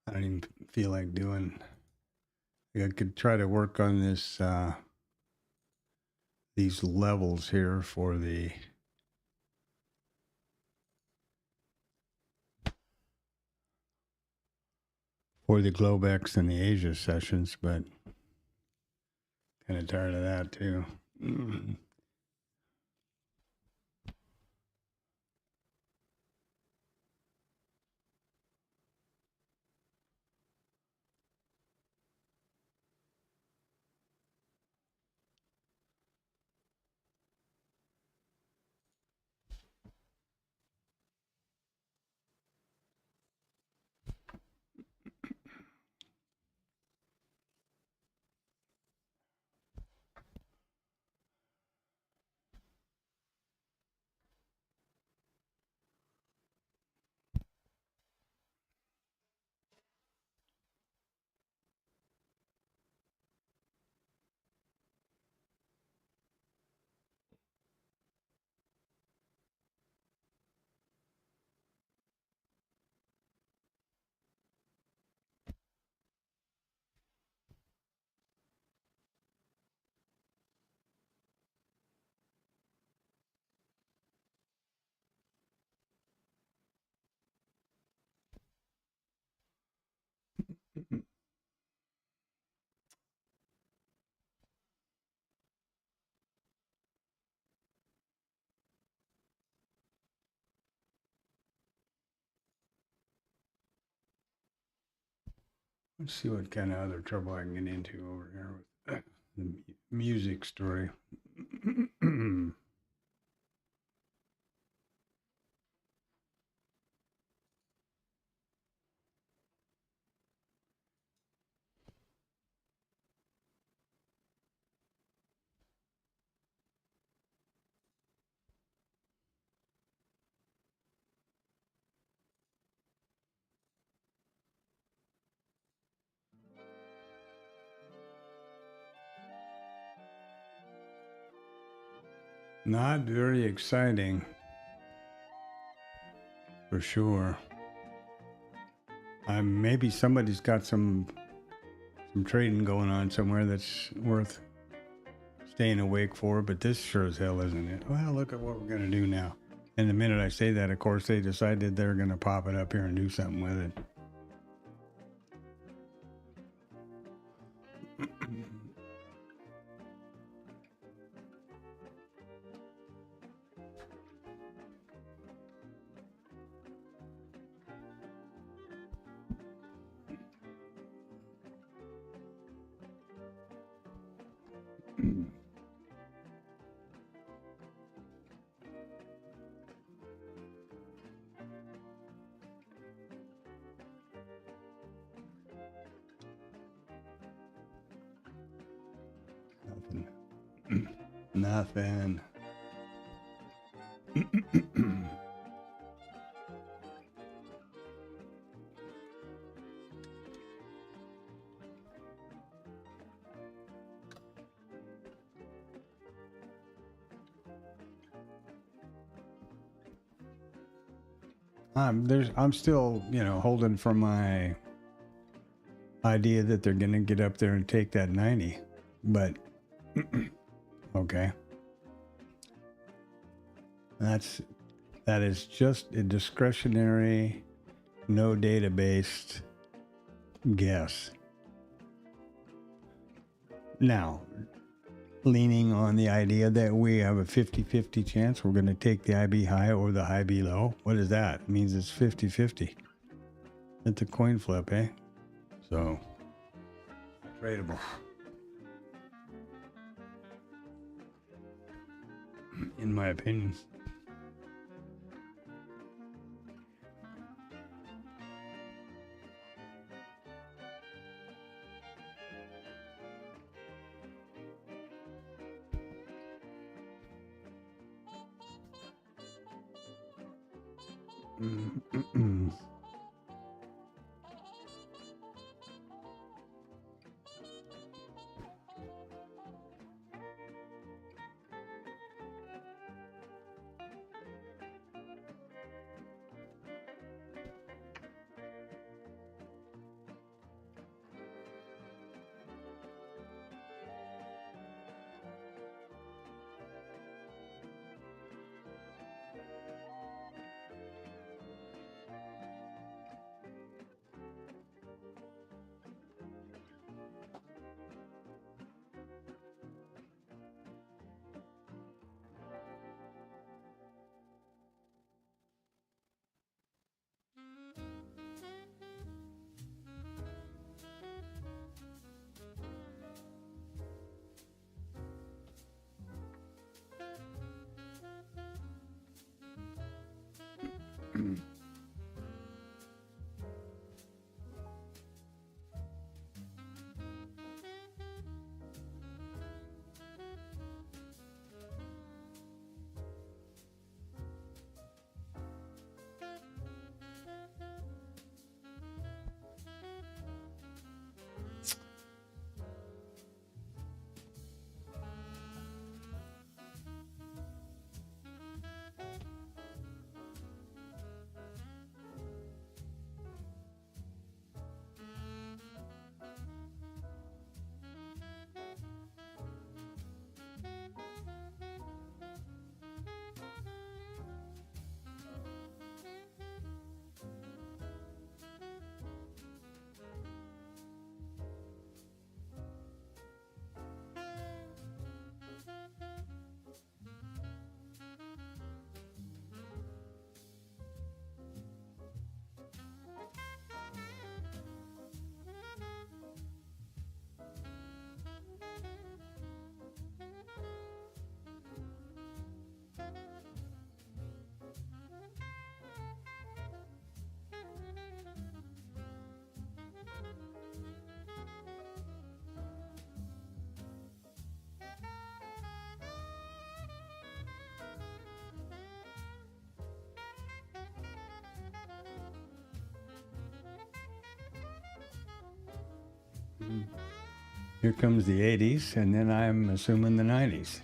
S2: I don't even feel like doing. I could try to work on this, these levels here for the Globex and the Asia sessions, but kind of tired of that too. Let's see what kind of other trouble I can get into over here with the music story. Not very exciting, for sure. Maybe somebody's got some trading going on somewhere that's worth staying awake for, but this sure as hell isn't it. Well, look at what we're going to do now. And the minute I say that, of course, they decided they're going to pop it up here and do something with it. Nothing. I'm still, holding for my idea that they're going to get up there and take that 90, but okay. That is just a discretionary, no data-based guess. Now, leaning on the idea that we have a 50-50 chance we're going to take the IB high or the high B low. What is that? It means it's 50-50. It's a coin flip, eh? So, tradable. In my opinion. Here comes the 80s, and then I'm assuming the 90s.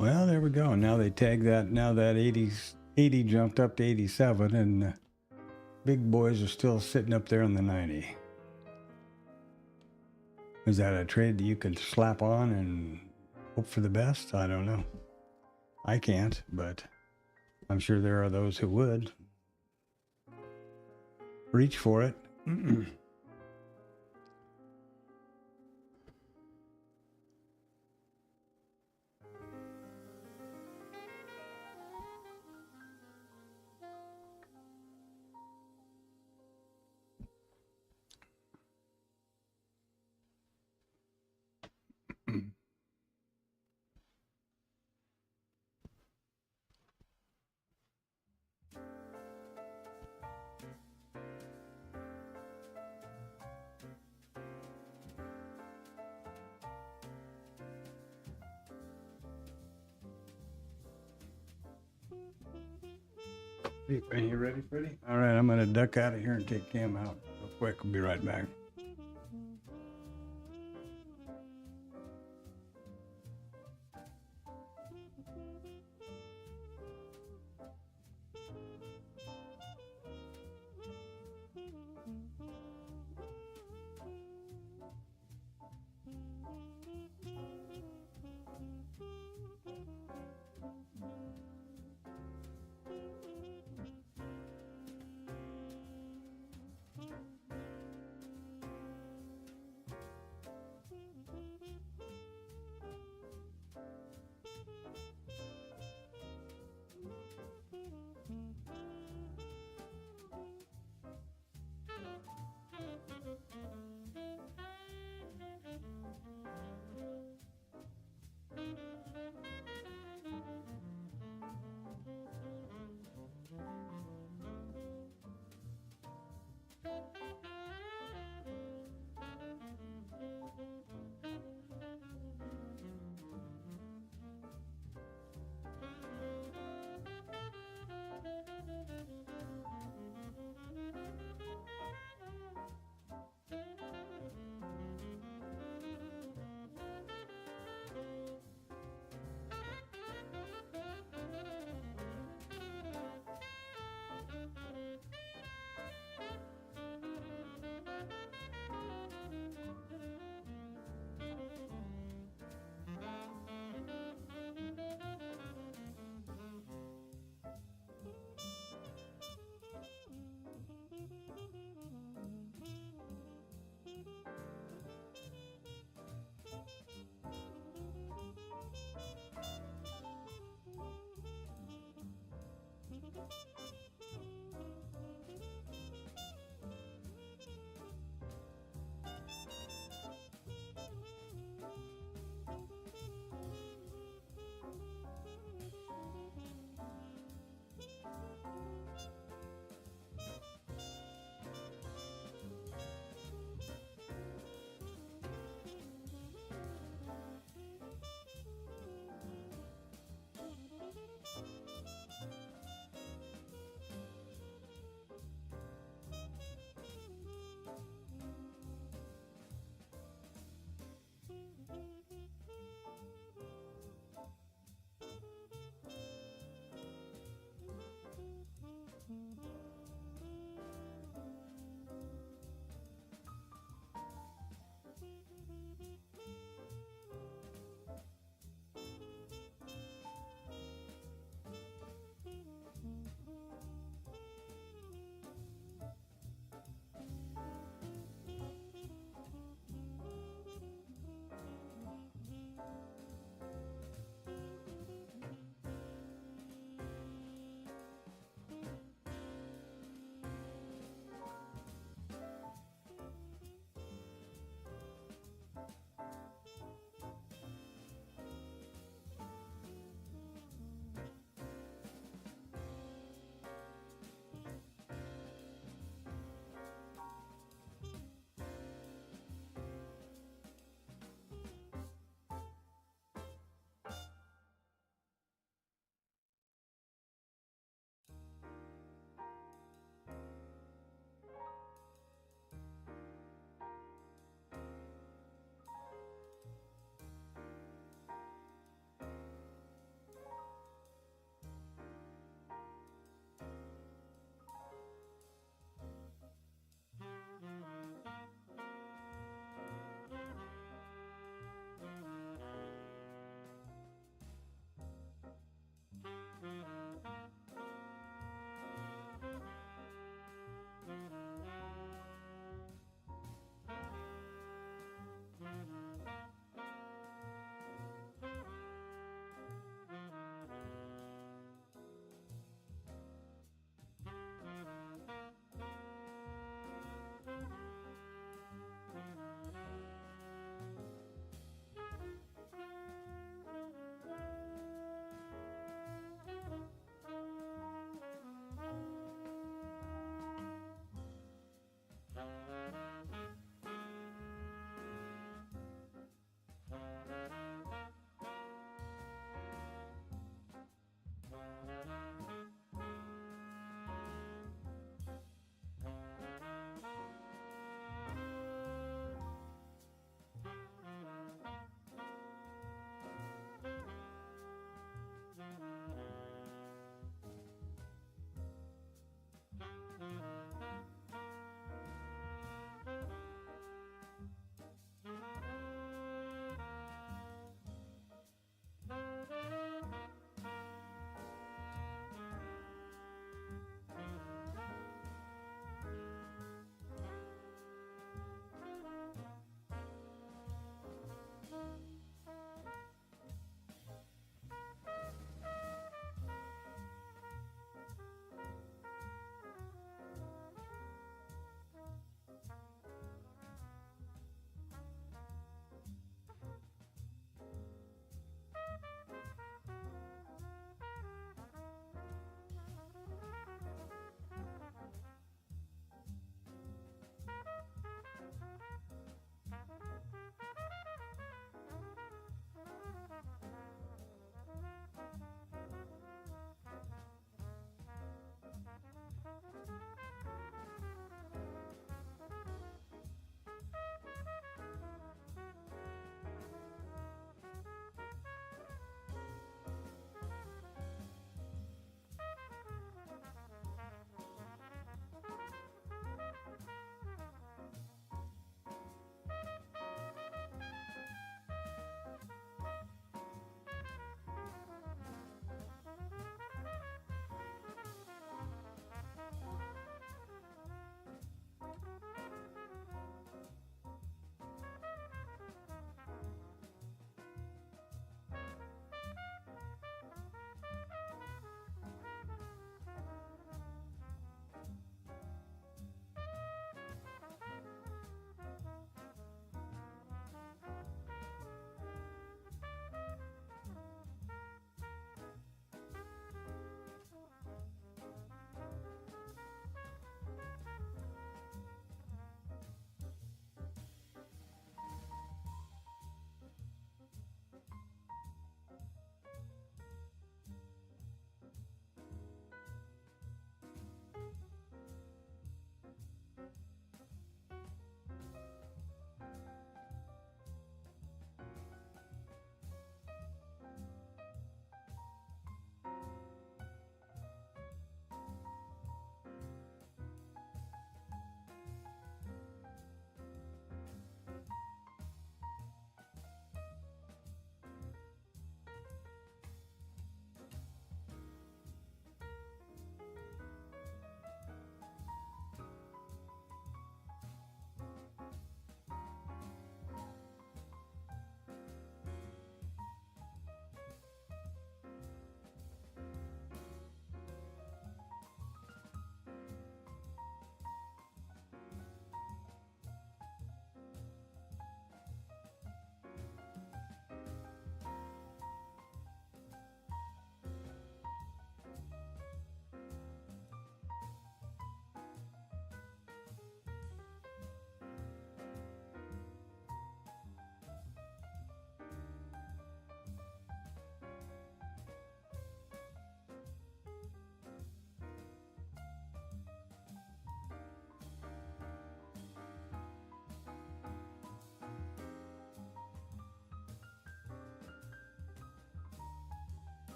S2: Well, there we go. Now they tag that. Now that 80 jumped up to 87, and the big boys are still sitting up there on the 90. Is that a trade that you can slap on and hope for the best? I don't know. I can't, but I'm sure there are those who would. Reach for it. Are you ready, Freddie? All right, I'm going to duck out of here and take Cam out real quick. I'll be right back.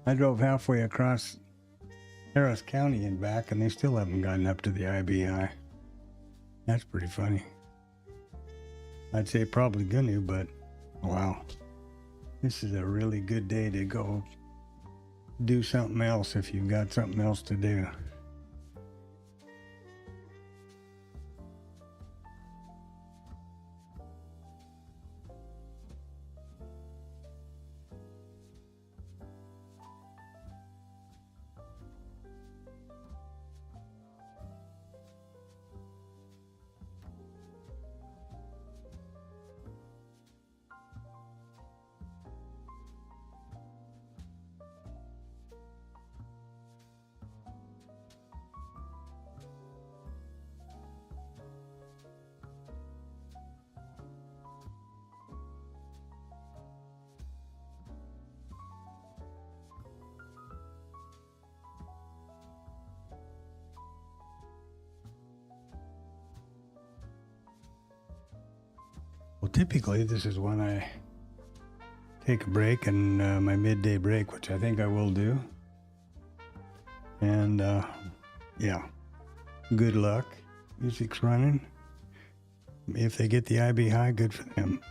S2: I drove halfway across Harris County and back, and they still haven't gotten up to the IBI. That's pretty funny. I'd say probably gonna, but wow. This is a really good day to go do something else if you've got something else to do. Well, typically this is when I take a break and my midday break, which I think I will do. And yeah, good luck. Music's running. If they get the IB high, good for them.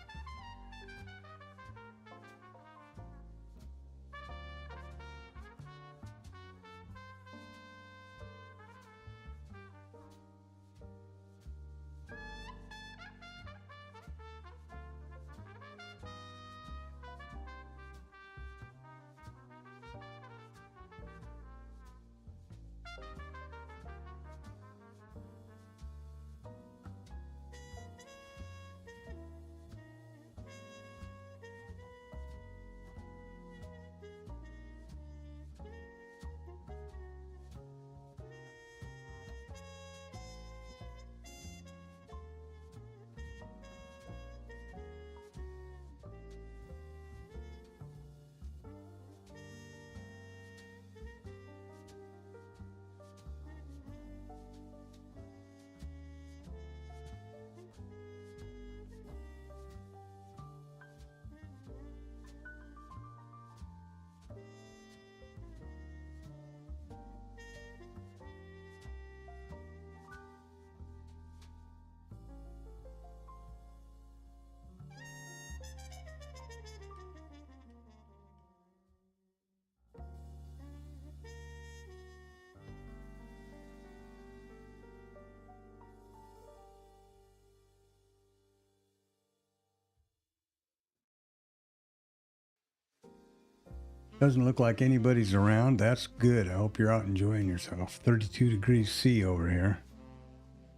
S2: Doesn't look like anybody's around. That's good. I hope you're out enjoying yourself. 32 degrees C over here.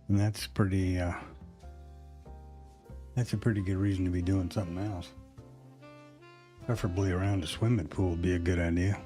S2: And that's pretty, that's a pretty good reason to be doing something else. Preferably around a swimming pool would be a good idea.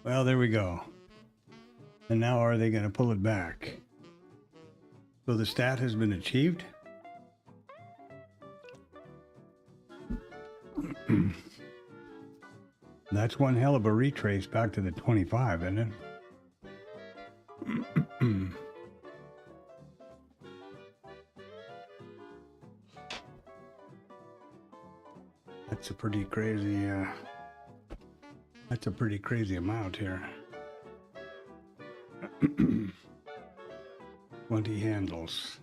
S2: Well, there we go. And now are they going to pull it back? So the stat has been achieved? That's one hell of a retrace back to the 25, isn't it? That's a pretty crazy, that's a pretty crazy amount here. 20 handles.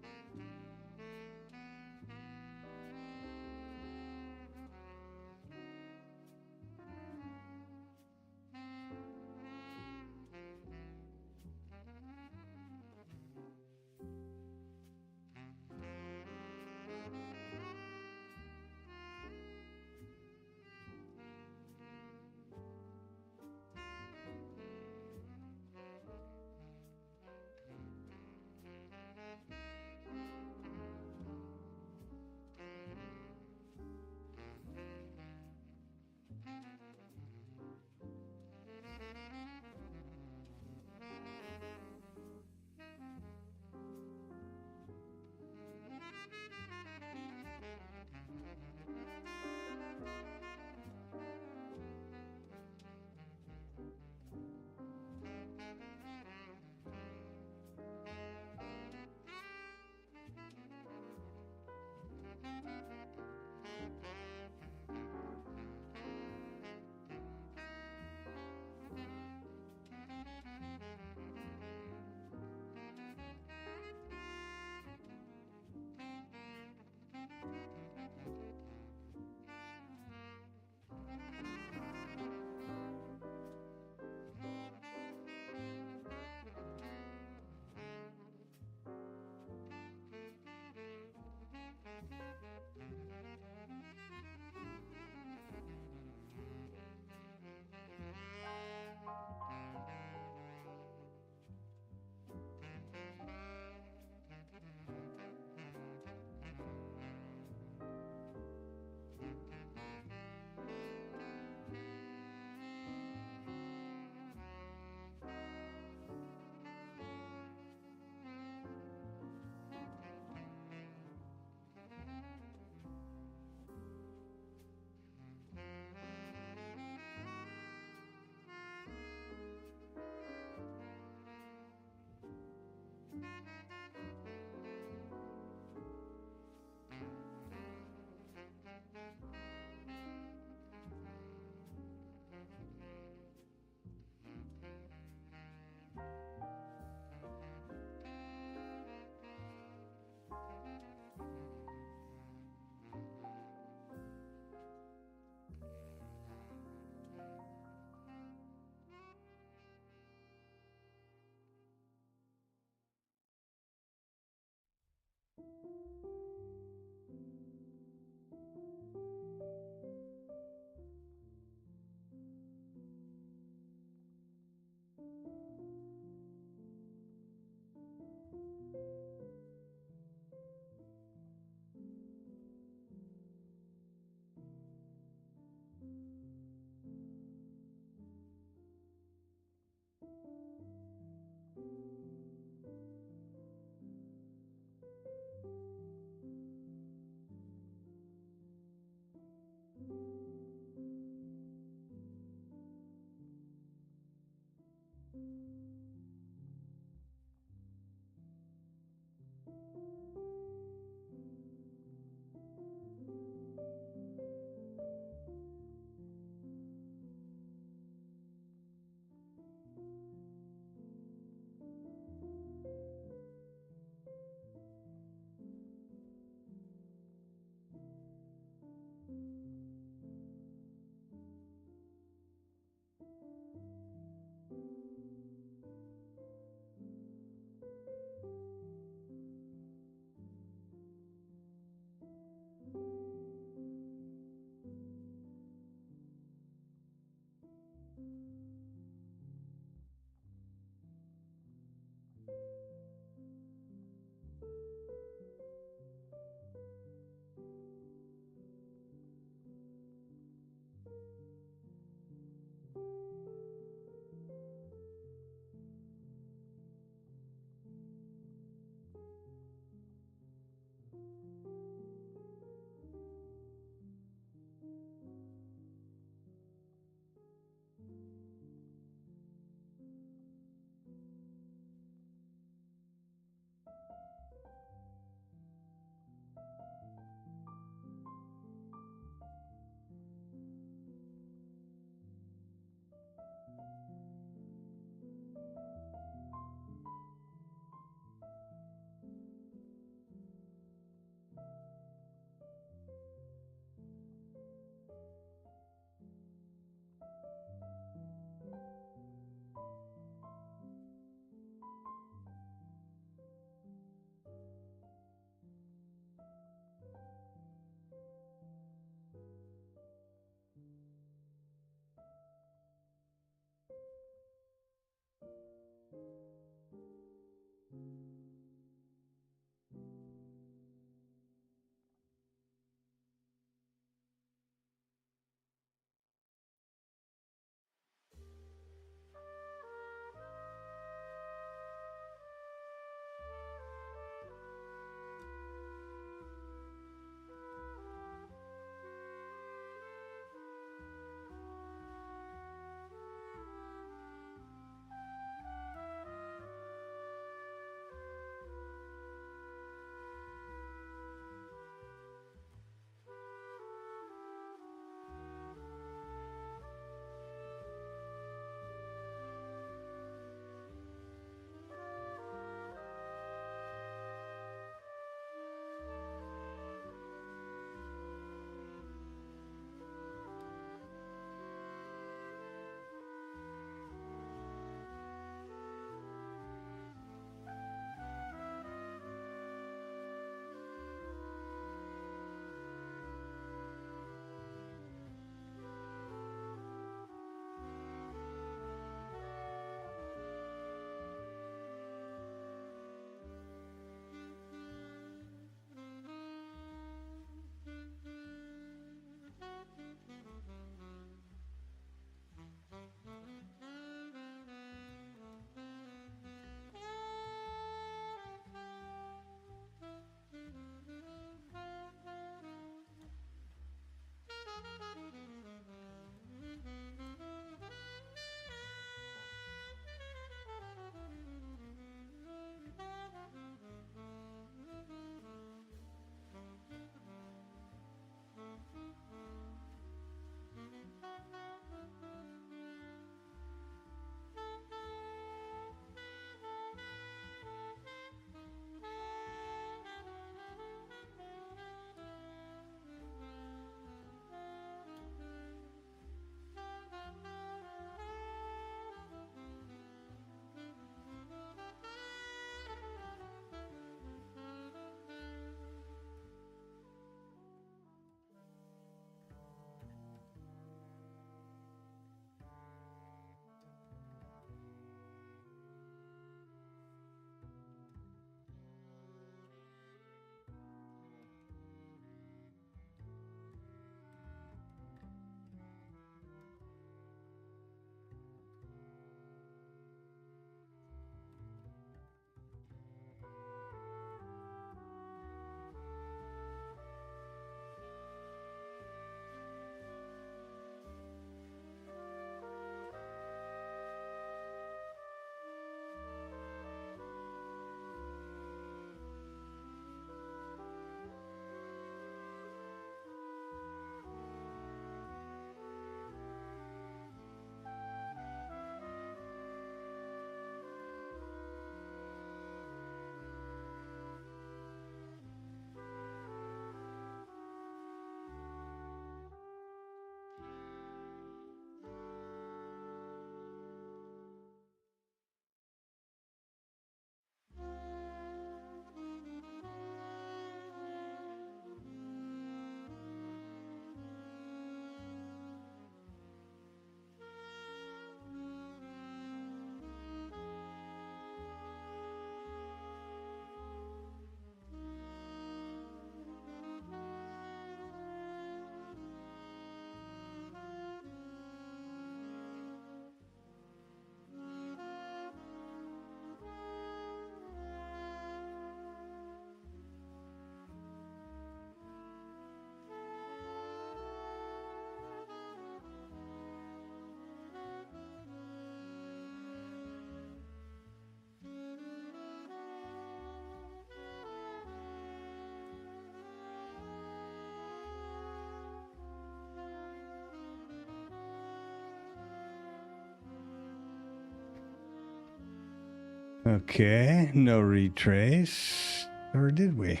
S2: Okay, no retrace. Or did we?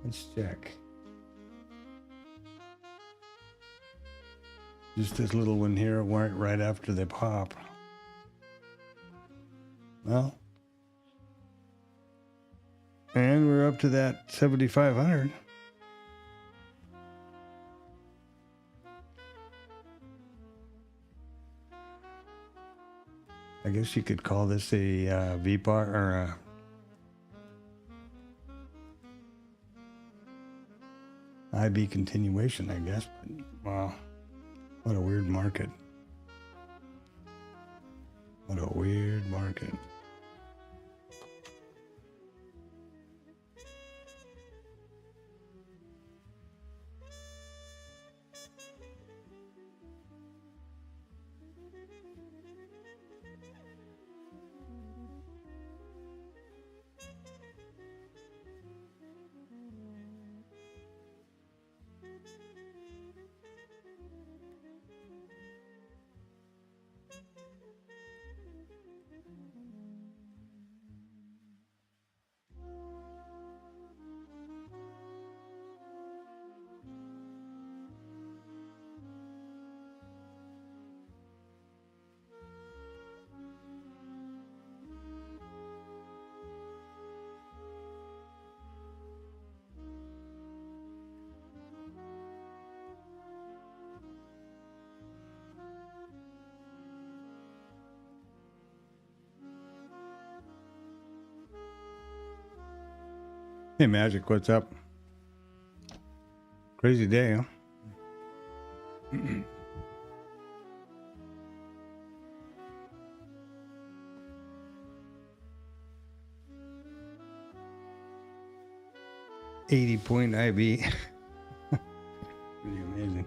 S2: Let's check. Just this little one here went right after the pop. Well, and we're up to that 7,500. I guess you could call this a VPOC or a IB continuation, I guess. But, wow, what a weird market. What a weird market. Hey, Magic, what's up? Crazy day, huh? .80 IB. Pretty amazing.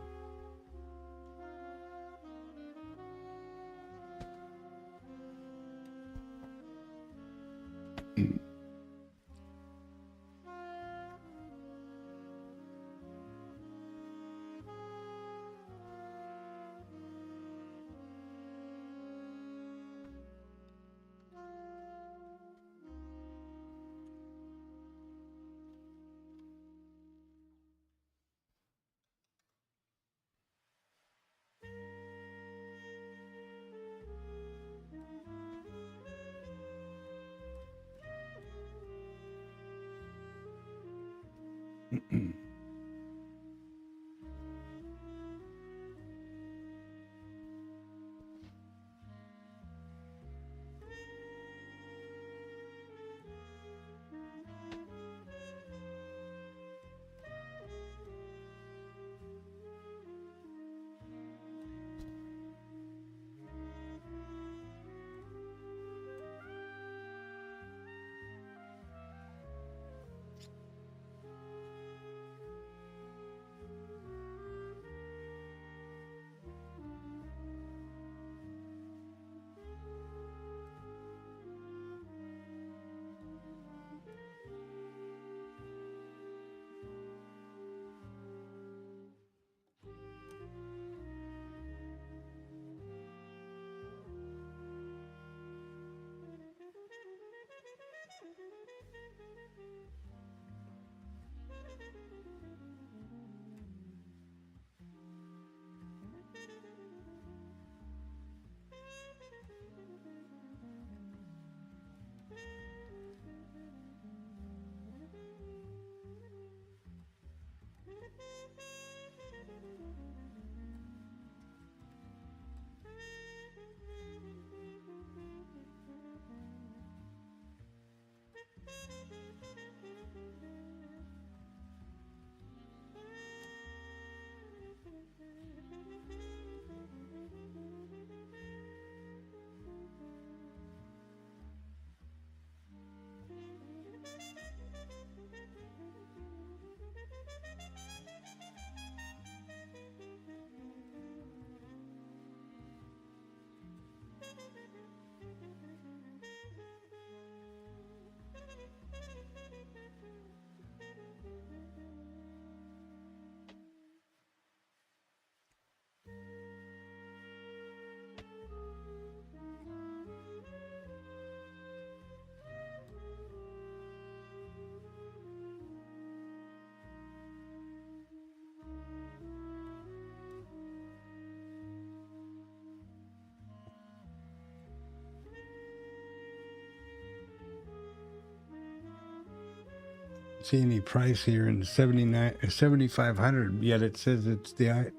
S2: see any price here in 7,500, yet it says it's the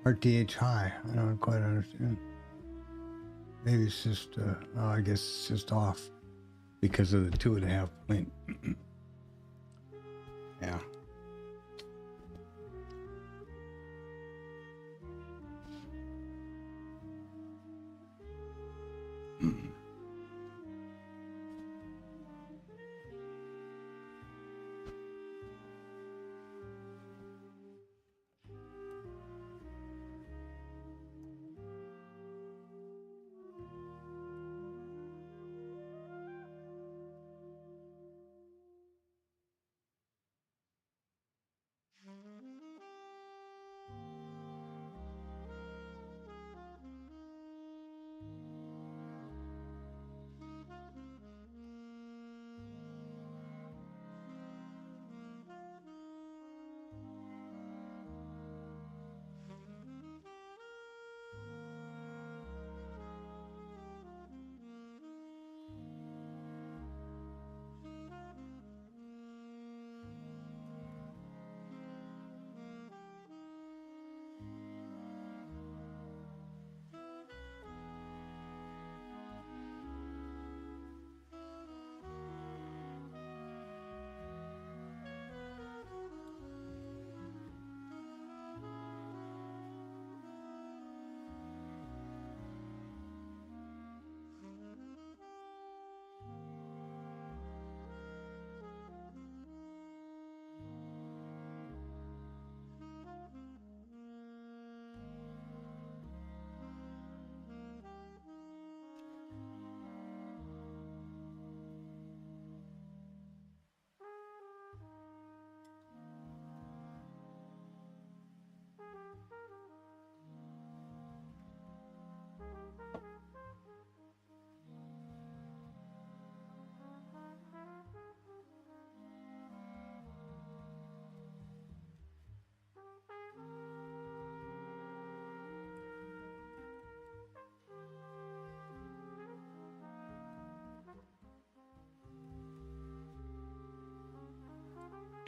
S2: RTH high. I don't quite understand. Maybe it's just, I guess it's just off because of the 2.5 point. Yeah.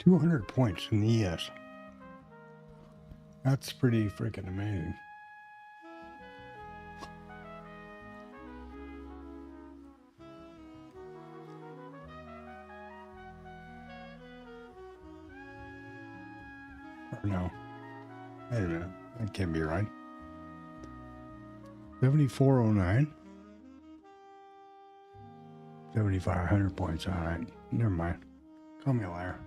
S2: $200 points in the ES. That's pretty freaking amazing. Or no. Wait a minute. That can't be right. 7409. 7,500 points. All right. Never mind. Call me a liar.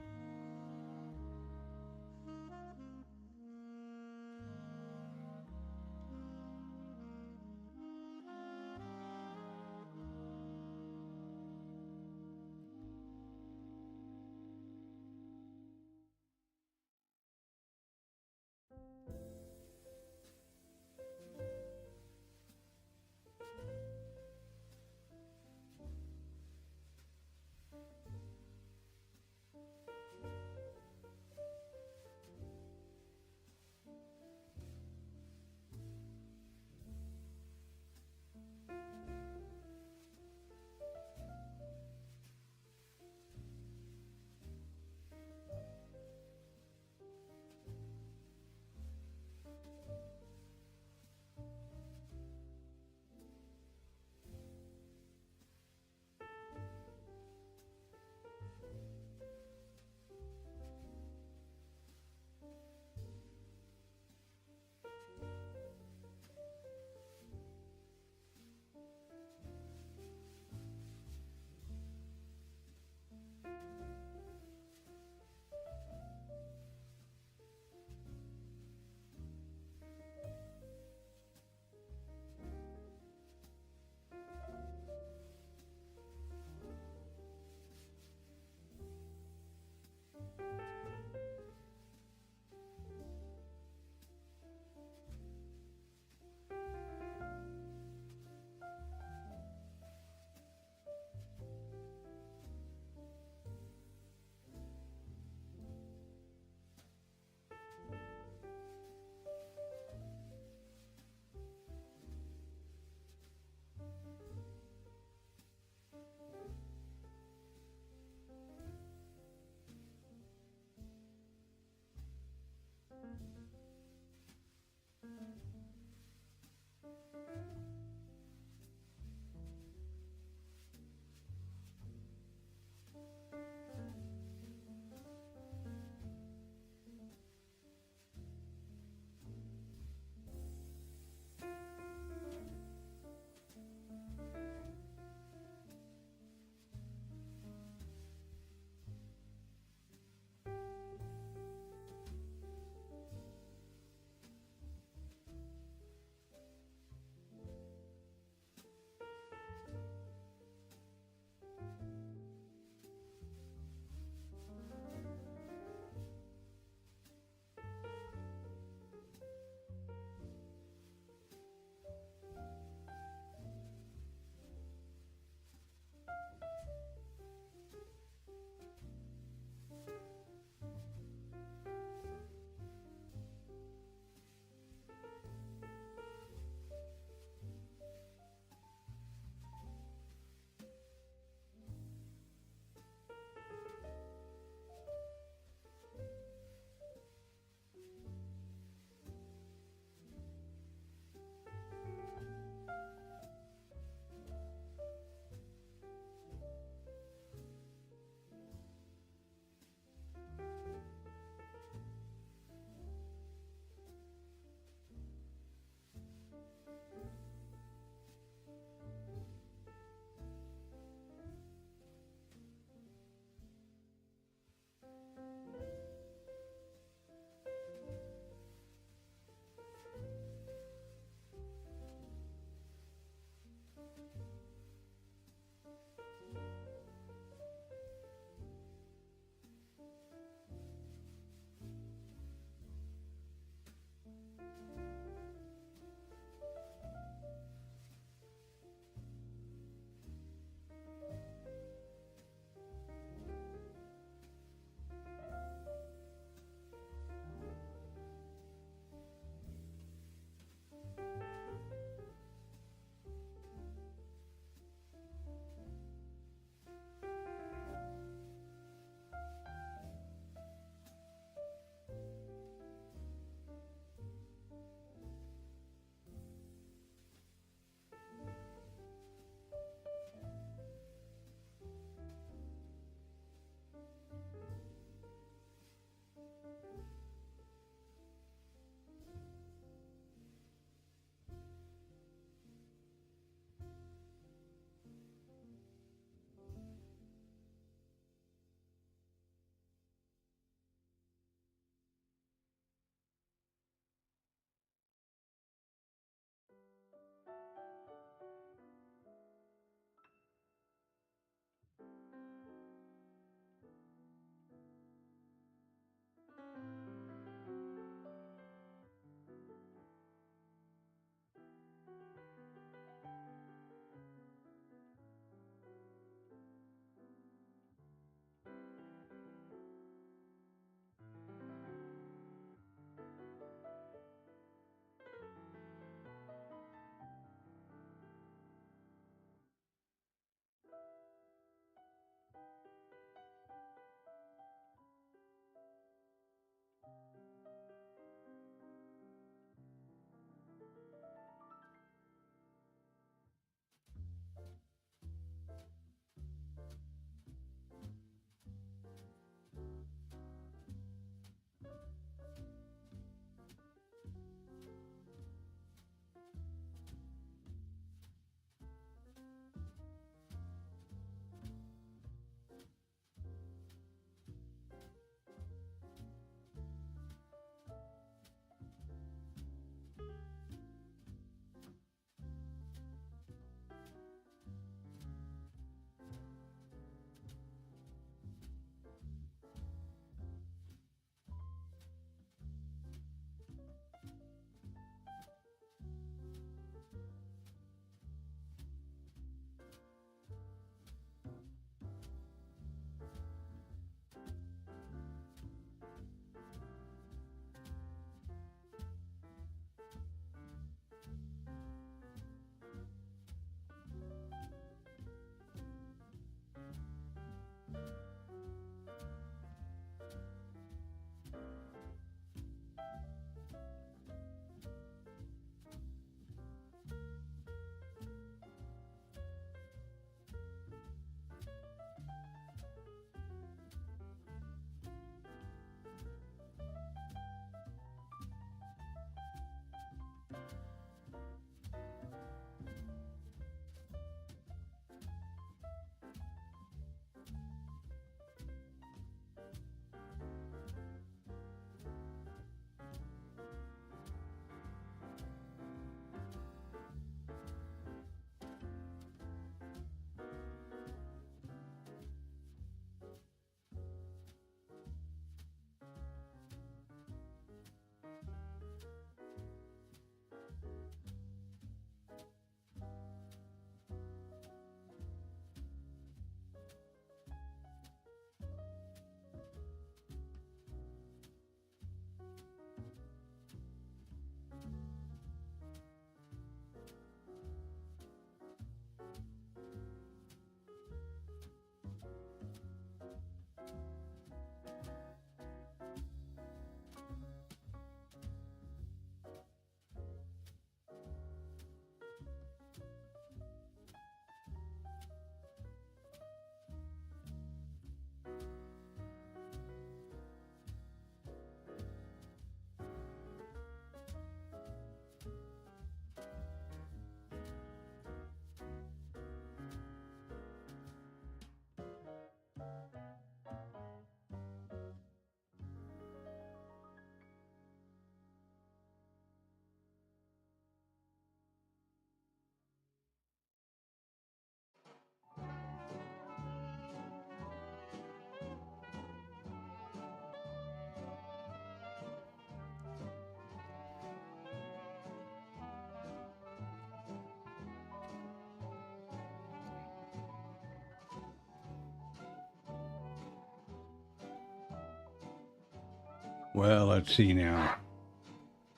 S2: Well, let's see now.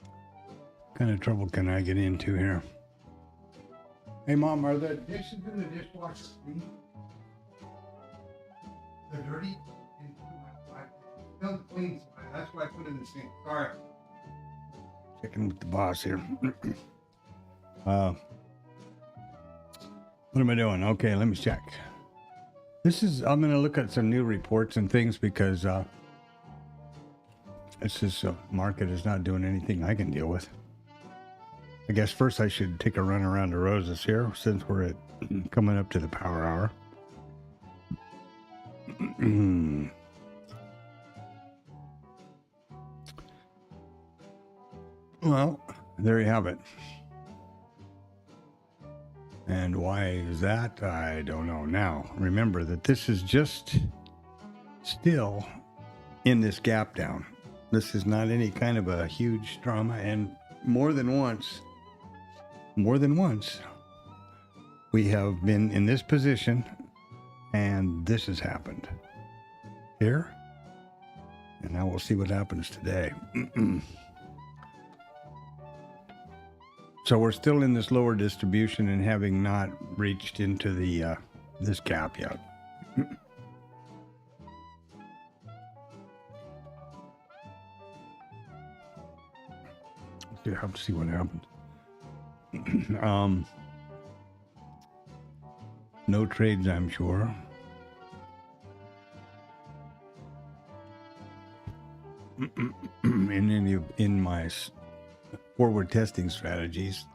S2: What kind of trouble can I get into here? Hey, Mom, are the dishes in the dishwasher clean? They're dirty? Don't clean, that's why I put it in the sink. Sorry. Checking with the boss here. What am I doing? Okay, let me check. I'm going to look at some new reports and things because this market is not doing anything I can deal with. I guess first I should take a run around the roses here since we're coming up to the power hour. Well, there you have it. And why is that? I don't know. Now, remember that this is just still in this gap down. This is not any kind of a huge drama. And more than once, we have been in this position and this has happened here. And now we'll see what happens today. So we're still in this lower distribution and having not reached into the this gap yet. You have to see what happens. No trades, I'm sure. In my forward testing strategies,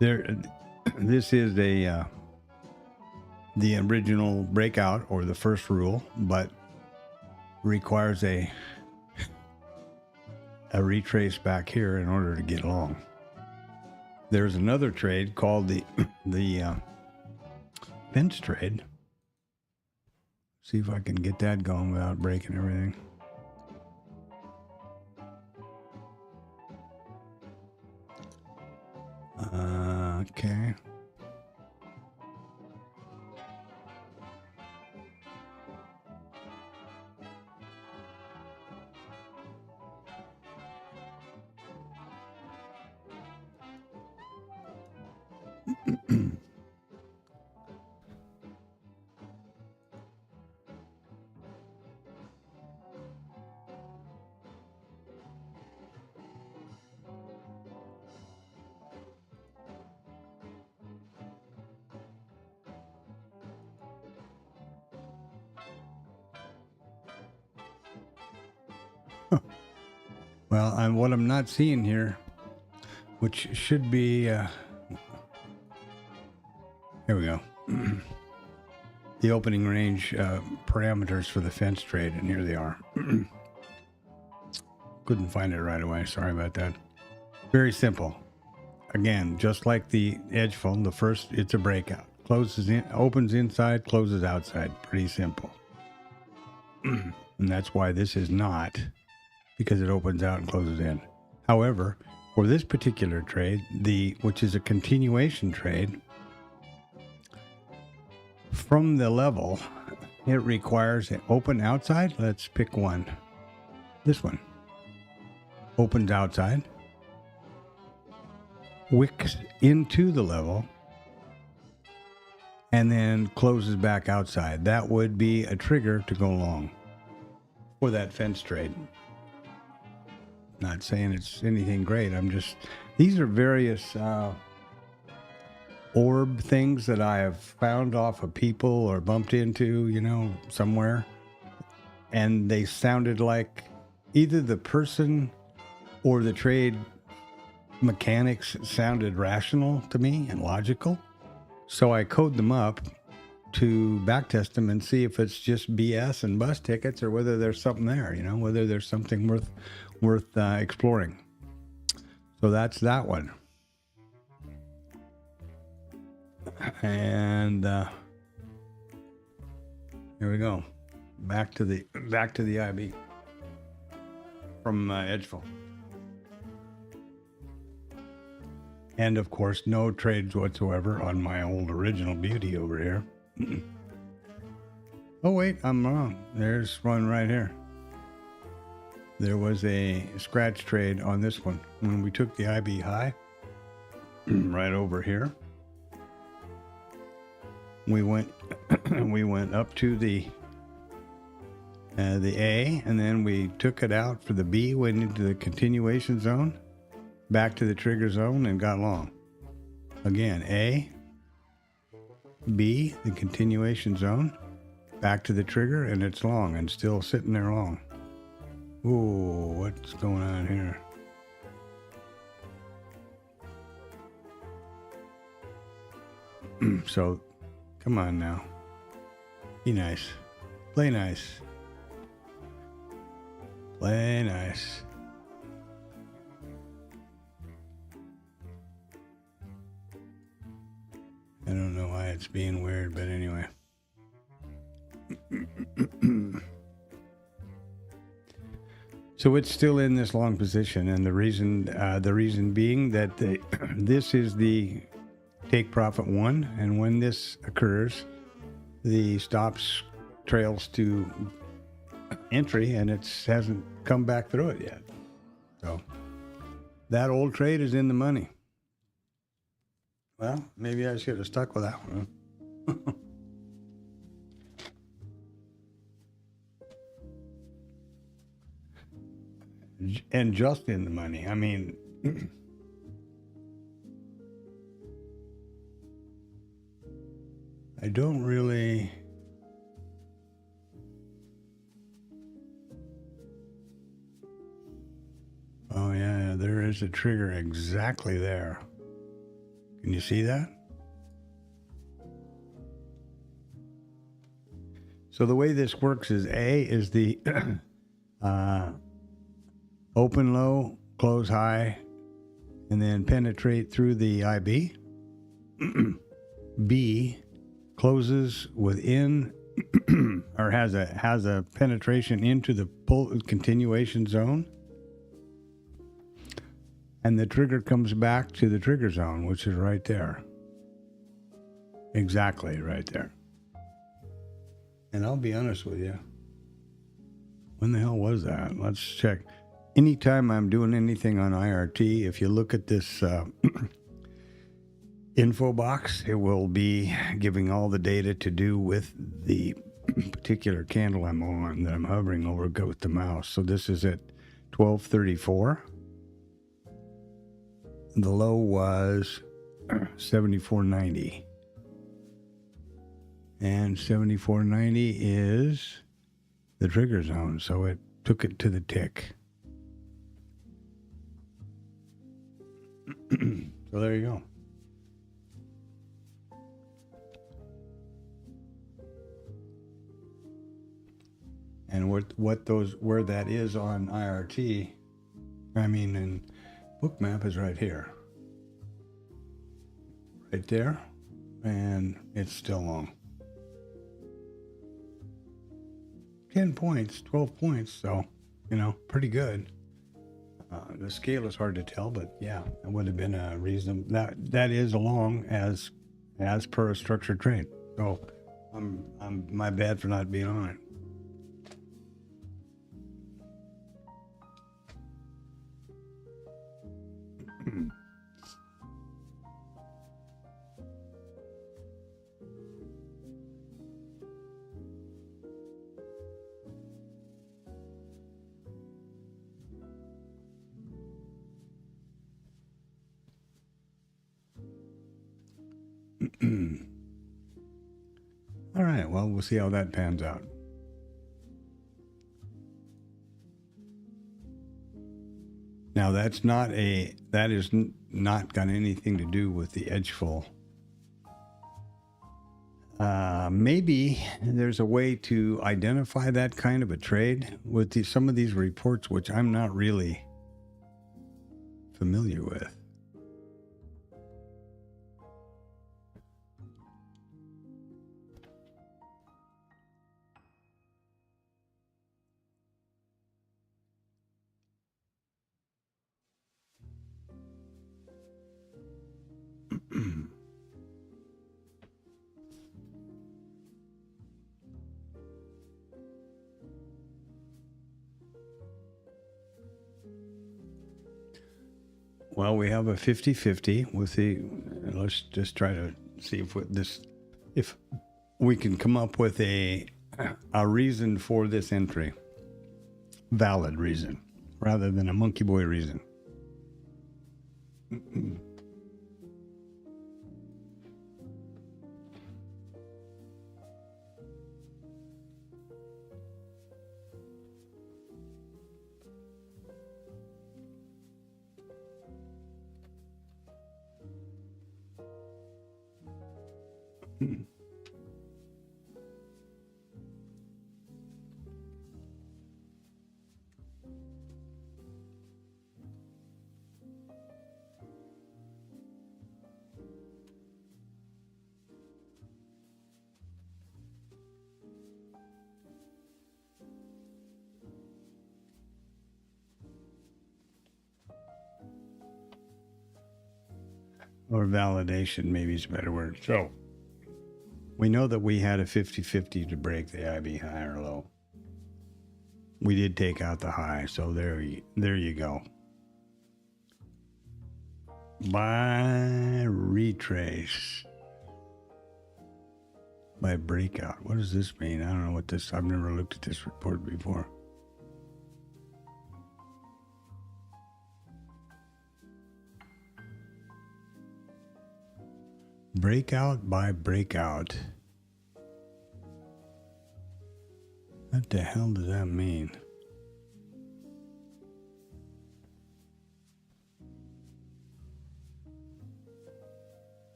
S2: this is the original breakout or the first rule, but requires a retrace back here in order to get along. There's another trade called the fence trade. See if I can get that going without breaking everything. Okay. Well, what I'm not seeing here, which should be, here we go. The opening range parameters for the fence trade, and here they are. Couldn't find it right away. Sorry about that. Very simple. Again, just like the Edgefull, the first, it's a breakout. Closes in, opens inside, closes outside. Pretty simple. And that's why this is not, because it opens out and closes in. However, for this particular trade, which is a continuation trade, from the level, it requires an open outside. Let's pick one. This one. Opens outside, wicks into the level, and then closes back outside. That would be a trigger to go long for that fence trade. Not saying it's anything great. These are various orb things that I have found off of people or bumped into, somewhere. And they sounded like either the person or the trade mechanics sounded rational to me and logical. So I code them up to backtest them and see if it's just BS and bus tickets or whether there's something there, whether there's something worth exploring. So that's that one. And here we go. Back to the IB from Edgefull. And of course, no trades whatsoever on my old original beauty over here. Oh wait, I'm wrong. There's one right here. there was a scratch trade on this one. When we took the IB high, right over here, we went up to the A, and then we took it out for the B, went into the continuation zone, back to the trigger zone, and got long. Again, A, B, the continuation zone, back to the trigger, and it's long, and still sitting there long. Ooh, what's going on here? So, come on now. Be nice. Play nice. Play nice. I don't know why it's being weird, but anyway. So it's still in this long position, and the reason being that this is the take profit 1, and when this occurs, the stops trails to entry, and it hasn't come back through it yet. So that old trade is in the money. Well, maybe I should have stuck with that one. And just in the money. I mean, I don't really. Oh, yeah, there is a trigger exactly there. Can you see that? So the way this works is A is the open low, close high, and then penetrate through the IB. B closes within or has a penetration into the continuation zone. And the trigger comes back to the trigger zone, which is right there. Exactly right there. And I'll be honest with you. When the hell was that? Let's check. Anytime I'm doing anything on IRT, if you look at this info box, it will be giving all the data to do with the particular candle I'm on that I'm hovering over with the mouse. So this is at 12:34. The low was 74.90. And 74.90 is the trigger zone, so it took it to the tick. So there you go. And where that is on IRT, and book map is right here. Right there, and it's still long. 10 points, 12 points, so, pretty good. The scale is hard to tell, but yeah, it would have been a reason. That is a long as per a structured trade. So I'm my bad for not being on it. All right, well, we'll see how that pans out. Now, that is not got anything to do with the Edgefull. Maybe there's a way to identify that kind of a trade with some of these reports, which I'm not really familiar with. Well, we have a 50-50 with the. Let's just try to see if we can come up with a reason for this entry, valid reason, rather than a monkey boy reason. Or validation, maybe is a better word. So we know that we had a 50-50 to break the IB high or low. We did take out the high, so there you go. By retrace. By breakout. What does this mean? I don't know what this, I've never looked at this report before. Breakout by breakout. What the hell does that mean?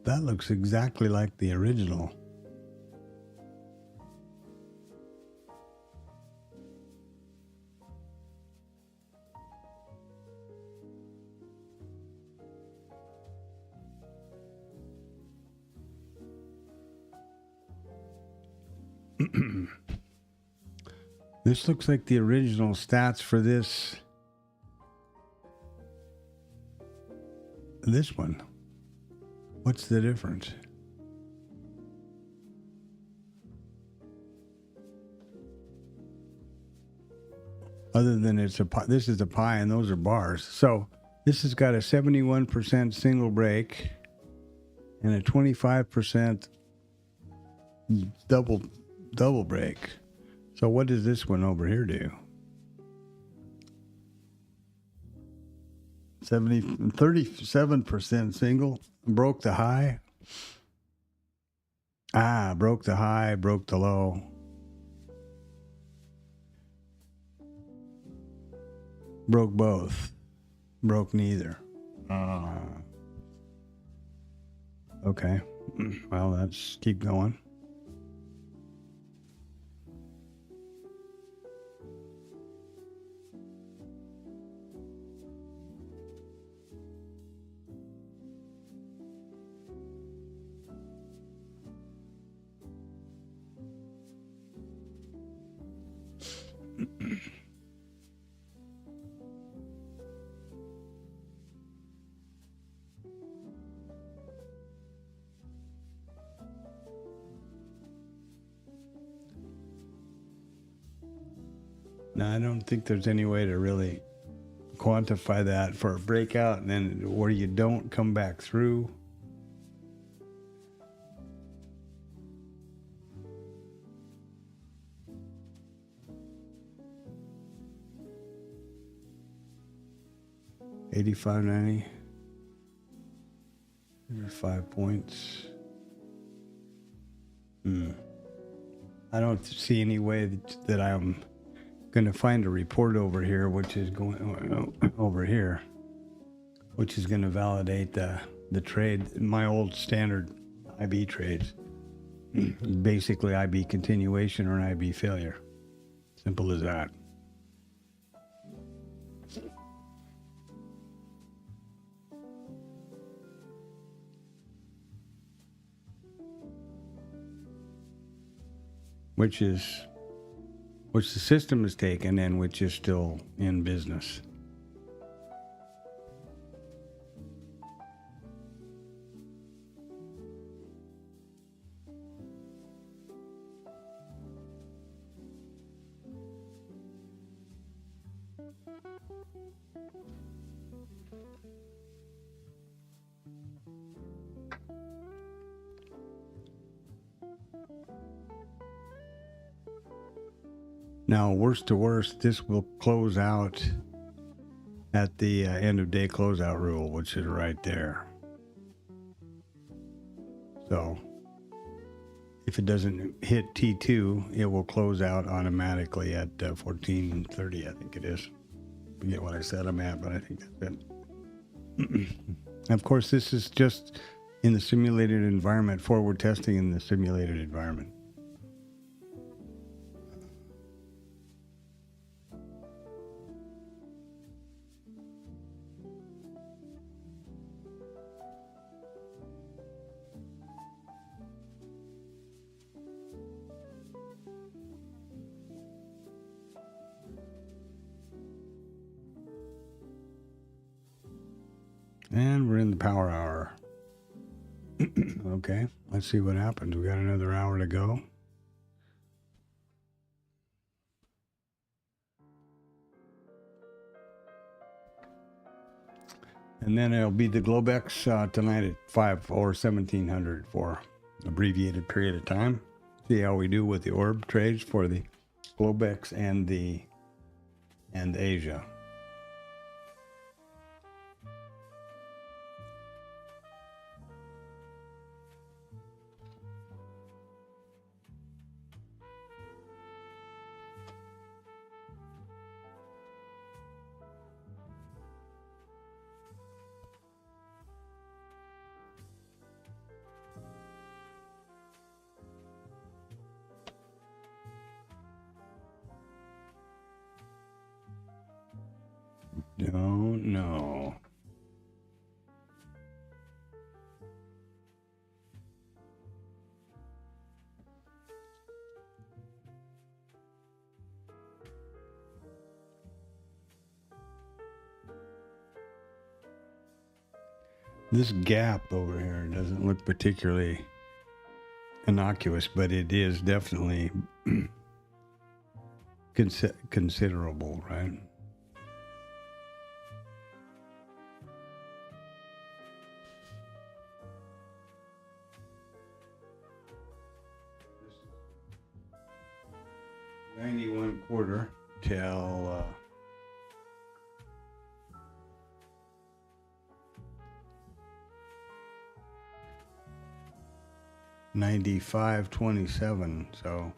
S2: That looks exactly like the original. This looks like the original stats for this one. What's the difference? Other than it's a pi, this is a pi and those are bars. So this has got a 71% single break and a 25% double break. So what does this one over here do? 37% single, broke the high. Broke the high, broke the low. Broke both. Broke neither. Okay. Well, let's keep going. Now, I don't think there's any way to really quantify that for a breakout and then where you don't come back through. $85.90. There's 5 points. I don't see any way that I'm going to find a report over here, which is going over here, which is going to validate the trade, my old standard IB trades. Basically IB continuation or an IB failure. Simple as that. Which the system has taken and which is still in business. Now, worst to worst, this will close out at the end of day closeout rule, which is right there. So if it doesn't hit T2, it will close out automatically at 1430, I think it is. Forget what I said I'm at, but I think that's it. Of course, this is just in the simulated environment, forward testing in the simulated environment. And we're in the power hour. Okay, let's see what happens. We got another hour to go. And then it'll be the Globex tonight at 5 or 1700 for abbreviated period of time. See how we do with the orb trades for the Globex and Asia. Don't know. This gap over here doesn't look particularly innocuous, but it is definitely considerable, right? $91.25 till 95.27, so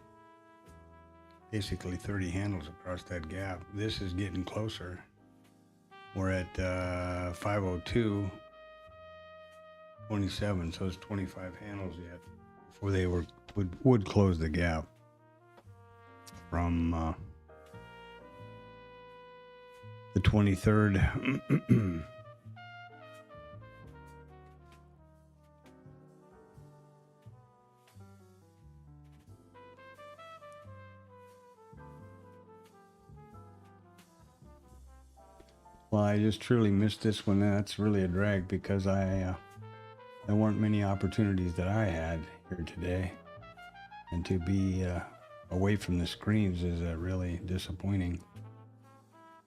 S2: basically 30 handles across that gap. This is getting closer. We're at 502.27, so it's 25 handles yet before they would close the gap from the 23rd. Well, I just truly missed this one. That's really a drag because there weren't many opportunities that I had here today, and to be away from the screens is really disappointing.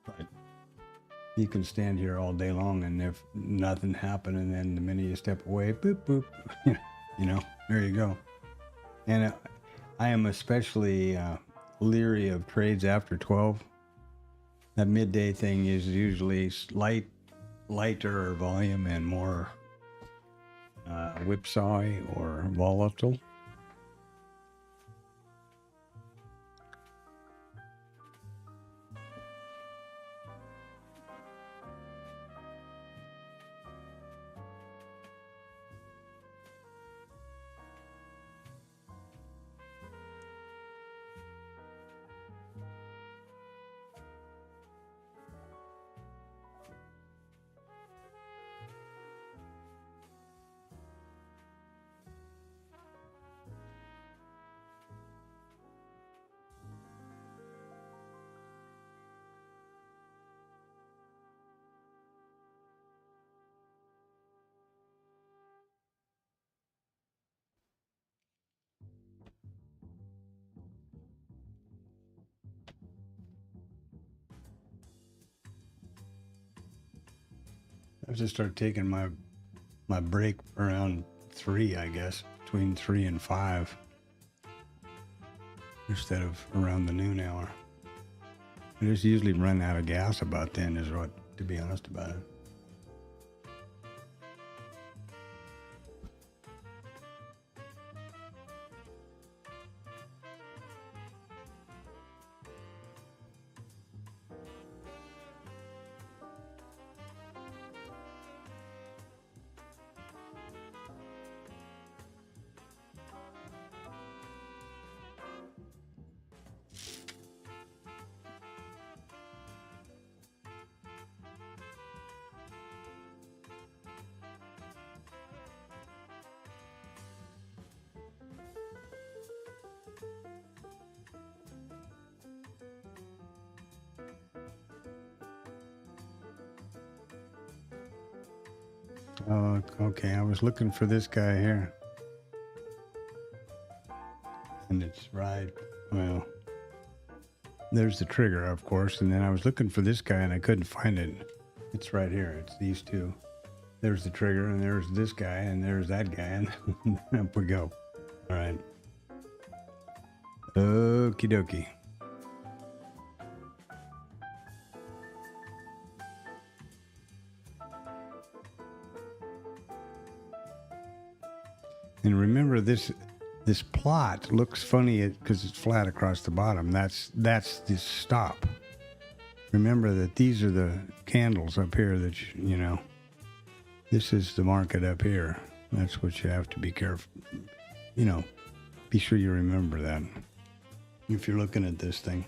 S2: But you can stand here all day long, and if nothing happened, and then the minute you step away, boop boop, you know, there you go. And I am especially leery of trades after 12. That midday thing is usually lighter volume and more whipsaw or volatile. I just start taking my break around 3, I guess, between 3 and 5, instead of around the noon hour. I just usually run out of gas about then, is what, to be honest about it. Oh, okay. I was looking for this guy here. And it's right, well, there's the trigger, of course. And then I was looking for this guy and I couldn't find it. It's right here. It's these two. There's the trigger and there's this guy and there's that guy. And up we go. All right. Okie dokie. And remember, this plot looks funny because it's flat across the bottom. That's this stop. Remember that these are the candles up here that you know. This is the market up here. That's what you have to be careful. You know, be sure you remember that if you're looking at this thing.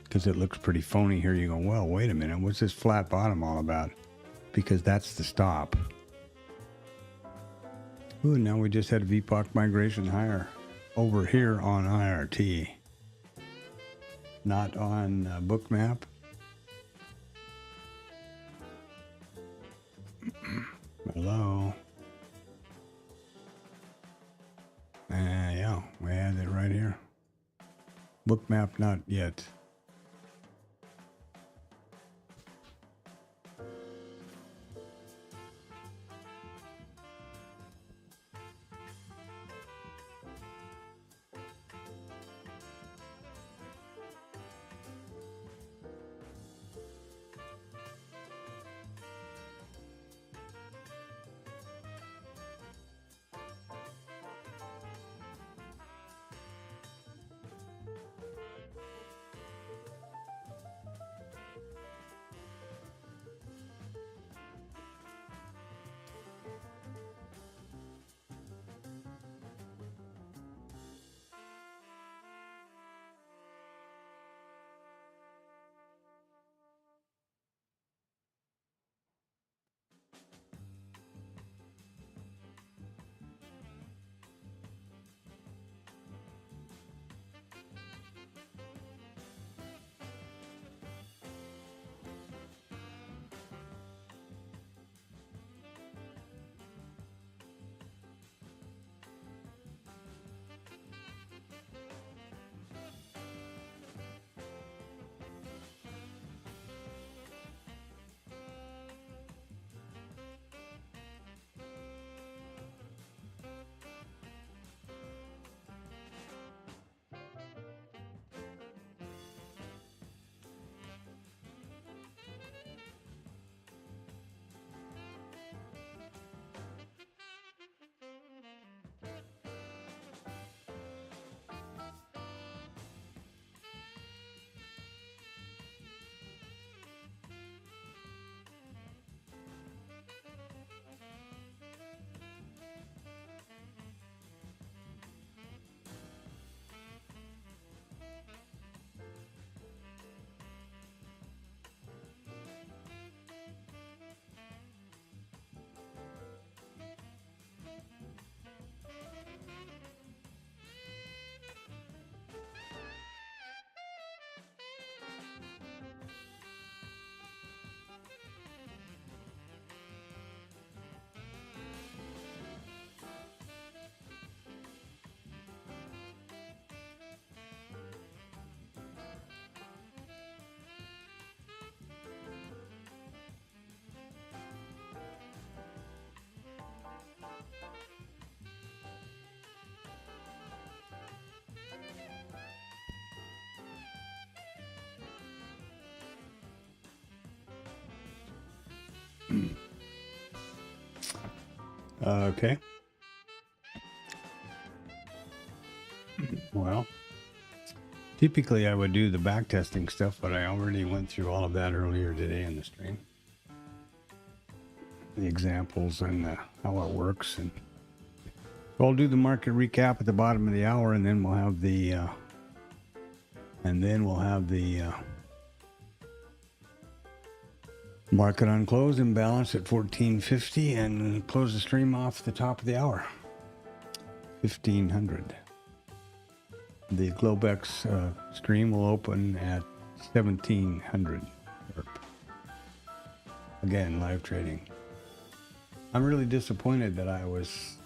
S2: Because it looks pretty phony here. You go, well, wait a minute. What's this flat bottom all about? Because that's the stop. Ooh, now we just had VPOC migration higher over here on IRT. Not on Bookmap. Hello. Yeah, we had it right here. Bookmap, not yet. Okay. Well, typically I would do the back testing stuff, but I already went through all of that earlier today in the stream. The examples and how it works, and so I'll do the market recap at the bottom of the hour, and then we'll have the market on close and balance at 1450, and close the stream off at the top of the hour, 1500. The Globex stream will open at 1700. Again, live trading. I'm really disappointed that I was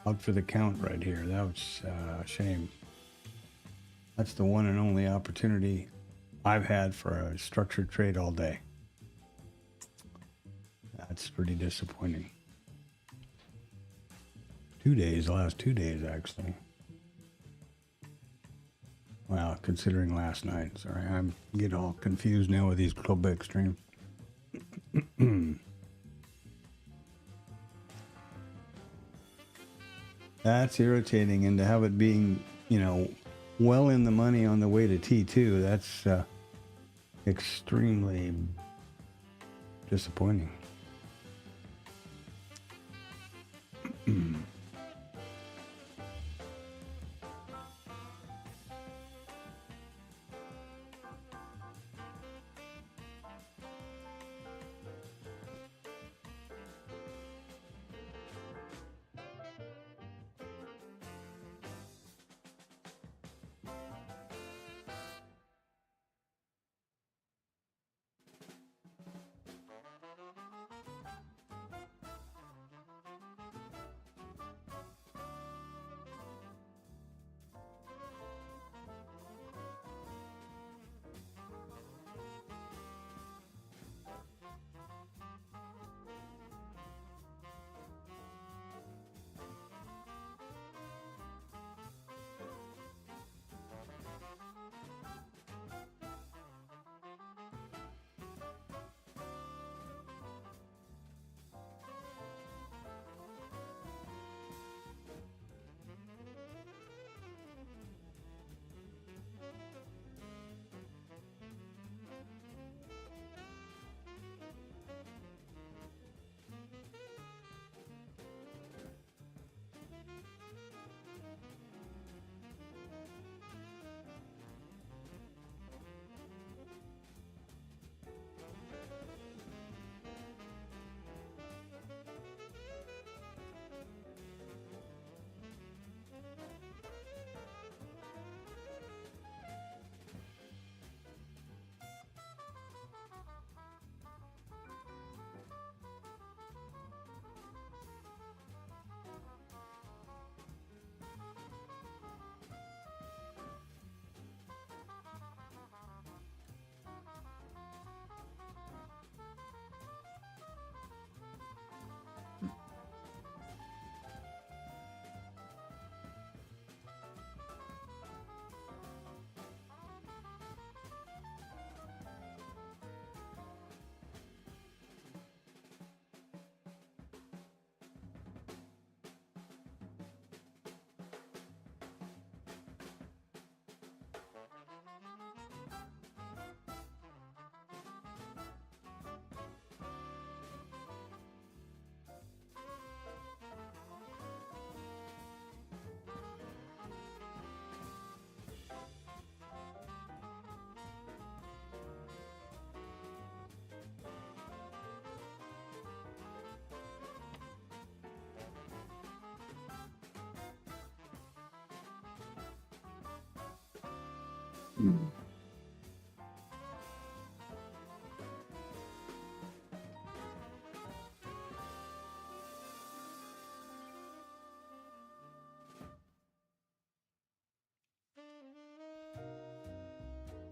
S2: out for the count right here. That was a shame. That's the one and only opportunity I've had for a structured trade all day. That's pretty disappointing. 2 days, the last 2 days actually. Well, considering last night. Sorry, I'm getting all confused now with these Quebec streams. That's irritating, and to have it being, you know, well in the money on the way to T2, that's extremely disappointing.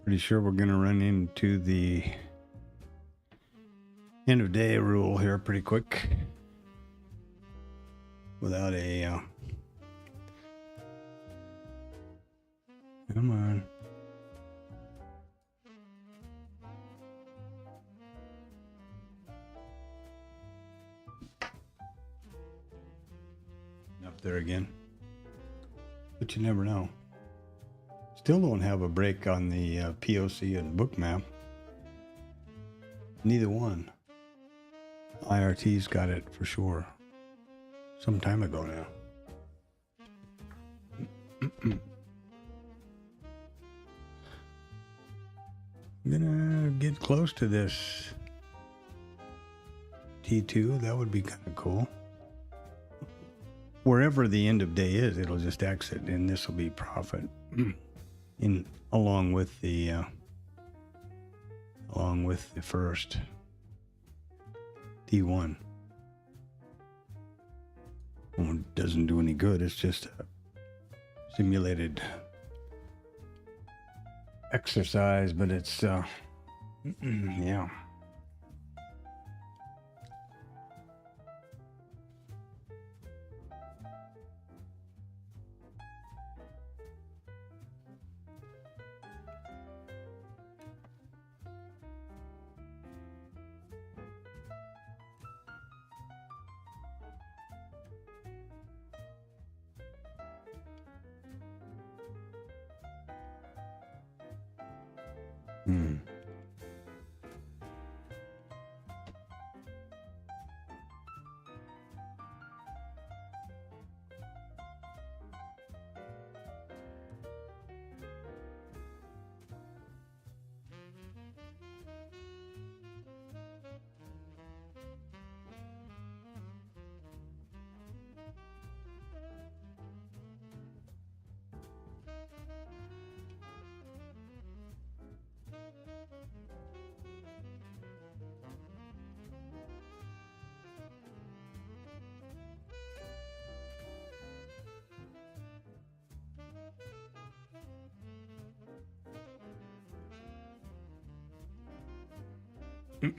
S2: Pretty sure we're going to run into the end of day rule here pretty quick without a come on. there again. But you never know. Still don't have a break on the POC and bookmap. Neither one. IRT's got it for sure. Some time ago now. I'm gonna get close to this T2. That would be kind of cool. Wherever the end of day is, it'll just exit, and this will be profit. Along with the first T1. Well, it doesn't do any good. It's just a simulated exercise, but it's yeah.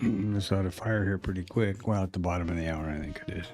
S2: This ought to fire here pretty quick. Well, at the bottom of the hour, I think it is.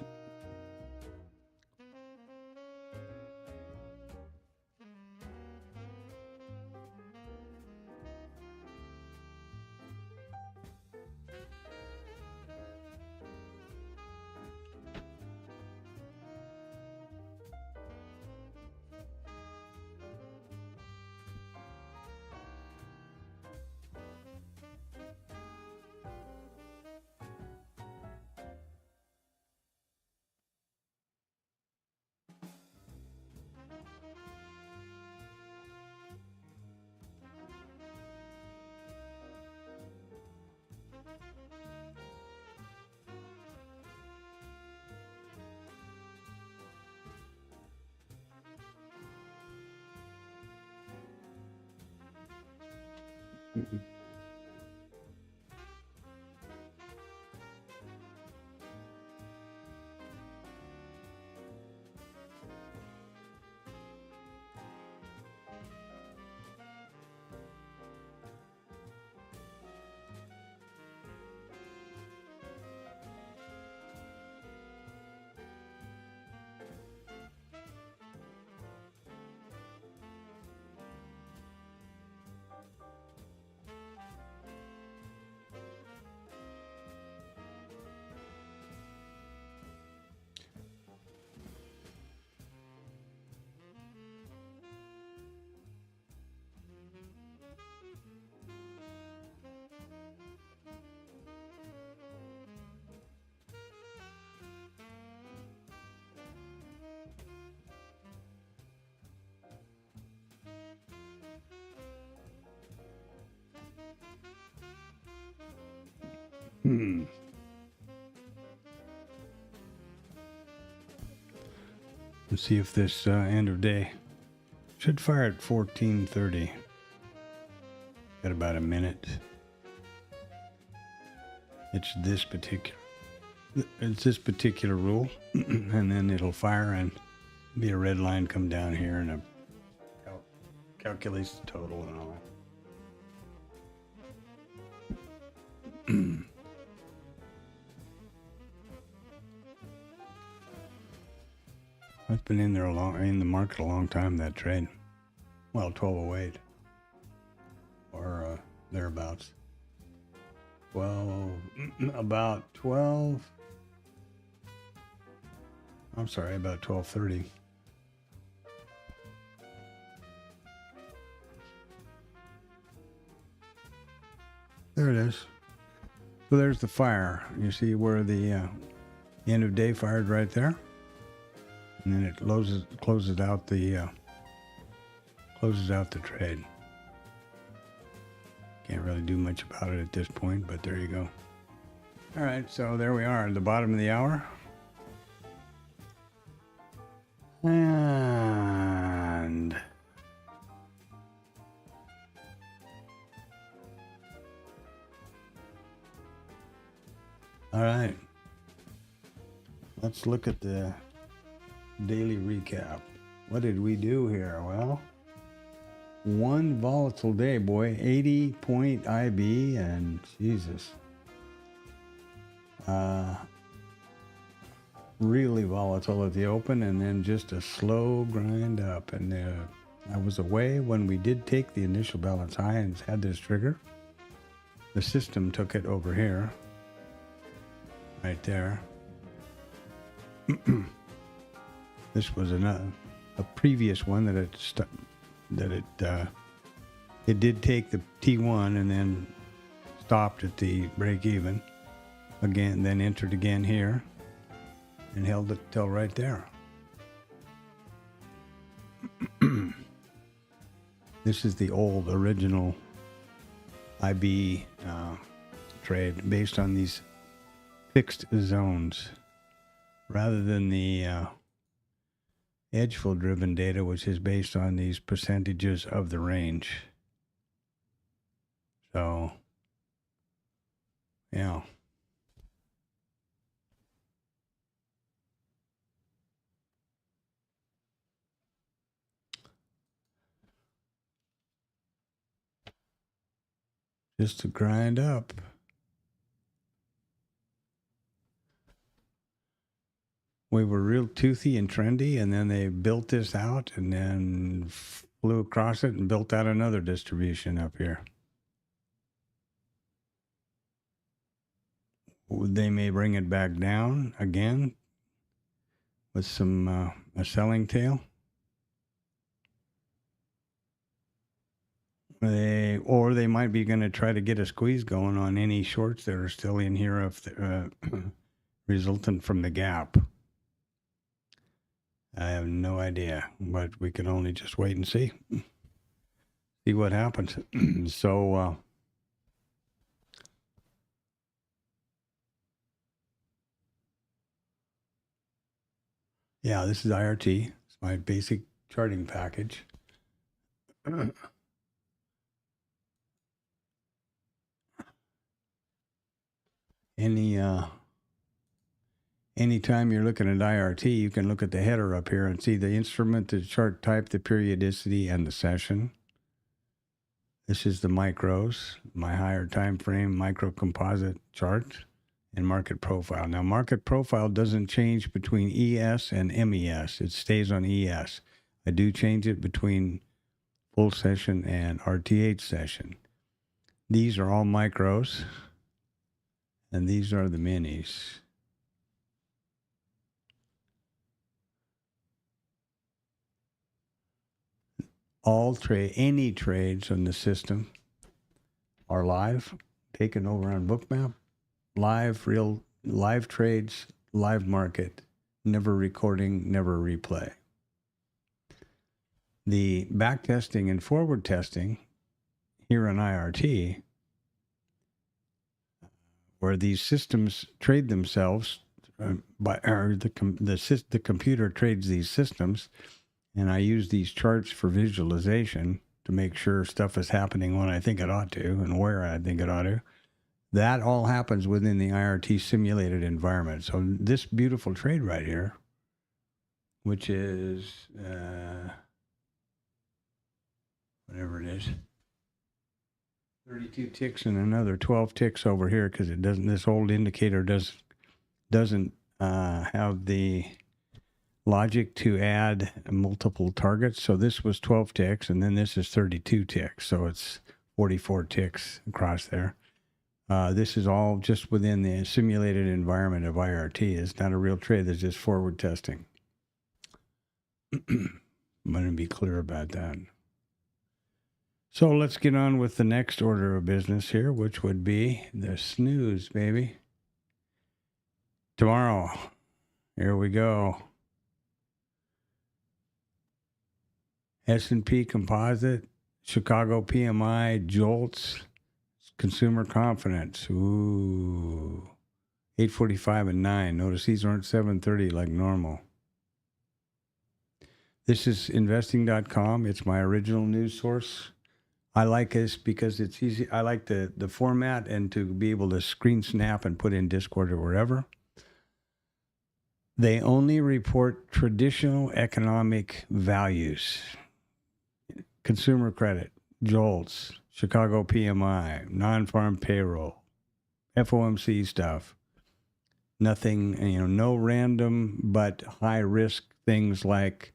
S2: Let's see if this end of day should fire at 14:30. Got about a minute. It's this particular rule, and then it'll fire and be a red line come down here and calculates the total and all that. I've been in the market a long time, that trade. Well, 1208 or thereabouts. About 12. I'm sorry, about 12:30. There it is. So there's the fire. You see where the end of day fired right there, and then it closes out the trade. Can't really do much about it at this point, but there you go. All right, so there we are at the bottom of the hour. And all right, let's look at the daily recap. What did we do here? Well, one volatile day, boy. 80 point IB, and Jesus, really volatile at the open, and then just a slow grind up. And I was away when we did take the initial balance high and had this trigger. The system took it over here, right there. This was a previous one that it did take the T1 and then stopped at the break even again, then entered again here and held it till right there. This is the old original IB trade based on these fixed zones rather than the Edgefull driven data, which is based on these percentages of the range. So, yeah. Just to grind up. We were real toothy and trendy, and then they built this out and then flew across it and built out another distribution up here. They may bring it back down again with some a selling tail. Or they might be going to try to get a squeeze going on any shorts that are still in here of the, resultant from the gap. I have no idea, but we can only just wait and see what happens. So, yeah, this is IRT. It's my basic charting package. Anytime you're looking at IRT, you can look at the header up here and see the instrument, the chart type, the periodicity, and the session. This is the micros, my higher time frame micro composite chart, and market profile. Now, market profile doesn't change between ES and MES. It stays on ES. I do change it between full session and RTH session. These are all micros, and these are the minis. Any trades on the system are live, taken over on Bookmap, live trades, live market, never recording, never replay. The back testing and forward testing here on IRT, where these systems trade themselves, the computer trades these systems. And I use these charts for visualization to make sure stuff is happening when I think it ought to and where I think it ought to. That all happens within the IRT simulated environment. So this beautiful trade right here, which is, whatever it is, 32 ticks and another 12 ticks over here because it doesn't, this old indicator doesn't have the logic to add multiple targets. So this was 12 ticks, and then this is 32 ticks. So it's 44 ticks across there. This is all just within the simulated environment of IRT. It's not a real trade. It's just forward testing. I'm going to be clear about that. So let's get on with the next order of business here, which would be the snooze, baby. Tomorrow, here we go. S&P Composite, Chicago PMI, JOLTS, consumer confidence. Ooh, 8:45 and 9. Notice these aren't 7:30 like normal. This is investing.com. It's my original news source. I like this because it's easy. I like the format and to be able to screen snap and put in Discord or wherever. They only report traditional economic values. Consumer credit, JOLTS, Chicago PMI, non-farm payroll, FOMC stuff. Nothing, no random but high risk things like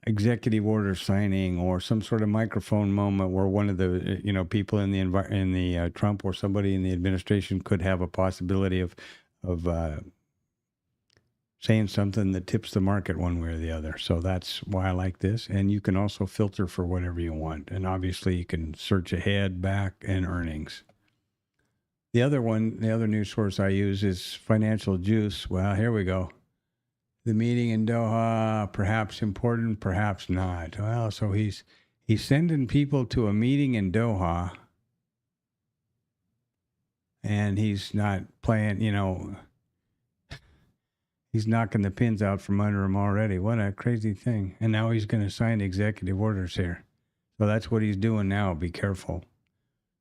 S2: executive order signing or some sort of microphone moment where one of the people in the Trump or somebody in the administration could have a possibility of saying something that tips the market one way or the other. So that's why I like this. And you can also filter for whatever you want. And obviously you can search ahead, back, and earnings. The other news source I use is Financial Juice. Well, here we go. The meeting in Doha, perhaps important, perhaps not. Well, so he's sending people to a meeting in Doha, and he's not playing, he's knocking the pins out from under him already. What a crazy thing. And now he's going to sign executive orders here. So that's what he's doing now. Be careful.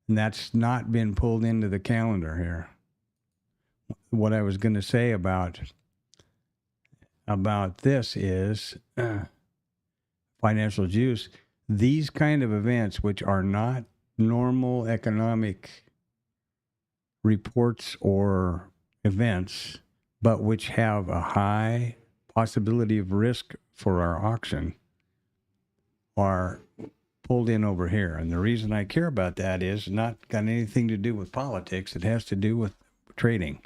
S2: And that's not been pulled into the calendar here. What I was going to say about this is Financial Juice. These kind of events, which are not normal economic reports or events, but which have a high possibility of risk for our auction, are pulled in over here. And the reason I care about that is not got anything to do with politics. It has to do with trading.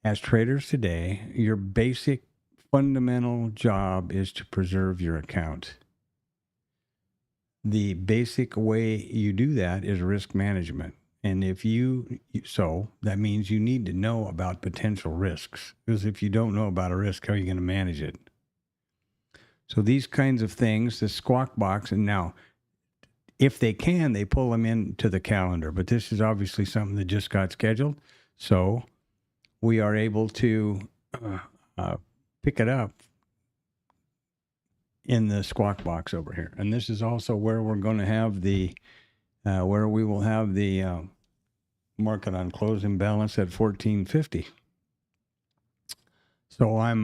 S2: As traders today, your basic fundamental job is to preserve your account. The basic way you do that is risk management. And so that means you need to know about potential risks. Because if you don't know about a risk, how are you going to manage it? So these kinds of things, the squawk box, and now, if they can, they pull them into the calendar. But this is obviously something that just got scheduled. So we are able to pick it up in the squawk box over here. And this is also where we're going to have where we will have the market on close imbalance at 1450. So I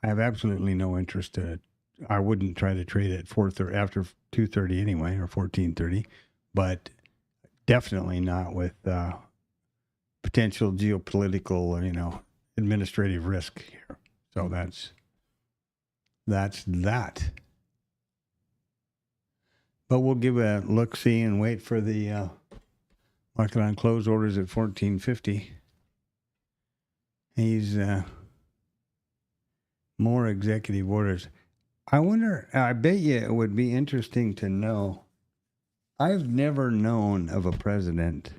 S2: have absolutely no interest to it. I wouldn't try to trade at 4:30 after 2:30 anyway, or 14:30, but definitely not with potential geopolitical, administrative risk here. So that's that. But we'll give a look-see and wait for the market on close orders at 1450. He's more executive orders. I bet you it would be interesting to know. I've never known of a president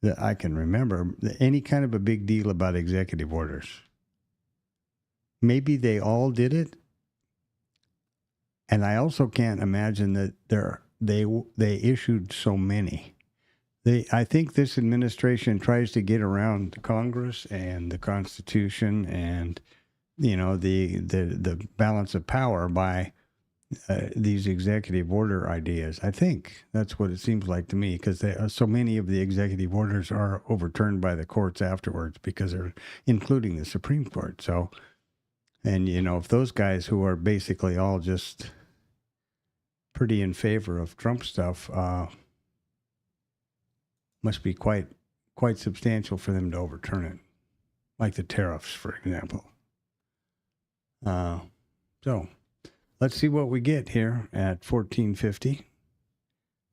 S2: that I can remember any kind of a big deal about executive orders. Maybe they all did it. And I also can't imagine that they issued so many. I think this administration tries to get around Congress and the Constitution and the balance of power by these executive order ideas. I think that's what it seems like to me, because so many of the executive orders are overturned by the courts afterwards because they're including the Supreme Court. So, and if those guys who are basically all just pretty in favor of Trump stuff must be quite substantial for them to overturn it, like the tariffs, for example. So let's see what we get here at 1450.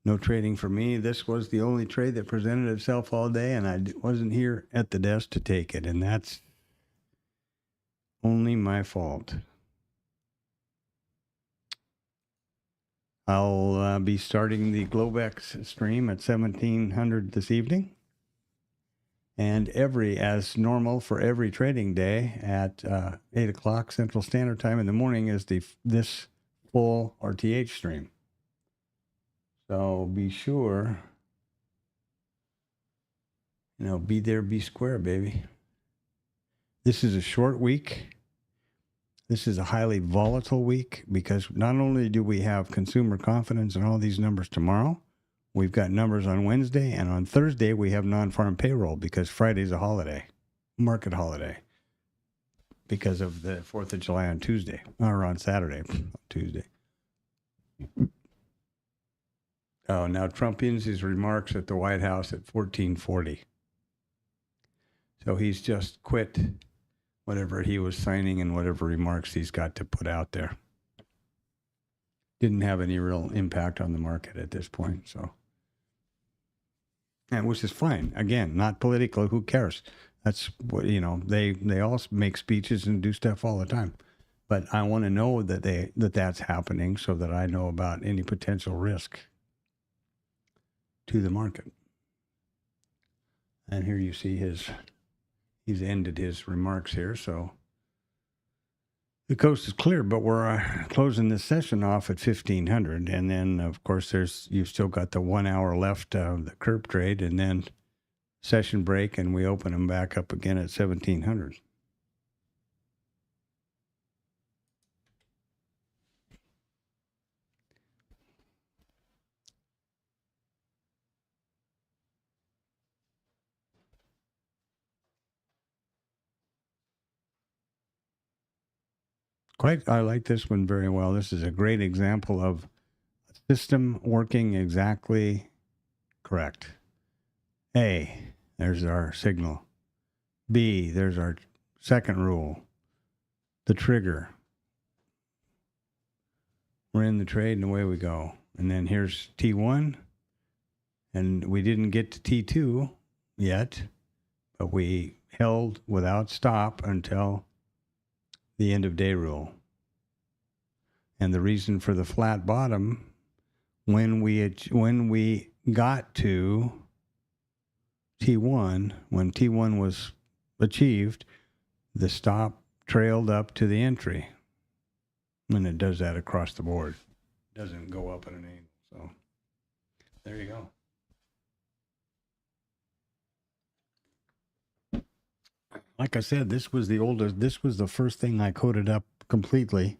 S2: No trading for me. This was the only trade that presented itself all day, and I wasn't here at the desk to take it, and that's only my fault. I'll be starting the Globex stream at 1700 this evening. And as normal for every trading day at 8 o'clock Central Standard Time in the morning is this full RTH stream. So be sure, be there, be square, baby. This is a short week. This is a highly volatile week because not only do we have consumer confidence and all these numbers tomorrow, we've got numbers on Wednesday, and on Thursday we have non-farm payroll because Friday's a holiday, market holiday, because of the 4th of July on Tuesday, or on Saturday, Tuesday. Oh, now Trump ends his remarks at the White House at 1440. So he's just quit whatever he was signing and whatever remarks he's got to put out there. Didn't have any real impact on the market at this point, so. And which is fine. Again, not political. Who cares? That's what, they all make speeches and do stuff all the time. But I want to know that that's happening so that I know about any potential risk to the market. And here you see he's ended his remarks here, so the coast is clear, but we're closing this session off at 1500, and then of course you've still got the 1 hour left of the curb trade, and then session break, and we open them back up again at 1700. I like this one very well. This is a great example of a system working exactly correct. A, there's our signal. B, there's our second rule, the trigger. We're in the trade and away we go. And then here's T1, and we didn't get to T2 yet, but we held without stop until the end of day rule. And the reason for the flat bottom, when we got to T1, when T1 was achieved, the stop trailed up to the entry. And it does that across the board. It doesn't go up at an angle. So there you go. Like I said, this was the first thing I coded up completely.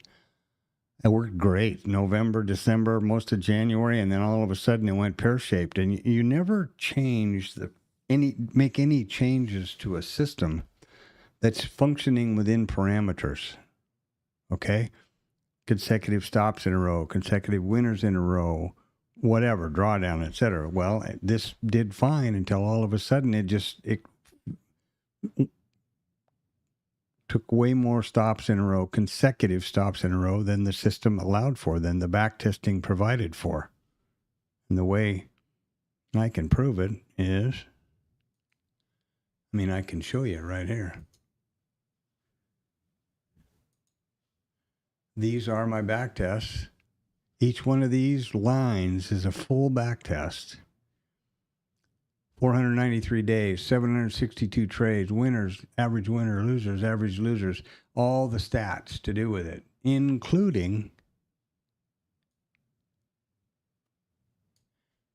S2: It worked great. November, December, most of January, and then all of a sudden it went pear-shaped. And you never make any changes to a system that's functioning within parameters. Okay? Consecutive stops in a row, consecutive winners in a row, whatever, drawdown, etc. Well, this did fine until all of a sudden it took way more stops in a row, consecutive stops in a row, than the system allowed for, than the backtesting provided for. And the way I can prove it is, I can show you right here. These are my backtests. Each one of these lines is a full backtest. 493 days, 762 trades, winners, average winner, losers, average losers, all the stats to do with it, including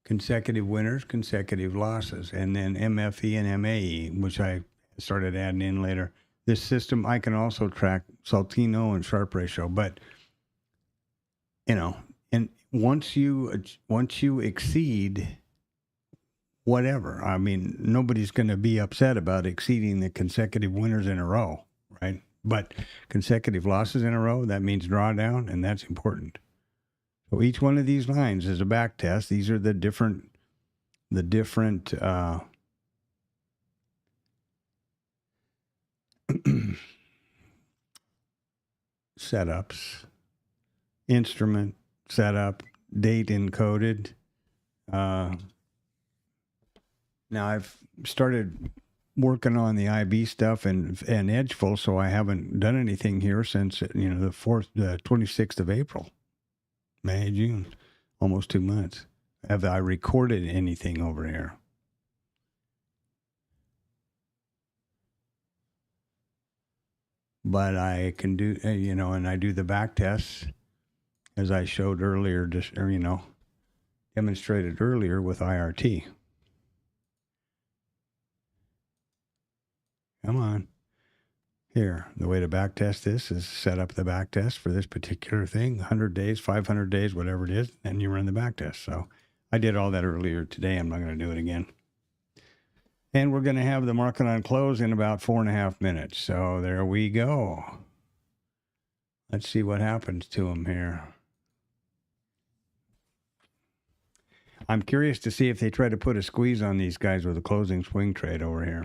S2: consecutive winners, consecutive losses, and then MFE and MAE, which I started adding in later. This system, I can also track Saltino and Sharpe ratio, but, and once you exceed whatever, nobody's going to be upset about exceeding the consecutive winners in a row, right? But consecutive losses in a row, that means drawdown, and that's important. So each one of these lines is a back test. These are the different setups, instrument setup, date encoded. Now I've started working on the IB stuff and Edgefull, so I haven't done anything here since the 26th of April, May, June. Almost 2 months. Have I recorded anything over here? But I can do, you know, and I do the back tests as I showed earlier, just, or, you know, demonstrated earlier with IRT. Come on. Here, the way to back test this is set up the back test for this particular thing, 100 days, 500 days, whatever it is, and you run the back test. So I did all that earlier today. I'm not going to do it again. And we're going to have the market on close in about 4.5 minutes. So there we go. Let's see what happens to them here. I'm curious to see if they try to put a squeeze on these guys with a closing swing trade over here.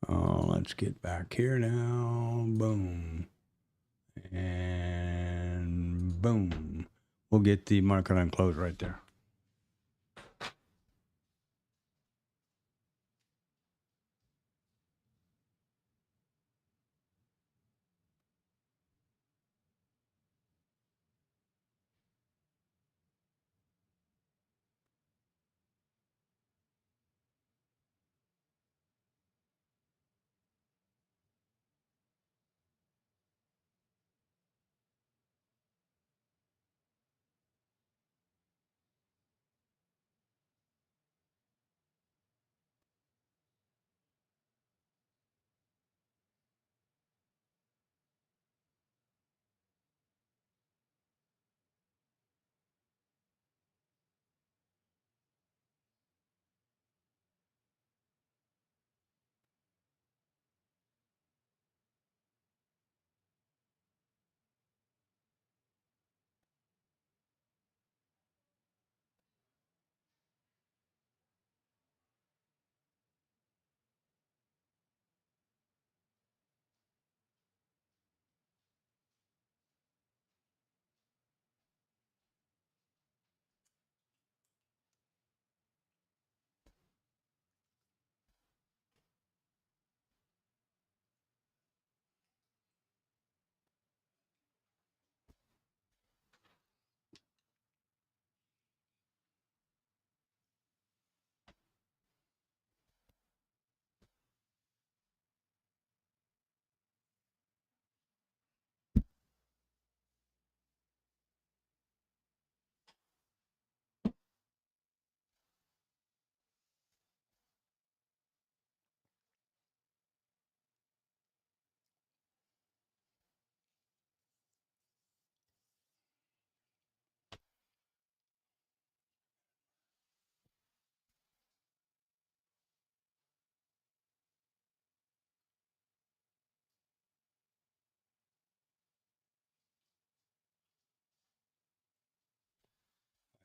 S2: Oh, let's get back here now. Boom. And boom. We'll get the market on close right there.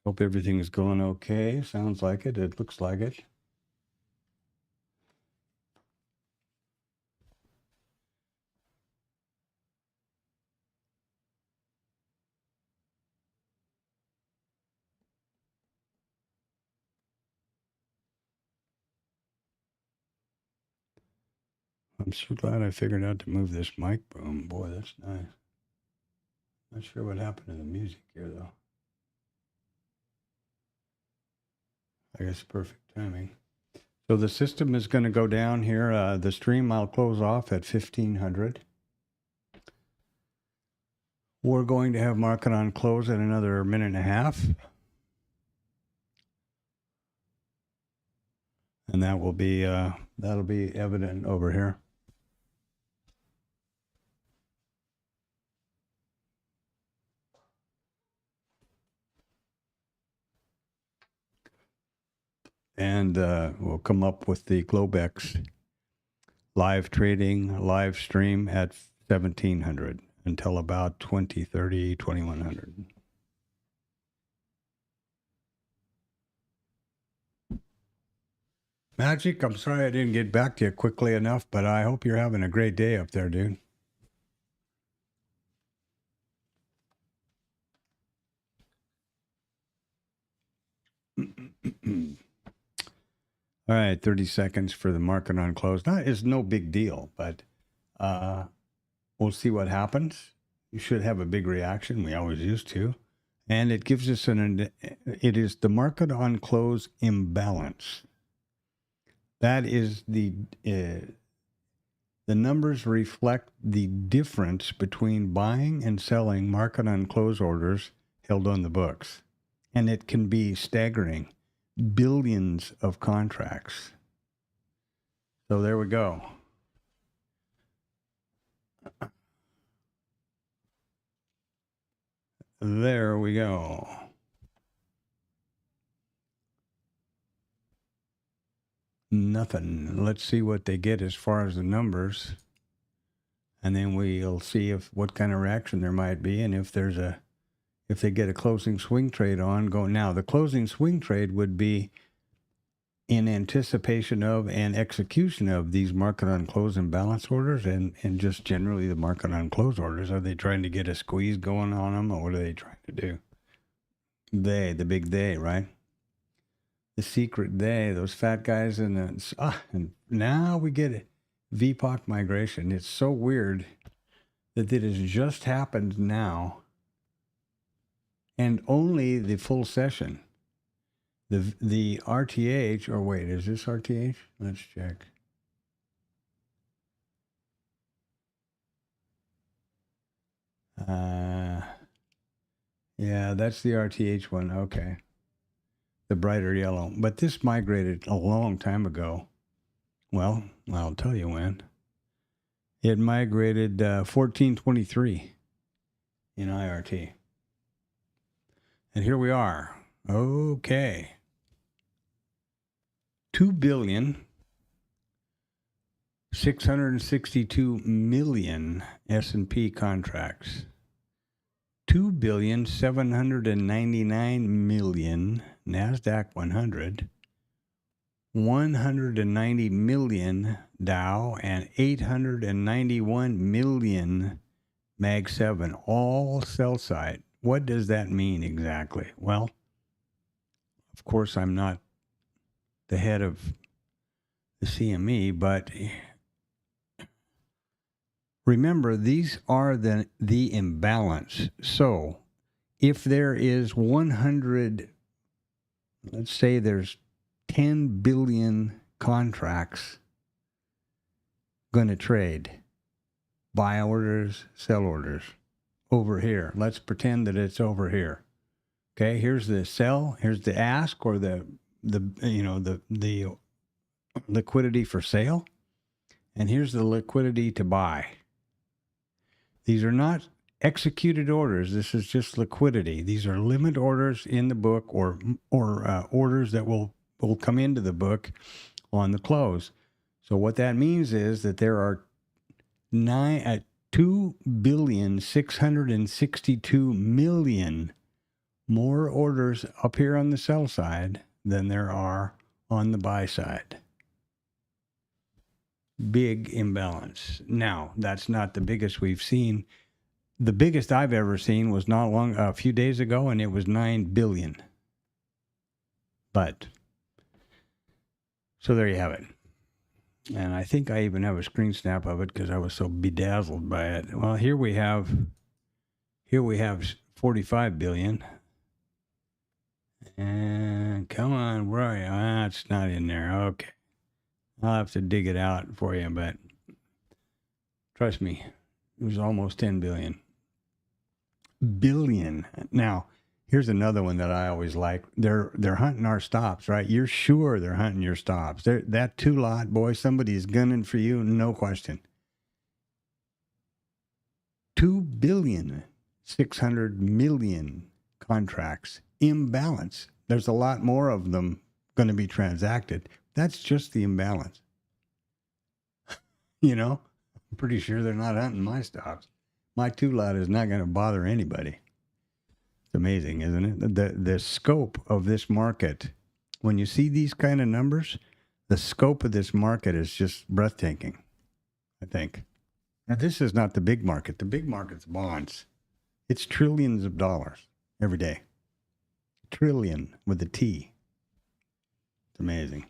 S2: Hope everything is going okay. Sounds like it. It looks like it. I'm so glad I figured out to move this mic boom. Boy, that's nice. Not sure what happened to the music here, though. I guess perfect timing. So the system is going to go down here. The stream I'll close off at 1500. We're going to have market on close at another 1.5 minutes. And that will be that'll be evident over here. And we'll come up with the Globex live trading, live stream at 1700 until about 2030, 2100. Magic, I'm sorry I didn't get back to you quickly enough, but I hope you're having a great day up there, dude. All right, 30 seconds for the market on close. That is no big deal, but We'll see what happens. You should have a big reaction. We always used to. And it gives us it is the market on close imbalance. That is the numbers reflect the difference between buying and selling market on close orders held on the books. And it can be staggering. Billions of contracts. So there we go. There we go. Nothing. Let's see what they get as far as the numbers. And then we'll see what kind of reaction there might be, and if they get a closing swing trade on go. Now, the closing swing trade would be in anticipation of and execution of these market on close and balance orders, and just generally the market on close orders. Are they trying to get a squeeze going on them, or what are they trying to do? The big they, right? The secret they, those fat guys, and now we get it. VPOC migration. It's so weird that it has just happened now, and only the full session. The RTH, or wait, is this RTH? Let's check. Yeah, that's the RTH one. Okay. The brighter yellow. But this migrated a long time ago. Well, I'll tell you when. It migrated 1423 in IRT. And here we are. Okay. 2,662,000,000 S&P contracts. 2,799,000,000 NASDAQ 100. 190 million Dow, and 891 million Mag 7, all sell side. What does that mean exactly? Well, of course, I'm not the head of the CME, but remember, these are the imbalance. So if there is 100, let's say there's 10 billion contracts going to trade, buy orders, sell orders over here. Let's pretend that it's over here. Okay, here's the sell, here's the ask, or the liquidity for sale, and here's the liquidity to buy. These are not executed orders. This is just liquidity. These are limit orders in the book, or orders that will come into the book on the close. So what that means is that there are 2,662,000,000 more orders up here on the sell side than there are on the buy side. Big imbalance. Now, that's not the biggest we've seen. The biggest I've ever seen was a few days ago, and it was 9 billion. But so there you have it. And I think I even have a screen snap of it because I was so bedazzled by it. Well, here we have 45 billion. And come on, where are you? It's not in there. Okay. I'll have to dig it out for you, but trust me, it was almost 10 billion. Billion. Now, here's another one that I always like. They're hunting our stops, right? You're sure they're hunting your stops. That two lot, boy, somebody's gunning for you, no question. 2,600,000,000 contracts imbalance. There's a lot more of them going to be transacted. That's just the imbalance. I'm pretty sure they're not hunting my stops. My two lot is not going to bother anybody. It's amazing, isn't it? The scope of this market, when you see these kind of numbers, the scope of this market is just breathtaking, I think. Now, this is not the big market. The big market's bonds. It's trillions of dollars every day. Trillion with a T. It's amazing.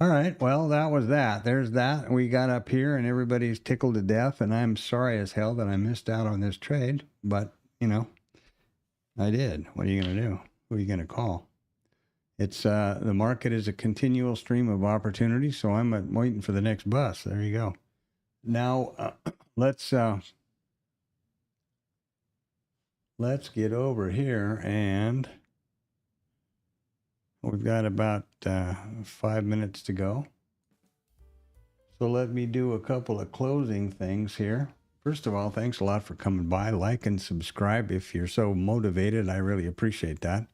S2: All right. Well, that was that. There's that. We got up here and everybody's tickled to death. And I'm sorry as hell that I missed out on this trade. But, you know, I did. What are you going to do? Who are you going to call? It's the market is a continual stream of opportunity. So I'm waiting for the next bus. There you go. Now, let's get over here, and we've got about 5 minutes to go. So let me do a couple of closing things here. First of all, thanks a lot for coming by. Like and subscribe if you're so motivated. I really appreciate that.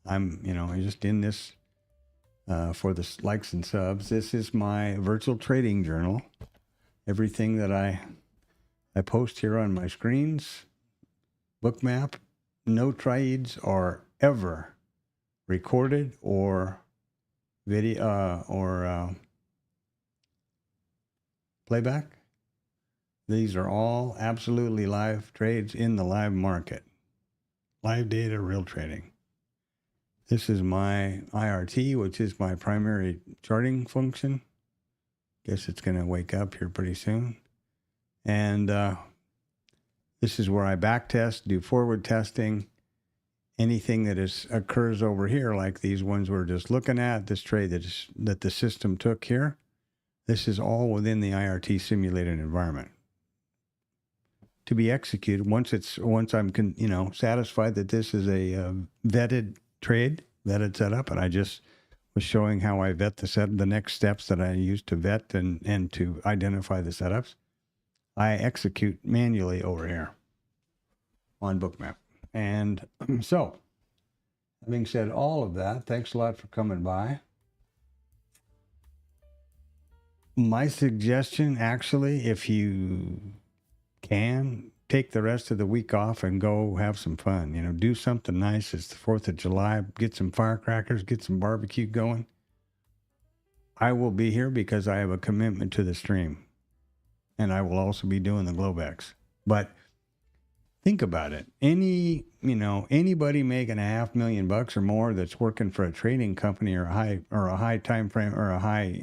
S2: I'm just in this for the likes and subs. This is my virtual trading journal. Everything that I post here on my screens, bookmap, no trades are ever recorded or video or playback. These are all absolutely live trades in the live market. Live data, real trading. This is my IRT, which is my primary charting function. Guess it's going to wake up here pretty soon. And this is where I back test, do forward testing. Anything that occurs over here, like these ones we're just looking at, this trade that the system took here, this is all within the IRT simulated environment to be executed. Once I'm satisfied that this is a vetted trade, vetted setup, and I just was showing how I vet the next steps that I use to vet and to identify the setups. I execute manually over here on Bookmap. And so, having said all of that, thanks a lot for coming by. My suggestion, actually, if you can, take the rest of the week off and go have some fun. Do something nice. It's the 4th of July. Get some firecrackers, get some barbecue going. I will be here because I have a commitment to the stream. And I will also be doing the Globex. But think about it. Anybody making $500,000 or more that's working for a trading company or a high time frame or a high,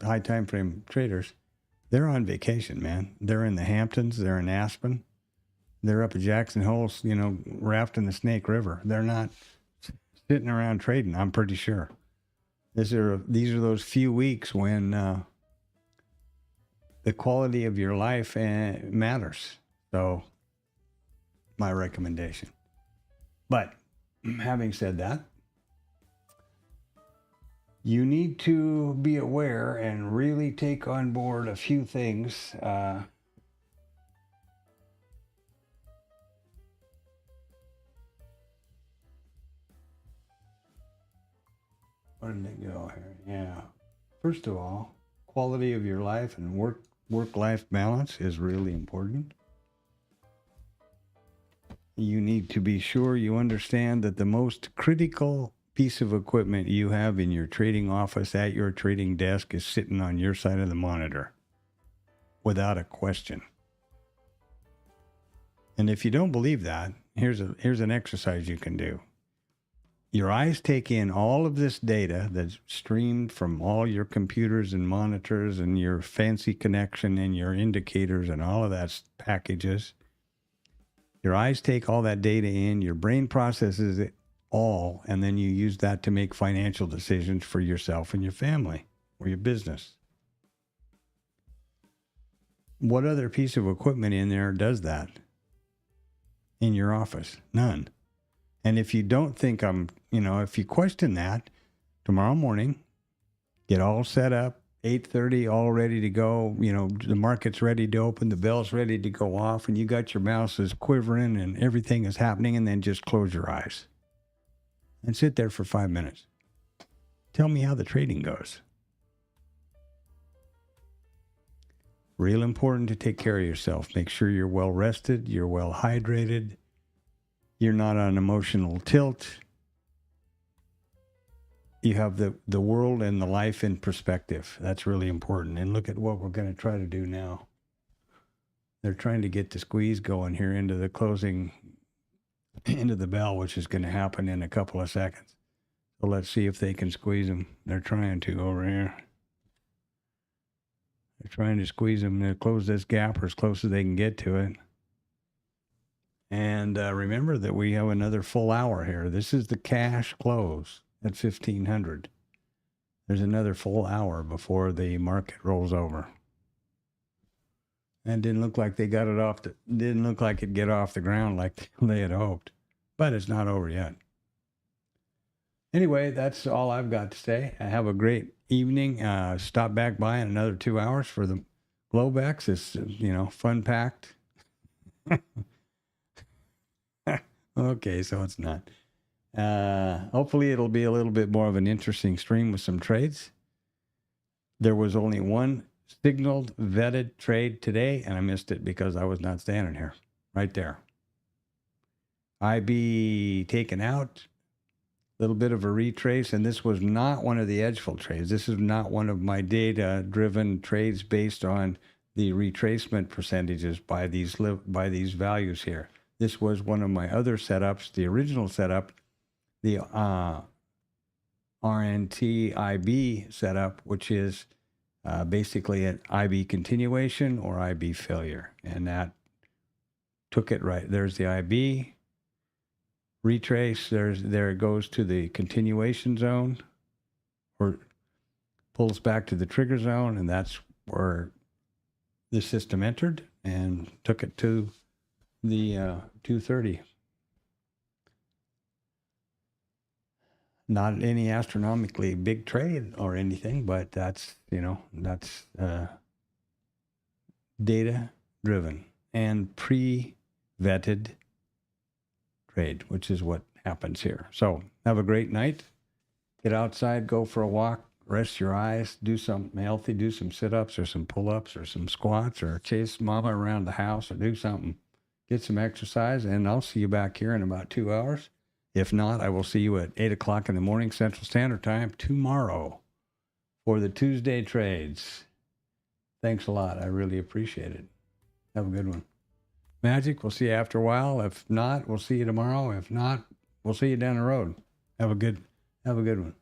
S2: high time frame traders, they're on vacation, man. They're in the Hamptons, they're in Aspen, they're up at Jackson Hole, rafting the Snake River. They're not sitting around trading, I'm pretty sure. These are those few weeks when the quality of your life matters. So, my recommendation. But having said that, you need to be aware and really take on board a few things. Where did it go here? Yeah. First of all, quality of your life and work-life balance is really important. You need to be sure you understand that the most critical piece of equipment you have in your trading office at your trading desk is sitting on your side of the monitor, without a question. And if you don't believe that, here's an exercise you can do. Your eyes take in all of this data that's streamed from all your computers and monitors and your fancy connection and your indicators and all of that packages. Your eyes take all that data in, your brain processes it all, and then you use that to make financial decisions for yourself and your family or your business. What other piece of equipment in there does that in your office? None. And if you don't think if you question that, tomorrow morning, get all set up, 8:30, all ready to go. The market's ready to open, the bell's ready to go off, and you got your mouses quivering and everything is happening, and then just close your eyes and sit there for 5 minutes. Tell me how the trading goes. Real important to take care of yourself. Make sure you're well rested, you're well hydrated, you're not on emotional tilt. You have the world and the life in perspective. That's really important. And look at what we're going to try to do now. They're trying to get the squeeze going here into the closing into the bell, which is going to happen in a couple of seconds. So let's see if they can squeeze them. They're trying to over here. They're trying to squeeze them to close this gap or as close as they can get to it. And remember that we have another full hour here. This is the cash close at 1500. There's another full hour before the market rolls over. And didn't look like they got it off. Didn't look like it'd get off the ground like they had hoped. But it's not over yet. Anyway, that's all I've got to say. Have a great evening. Stop back by in another 2 hours for the Globex. It's, fun packed. Okay, so it's not. Hopefully it'll be a little bit more of an interesting stream with some trades. There was only one signaled, vetted trade today, and I missed it because I was not standing here. Right there. IB taken out. Little bit of a retrace, and this was not one of the Edgefull trades. This is not one of my data-driven trades based on the retracement percentages by these values here. This was one of my other setups, the original setup, the RNTIB setup, which is basically an IB continuation or IB failure, and that took it right. There's the IB. Retrace, there it goes to the continuation zone, or pulls back to the trigger zone, and that's where the system entered and took it to the 230. Not any astronomically big trade or anything, but that's data driven and pre-vetted trade, which is what happens here. So have a great night. Get outside, go for a walk, rest your eyes, do something healthy, do some sit-ups or some pull-ups or some squats or chase mama around the house or do something. Get some exercise, and I'll see you back here in about 2 hours. If not, I will see you at 8 o'clock in the morning Central Standard Time tomorrow for the Tuesday trades. Thanks a lot. I really appreciate it. Have a good one. Magic, we'll see you after a while. If not, we'll see you tomorrow. If not, we'll see you down the road. Have a good one.